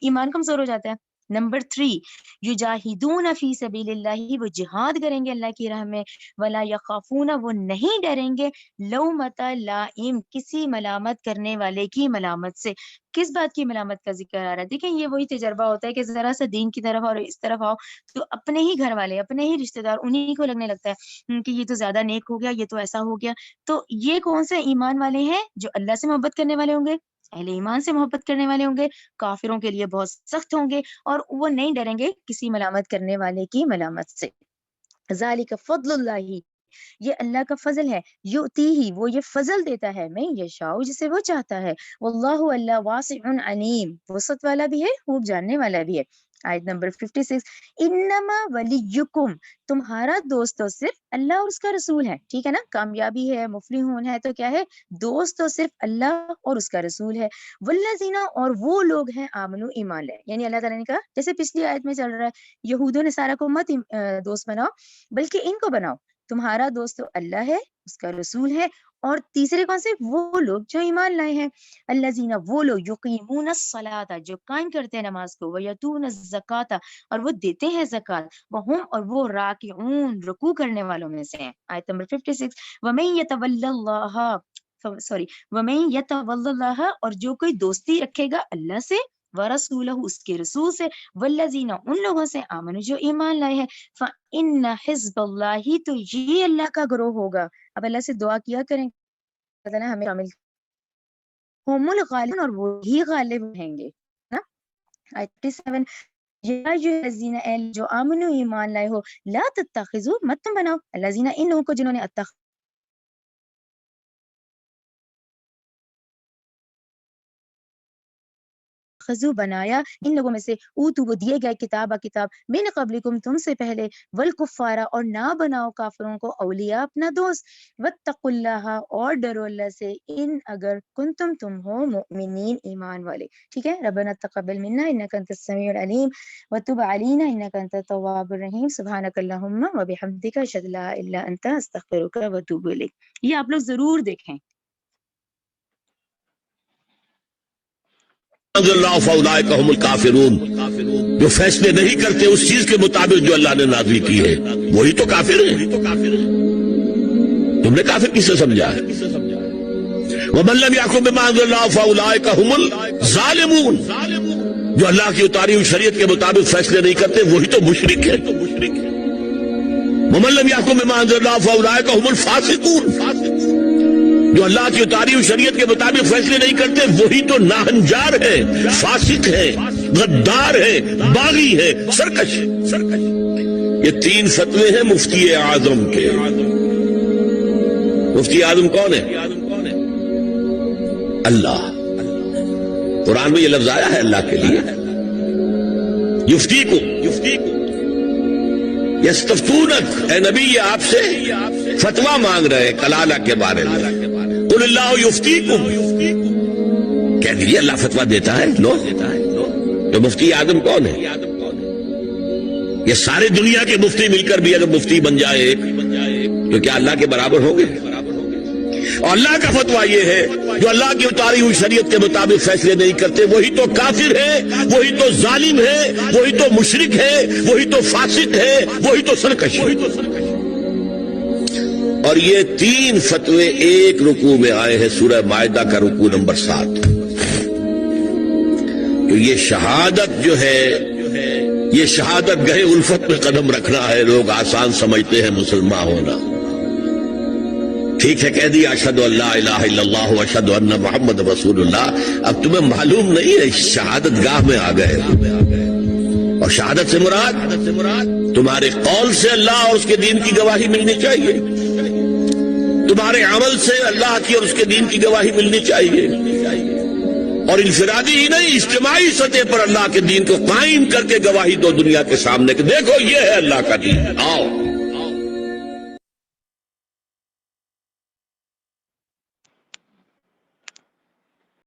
ایمان کمزور ہو جاتا ہے۔ نمبر 3، یجاہدون فی سبیل اللہ، وہ جہاد کریں گے اللہ کی راہ میں، ولا یخافون، وہ نہیں ڈریں گے، لومۃ لائم، کسی ملامت کرنے والے کی ملامت سے۔ کس بات کی ملامت کا ذکر آ رہا ہے؟ دیکھیں یہ وہی تجربہ ہوتا ہے کہ ذرا سا دین کی طرف اور اس طرف آؤ تو اپنے ہی گھر والے، اپنے ہی رشتہ دار، انہی کو لگنے لگتا ہے کہ یہ تو زیادہ نیک ہو گیا، یہ تو ایسا ہو گیا۔ تو یہ کون سے ایمان والے ہیں؟ جو اللہ سے محبت کرنے والے ہوں گے، اہل ایمان سے محبت کرنے والے ہوں گے، کافروں کے لیے بہت سخت ہوں گے، اور وہ نہیں ڈریں گے کسی ملامت کرنے والے کی ملامت سے۔ ذالک فضل اللہ، یہ اللہ کا فضل ہے، یؤتیہ، وہ یہ فضل دیتا ہے، میں یشاء، جسے وہ چاہتا ہے، واللہ، اللہ واسع علیم، وسعت والا بھی ہے، خوب جاننے والا بھی ہے۔ آیت نمبر 56، انما ولیکم، تمہارا دوست تو صرف اللہ اور اس کا رسول ہے، ٹھیک ہے نا، کامیابی ہے، مفلحون ہے تو کیا ہے، دوست تو صرف اللہ اور اس کا رسول ہے، والذین، اور وہ لوگ ہیں، آمنو، ایمان لائے، یعنی اللہ تعالیٰ نے کہا جیسے پچھلی آیت میں چل رہا ہے، یہود و نصارہ کو مت دوست بناؤ بلکہ ان کو بناؤ، تمہارا دوست تو اللہ ہے، اس کا رسول ہے، اور تیسرے کون سے؟ وہ لوگ جو ایمان لائے ہیں، الذین، وہ لوگ، یقیمون الصلاۃ، جو قائم کرتے ہیں نماز کو، ویتون الزکاۃ، اور وہ دیتے ہیں زکات، وہم، اور وہ راکعون، رکوع کرنے والوں میں سے ہیں۔ آیت نمبر 56، ومن یتول اللہ، ومن یتول اللہ، اور جو کوئی دوستی رکھے گا اللہ سے، ورسولہ، اس کے رسول سے، والذین، ان لوگوں سے، آمنوا، جو ایمان لائے ہیں، فإن حزب اللہ، تو یہ اللہ کا گروہ ہوگا۔ اب اللہ سے دعا کیا کریں پتہ نا ہمیں شامل، هم الغالبون، اور وہی غالب رہیں گے نا۔ 87، یا الذین، جو آمنوا، ایمان لائے ہو، لا تتخذوا، مت تم بناؤ، الذین، ان لوگوں کو جنہوں نے خزو، بنایا، ان لوگوں میں سے، اوتو، وہ دیے گئے، کتاب من قبلکم، تم سے پہلے، والکفارہ، اور نہ بناؤ کافروں کو اولیاء، اپنا دوست، واتقوا اللہ، اور ڈرو اللہ سے، ان، اگر، کنتم، تم ہو، مؤمنین، ایمان والے، ٹھیک ہے۔ ربنا تقبل منا انک انت السمیع العلیم وتب علینا انک انت التواب الرحیم، سبحانک اللہم وبحمدک، اشہد ان لا الہ الا انت، استغفرک واتوب الیک۔ یہ آپ لوگ ضرور دیکھیں۔ اللہ فاولئک هم الکافرون، جو فیصلے نہیں کرتے اس چیز کے مطابق جو اللہ نے نازل کی ہے، وہی تو کافر ہیں۔ تم نے کافر کس سے سمجھا ہے؟ ومن لم یحکم بما انزل اللہ فاولئک هم الظالمون، جو اللہ کی اتاری ہوئی شریعت کے مطابق فیصلے نہیں کرتے وہی تو مشرک ہے۔ ومن لم یحکم بما انزل اللہ فاولئک هم الفاسقون، جو اللہ کی اتاری ہوئی شریعت کے مطابق فیصلے نہیں کرتے وہی تو ناہنجار ہے، فاسق ہے، غدار ہے، باغی ہے، سرکش ہے۔ یہ 3 فتوے ہیں مفتی اعظم کے۔ مفتی اعظم کون ہے؟ اللہ۔ قرآن میں یہ لفظ آیا ہے اللہ کے لیے، یفتی کو، یستفتونک، اے نبی یہ آپ سے فتویٰ مانگ رہے ہیں کلالہ کے بارے میں، قل اللہ یفتیکم، کہہ دیجیے اللہ فتویٰ دیتا ہے، لو۔ تو مفتی اعظم کون ہے؟ یہ ساری دنیا کے مفتی مل کر بھی اگر مفتی بن جائے ایک، تو کیا اللہ کے برابر ہوں گے؟ اور اللہ کا فتویٰ یہ ہے، جو اللہ کی اتاری ہوئی شریعت کے مطابق فیصلے نہیں کرتے وہی تو کافر ہے، وہی تو ظالم ہے، وہی تو مشرک ہے، وہی تو فاسق ہے، وہی تو سرکش ہے۔ اور یہ 3 فتوے ایک رکوع میں آئے ہیں، سورہ مائدہ کا رکوع نمبر 7۔ تو یہ شہادت جو ہے یہ شہادت گہے الفت میں قدم رکھنا ہے. لوگ آسان سمجھتے ہیں مسلمان ہونا. ٹھیک ہے کہہ دیا اشہد ان لا الہ الا اللہ و اشہد ان محمد رسول اللہ. اب تمہیں معلوم نہیں ہے شہادت گاہ میں آ گئے. اور شہادت سے مراد تمہارے قول سے اللہ اور اس کے دین کی گواہی ملنی چاہیے, تمہارے عمل سے اللہ کی اور اس کے دین کی گواہی ملنی چاہیے, اور انفرادی ہی نہیں اجتماعی سطح پر اللہ کے دین کو قائم کر کے گواہی دو دنیا کے سامنے کہ دیکھو یہ ہے اللہ کا دین, آؤ.